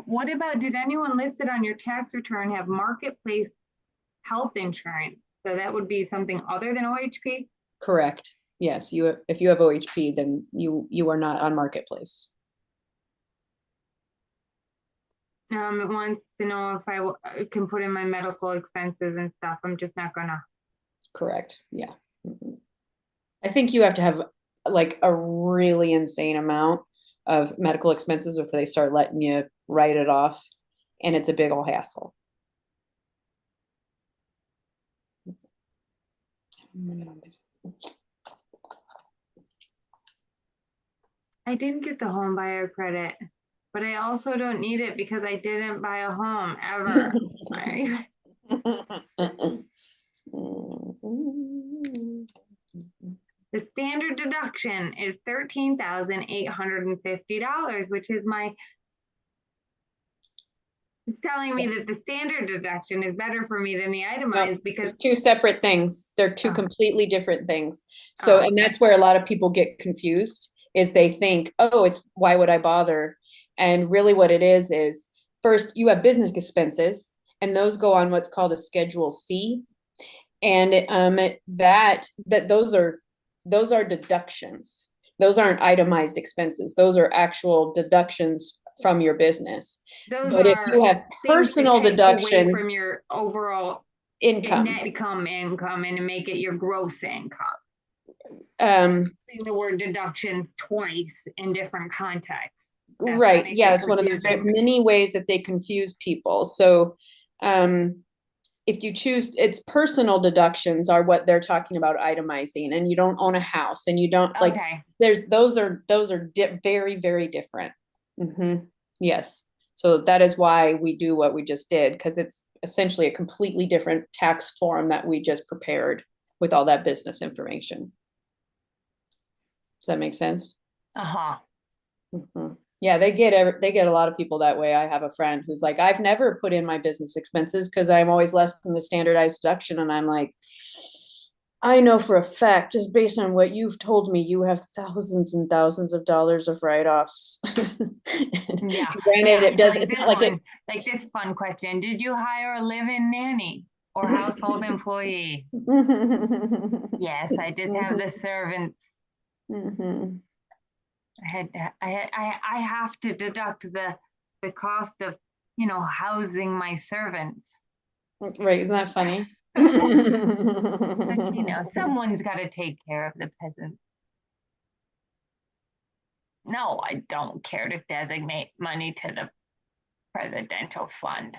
What about, did anyone listed on your tax return have marketplace health insurance? So that would be something other than OHP? Correct. Yes, if you have OHP, then you are not on marketplace. It wants to know if I can put in my medical expenses and stuff. I'm just not gonna. Correct. Yeah. I think you have to have like a really insane amount of medical expenses before they start letting you write it off, and it's a big old hassle. I didn't get the home buyer credit, but I also don't need it because I didn't buy a home ever. The standard deduction is $13,850, which is it's telling me that the standard deduction is better for me than the itemized because it's two separate things. They're two completely different things. So, and that's where a lot of people get confused, is they think, oh, it's why would I bother? And really what it is first you have business expenses, and those go on what's called a Schedule C. And those are deductions. Those aren't itemized expenses. Those are actual deductions from your business. But if you have personal deductions from your overall income, net income, and make it your gross income. Using the word deductions twice in different contexts. Right. Yeah, it's one of the many ways that they confuse people. So if you choose, it's personal deductions are what they're talking about itemizing, and you don't own a house and you don't like, those are very, very different. Yes. So that is why we do what we just did, because it's essentially a completely different tax form that we just prepared with all that business information. Does that make sense? Uh-huh. Mhm. Yeah, they get a lot of people that way. I have a friend who's like, I've never put in my business expenses because I'm always less than the standardized deduction. And I'm like, I know for a fact, just based on what you've told me, you have thousands and thousands of dollars of write-offs. Yeah. Granted, it does, Like it's this not like it. one, like this fun question. Did you hire a live-in nanny or household employee? Yes, I did have the servants. Mhm. I have to deduct the cost of, you know, housing my servants. Right, isn't that funny? But you know, someone's got to take care of the peasants. No, I don't care to designate money to the presidential fund.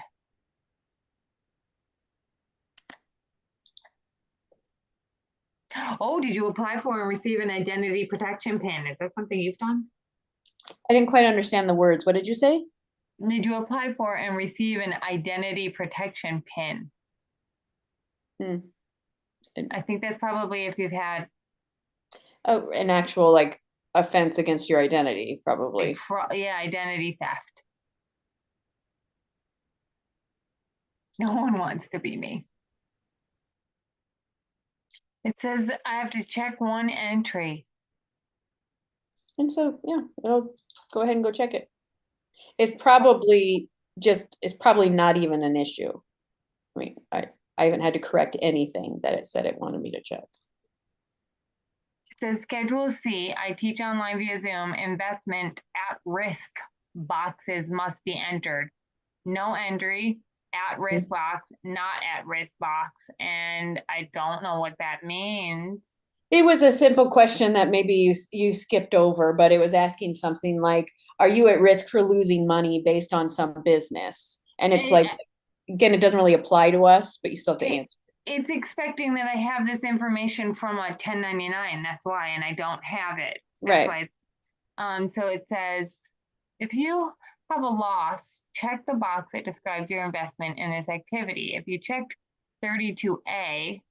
Oh, did you apply for and receive an identity protection pin? Is that something you've done? I didn't quite understand the words. What did you say? Did you apply for and receive an identity protection pin? I think that's probably if you've had an actual like offense against your identity, probably. Yeah, identity theft. No one wants to be me. It says I have to check one entry. And so, yeah, it'll go ahead and go check it. It's probably it's probably not even an issue. I mean, I haven't had to correct anything that it said it wanted me to check. It says Schedule C, I teach online via Zoom, investment at risk boxes must be entered. No entry, at risk box, not at risk box. And I don't know what that means. It was a simple question that maybe you skipped over, but it was asking something like, are you at risk for losing money based on some business? And it's like, again, it doesn't really apply to us, but you still have to answer. It's expecting that I have this information from a 1099. That's why, and I don't have it. That's right. Why. So it says, if you have a loss, check the box that describes your investment in this activity. If you checked 32A,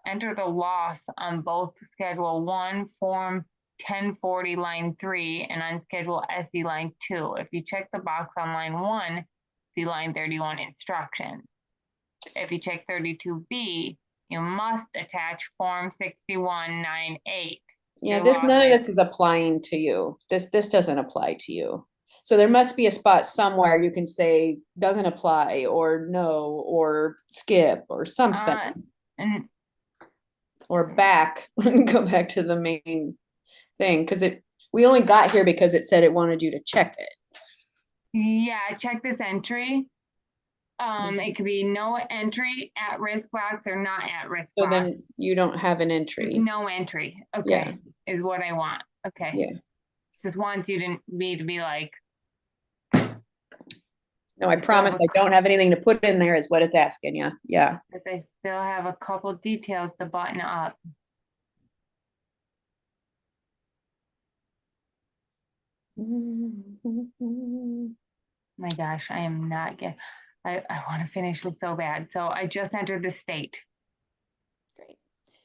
enter the loss on both Schedule 1, Form 1040, line 3, and on Schedule SE, line 2. If you check the box on line 1, see line 31 instructions. If you check 32B, you must attach Form 6198. Yeah, none of this is applying to you. This doesn't apply to you. So there must be a spot somewhere you can say doesn't apply or no or skip or something. Or back, go back to the main thing, because we only got here because it said it wanted you to check it. Yeah, check this entry. It could be no entry, at risk box, or not at risk box. So then you don't have an entry. No entry. Okay, yeah. Is what I want. Okay. Yeah. It just wants me to be like. No, I promise I don't have anything to put in there is what it's asking you. Yeah. But I still have a couple details to button up. My gosh, I am not getting, I want to finish this so bad. So I just entered the state. Great.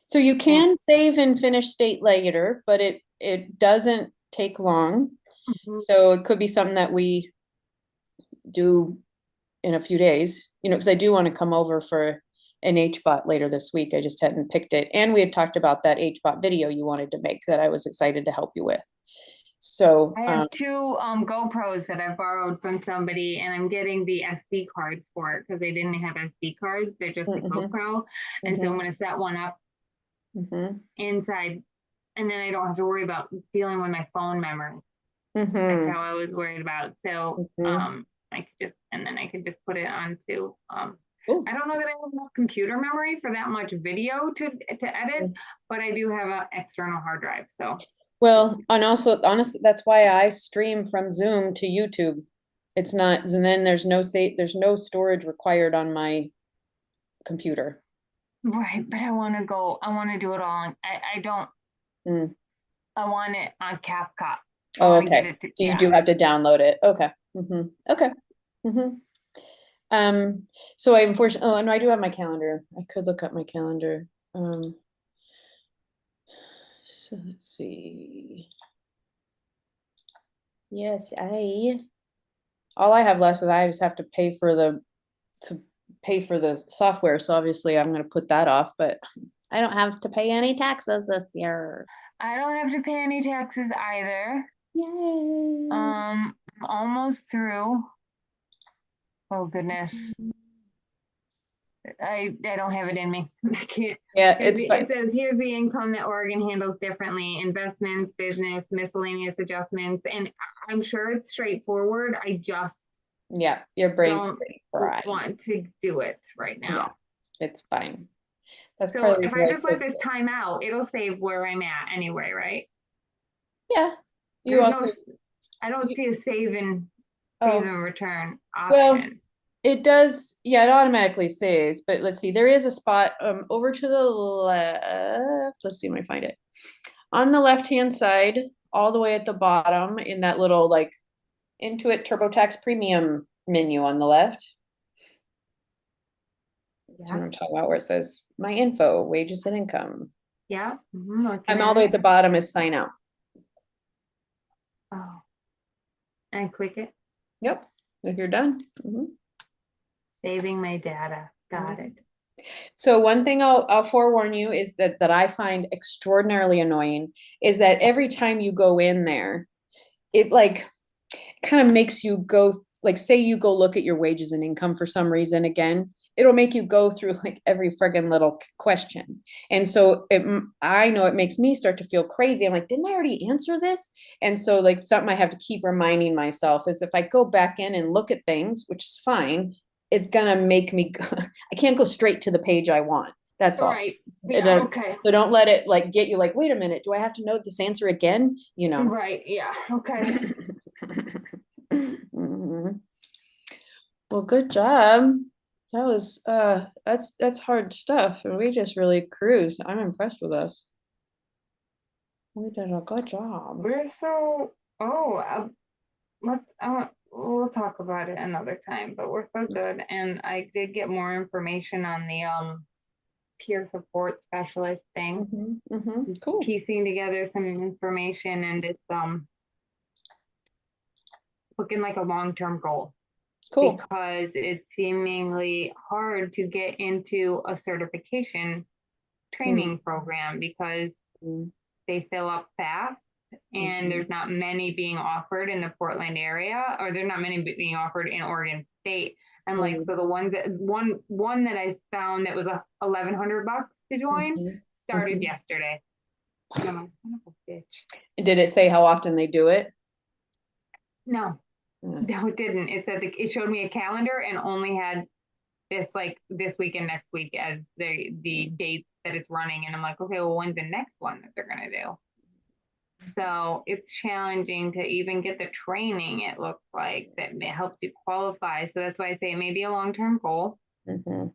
So you can save and finish state later, but it doesn't take long. So it could be something that we do in a few days, you know, because I do want to come over for an HBOT later this week. I just hadn't picked it. And we had talked about that HBOT video you wanted to make that I was excited to help you with. So I have two GoPros that I've borrowed from somebody, and I'm getting the SD cards for it because they didn't have SD cards. They're just a GoPro. And so I'm going to set one up inside, and then I don't have to worry about dealing with my phone memory. That's how I was worried about. So I could just put it onto I don't know that I have enough computer memory for that much video to edit, but I do have an external hard drive. So well, and also honestly, that's why I stream from Zoom to YouTube. It's not, and then there's no storage required on my computer. Right, but I want to do it all. I don't. I want it on CapCut. Oh, okay. So you do have to download it. Okay. Okay. So I unfortunately, oh, no, I do have my calendar. I could look up my calendar. So let's see. Yes, all I have left is I just have to pay for the software. So obviously I'm going to put that off, but I don't have to pay any taxes this year. I don't have to pay any taxes either. Yay. I'm almost through. Oh goodness. I don't have it in me. I can't. Yeah, it's It says here's the income that Oregon handles differently: investments, business, miscellaneous adjustments, and I'm sure it's straightforward. I just your brain's don't pretty fried. want to do it right now. Yeah, it's fine. That's So probably if I just let this time out, it'll save where I'm at anyway, right? Yeah. You There's also I don't see a save and return option. Well, it does, yeah, it automatically saves, but let's see, there is a spot over to the left. Let's see when I find it. On the left-hand side, all the way at the bottom in that little like Intuit TurboTax Premium menu on the left. That's what I'm talking about, where it says my info, wages and income. Yeah. I'm all the way at the bottom is sign out. Oh. And click it. Yep. If you're done. Saving my data. Got it. So one thing I'll forewarn you is that I find extraordinarily annoying is that every time you go in there, it like kind of makes you go, like say you go look at your wages and income for some reason again, it'll make you go through like every friggin' little question. And so I know it makes me start to feel crazy. I'm like, didn't I already answer this? And so like something I have to keep reminding myself is if I go back in and look at things, which is fine, it's gonna make me I can't go straight to the page I want. That's all. Right. Yeah, okay. So don't let it like get you like, wait a minute, do I have to know this answer again? You know. Right. Yeah. Okay. Well, good job. That was that's hard stuff, and we just really cruised. I'm impressed with us. We did a good job. We're so we'll talk about it another time, but we're so good. And I did get more information on the peer support specialist thing. Cool. Piecing together some information, and it's looking like a long-term goal. Cool. Because it's seemingly hard to get into a certification training program because they fill up fast, and there's not many being offered in the Portland area, or there's not many being offered in Oregon State. And like, so the ones that one that I found that was $1,100 to join started yesterday. And I'm like, son of a bitch. Did it say how often they do it? No, it didn't. It said it showed me a calendar and only had this week and next week as the dates that it's running. And I'm like, okay, well, when's the next one that they're gonna do? So it's challenging to even get the training. It looks like that it helps you qualify. So that's why I say it may be a long-term goal. The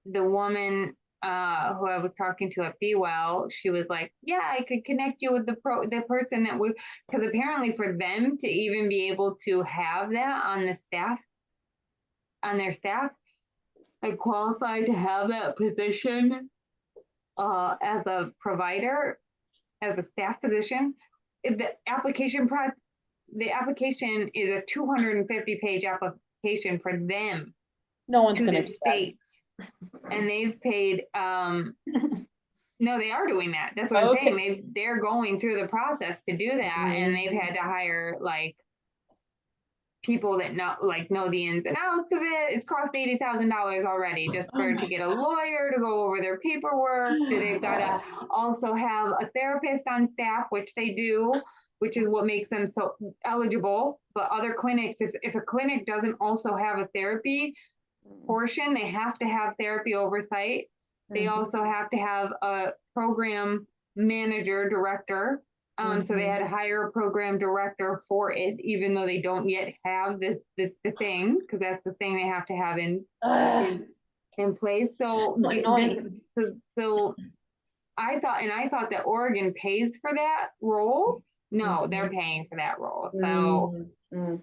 woman who I was talking to at Be Well, she was like, yeah, I could connect you with the person that would, because apparently for them to even be able to have that on their staff, like qualified to have that position as a provider, as a staff position, the application is a 250-page application for them. No one's to gonna the state. And they've paid no, they are doing that. That's what I'm saying. They're going through the process to do that, and they've had to hire like people that know the ins and outs of it. It's cost $80,000 already just to get a lawyer to go over their paperwork. They've got to also have a therapist on staff, which they do, which is what makes them so eligible. But other clinics, if a clinic doesn't also have a therapy portion, they have to have therapy oversight. They also have to have a program manager, director. So they had to hire a program director for it, even though they don't yet have the thing, because that's the thing they have to have in place. So I thought that Oregon pays for that role. No, they're paying for that role.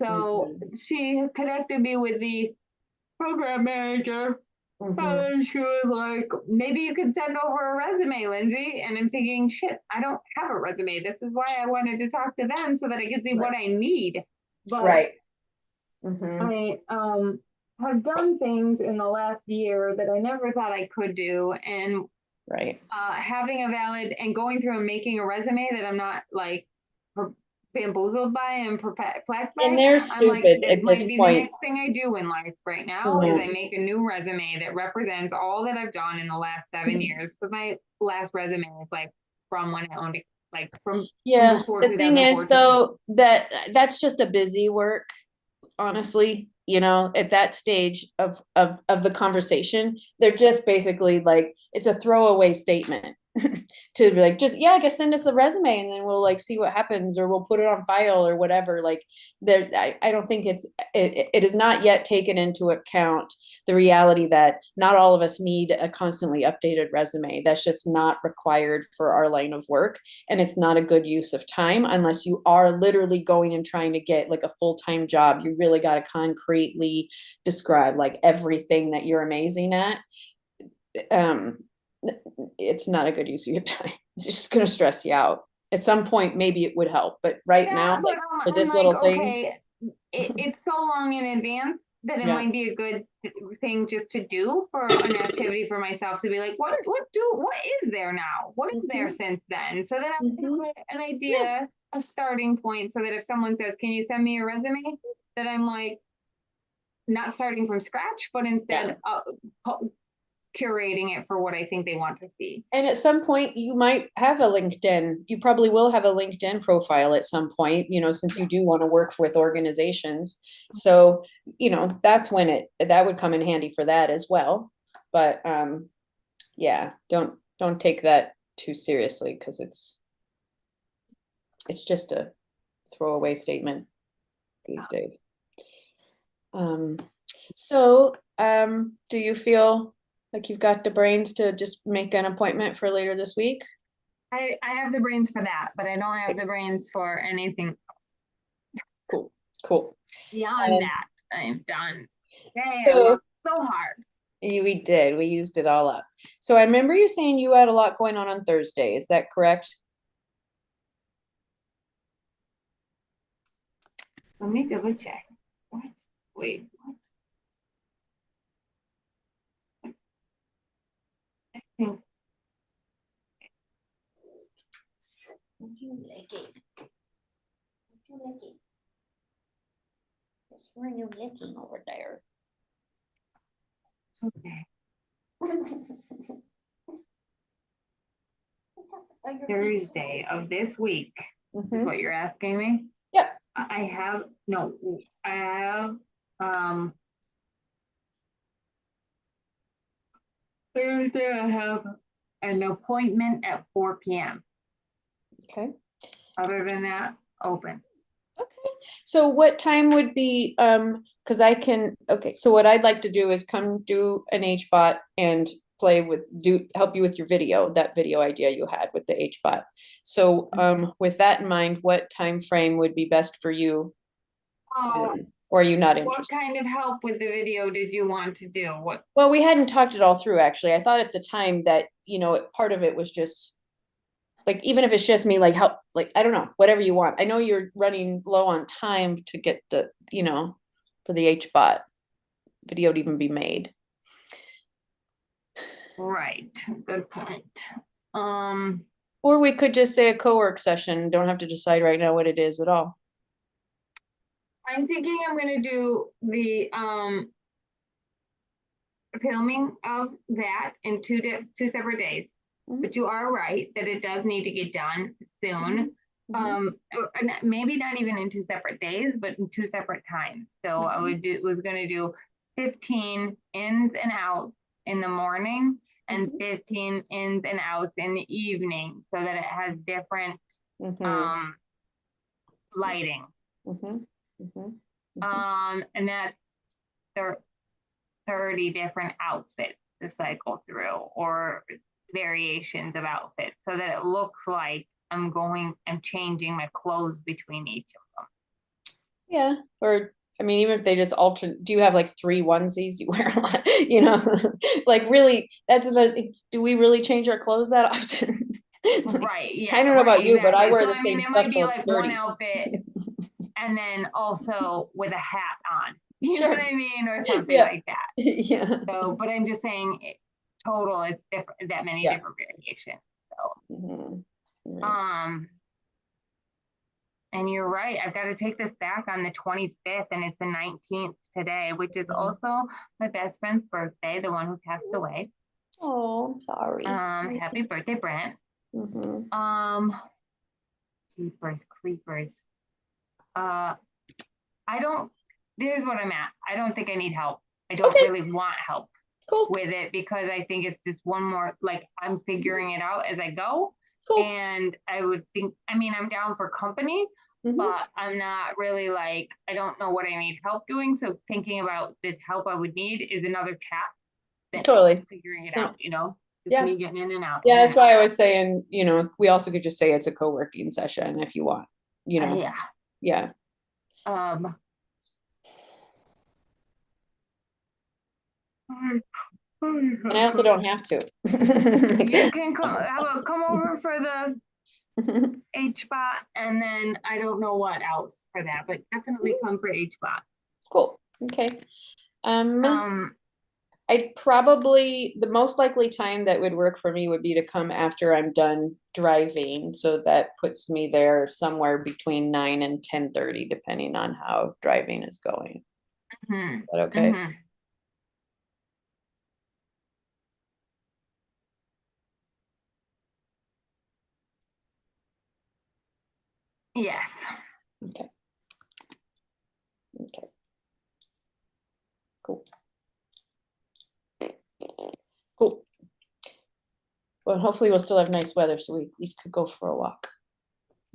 So she connected me with the program manager And she was like, maybe you could send over a resume, Lyndsay. And I'm thinking, shit, I don't have a resume. This is why I wanted to talk to them so that I could see what I need. But Right. I have done things in the last year that I never thought I could do. And Right. having a valid and going through and making a resume that I'm not like bamboozled by and perplexed by. And they're I'm like, stupid this at might this be the point. next thing I do in life right now is I Mhm. make a new resume that represents all that I've done in the last 7 years. But my last resume is like from when I owned it, like from Yeah, before the thing is 2014. though, that's just a busy work, honestly, you know, at that stage of the conversation, they're just basically like, it's a throwaway statement to be like, just, yeah, I guess send us a resume and then we'll like see what happens, or we'll put it on file or whatever. Like there, I don't think it is not yet taken into account the reality that not all of us need a constantly updated resume. That's just not required for our line of work. And it's not a good use of time unless you are literally going and trying to get like a full-time job. You really got to concretely describe like everything that you're amazing at. It's not a good use of your time. It's just going to stress you out. At some point, maybe it would help, but right now, but for this I'm little like, thing, okay, it's so long in advance that it Yeah. might be a good thing just to do for an activity for myself to be like, what is there now? What is there since then? So that I have an idea, a starting point, so that if someone says, can you send me a resume? That I'm like, not starting from scratch, but instead curating it for what I think they want to see. And at some point, you might have a LinkedIn. You probably will have a LinkedIn profile at some point, you know, since you do want to work with organizations. So, you know, that's when that would come in handy for that as well. But yeah, don't take that too seriously, because it's just a throwaway statement these days. So do you feel like you've got the brains to just make an appointment for later this week? I have the brains for that, but I don't have the brains for anything else. Cool. Beyond that, I'm done. Okay, So, I worked so hard. We did. We used it all up. So I remember you saying you had a lot going on Thursday. Is that correct? Let me double check. What? Wait, what? I think. What you licking? What you licking? Just when you're licking over there. Okay. Thursday of this week is what you're asking me? Yep. I have Thursday I have an appointment at 4 p.m. Okay. Other than that, open. Okay. So what time would be, because I can, okay, so what I'd like to do is come do an HBot and help you with your video, that video idea you had with the HBot. So with that in mind, what time frame would be best for you? Or are you not interested? What kind of help with the video did you want to do? Well, we hadn't talked it all through, actually. I thought at the time that, you know, part of it was just like, even if it's just me, like help, like, I don't know, whatever you want. I know you're running low on time to get the, you know, for the HBot video to even be made. Right. Good point. Or we could just say a co-work session. Don't have to decide right now what it is at all. I'm thinking I'm going to do the filming of that in two separate days. But you are right that it does need to get done soon. Maybe not even in 2 separate days, but in 2 separate times. So I was going to do 15 ins and outs in the morning and 15 ins and outs in the evening, so that it has different lighting. And that's 30 different outfits to cycle through, or variations of outfits, so that it looks like I'm changing my clothes between each of them. Yeah, or I mean, even if they just alternate, do you have like 3 onesies you wear a lot, you know? Like really, do we really change our clothes that often? Like, Right. Yeah. I don't know about you, but I exactly. wear So, the I same mean, it stuff might be till it's like one dirty. outfit and then also with a hat on. You know Sure. what I mean? Or something Yeah. like that. Yeah. So, but I'm just saying total, it's different, that many Yeah. different variations. So, Mhm. and you're right. I've got to take this back on the 25th, and it's the 19th today, which is also my best friend's birthday, the one who passed away. Oh, I'm sorry. Happy birthday, Brent. Jeepers creepers. Here's what I'm at. I don't think I need help. I don't really want help with it, because I think it's just one more, like, I'm figuring it out as I go. And I would think, I mean, I'm down for company, but I'm not really like, I don't know what I need help doing. So thinking about the help I would need is another task than figuring it out, you know? Just me getting in and out. Yeah, that's why I was saying, you know, we also could just say it's a co-working session if you want, you know. Yeah. And I also don't have to. You can come over for the HBOT, and then I don't know what else for that, but definitely come for HBOT. Cool. Okay. I'd probably, the most likely time that would work for me would be to come after I'm done driving. So that puts me there somewhere between 9 and 10:30, depending on how driving is going. Is that okay? Yes. Okay. Okay. Cool. Cool. Well, hopefully we'll still have nice weather, so we at least could go for a walk.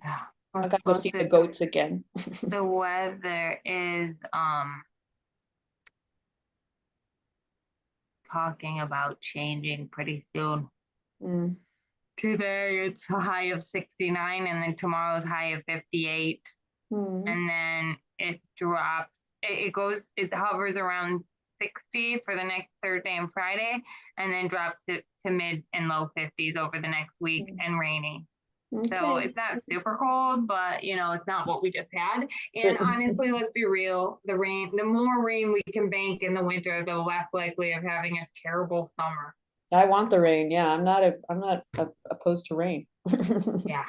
Yeah. I gotta go see the goats again. The weather is talking about changing pretty soon. Today it's a high of 69, and then tomorrow's high of 58. And then it drops, it hovers around 60 for the next Thursday and Friday, and then drops to mid and low 50s over the next week, and rainy. So it's not super cold, but you know, it's not what we just had. And honestly, let's be real, the more rain we can bank in the winter, the less likely of having a terrible summer. I want the rain. Yeah, I'm not opposed to rain. Yeah.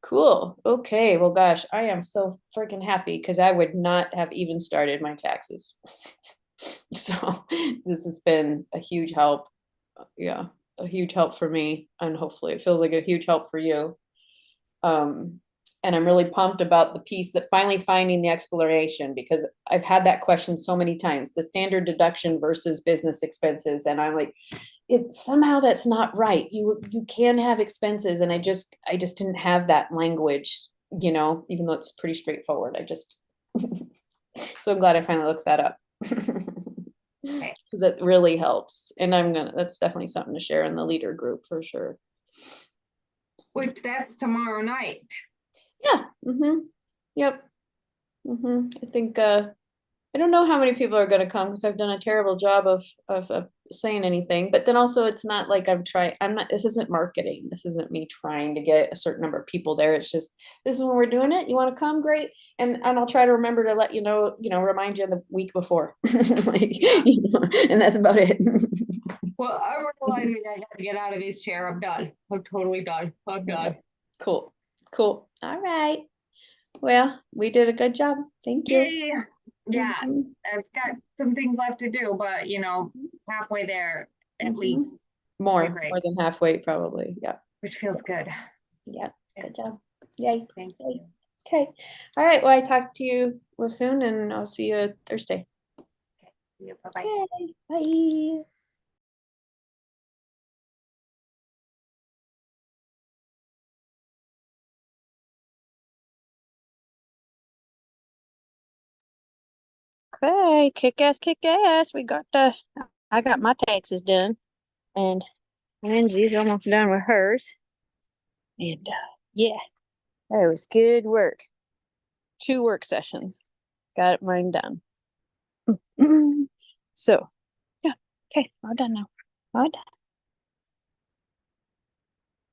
Cool. Okay. Well, gosh, I am so freaking happy because I would not have even started my taxes. So this has been a huge help. Yeah, a huge help for me, and hopefully it feels like a huge help for you. And I'm really pumped about the piece that finally finding the exploration, because I've had that question so many times, the standard deduction versus business expenses. And I'm like, somehow that's not right. You can have expenses. And I just didn't have that language, you know, even though it's pretty straightforward. So I'm glad I finally looked that up. Because that really helps. And that's definitely something to share in the leader group for sure. Which that's tomorrow night. Yeah. Yep. I think I don't know how many people are going to come, because I've done a terrible job of saying anything. But then also, it's not like this isn't marketing. This isn't me trying to get a certain number of people there. It's just, this is when we're doing it. You want to come? Great. And I'll try to remember to let you know, remind you the week before. And that's about it. Well, I'm realizing I got to get out of this chair. I'm done. I'm totally done. I'm done. Cool. All right. Well, we did a good job. Thank you. Yeah. I've got some things left to do, but halfway there at least. More than halfway, probably. Yeah. Which feels good. Yeah. Good job. Yay. Thank you. Okay. All right. Well, I talk to you soon, and I'll see you Thursday. Okay. See you. Bye-bye. Okay. Bye. Okay, kick ass. I got my taxes done, and Lindsay's almost done with hers. And yeah, that was good work. 2 work sessions. Got mine done. So, yeah. Okay, all done now. All done.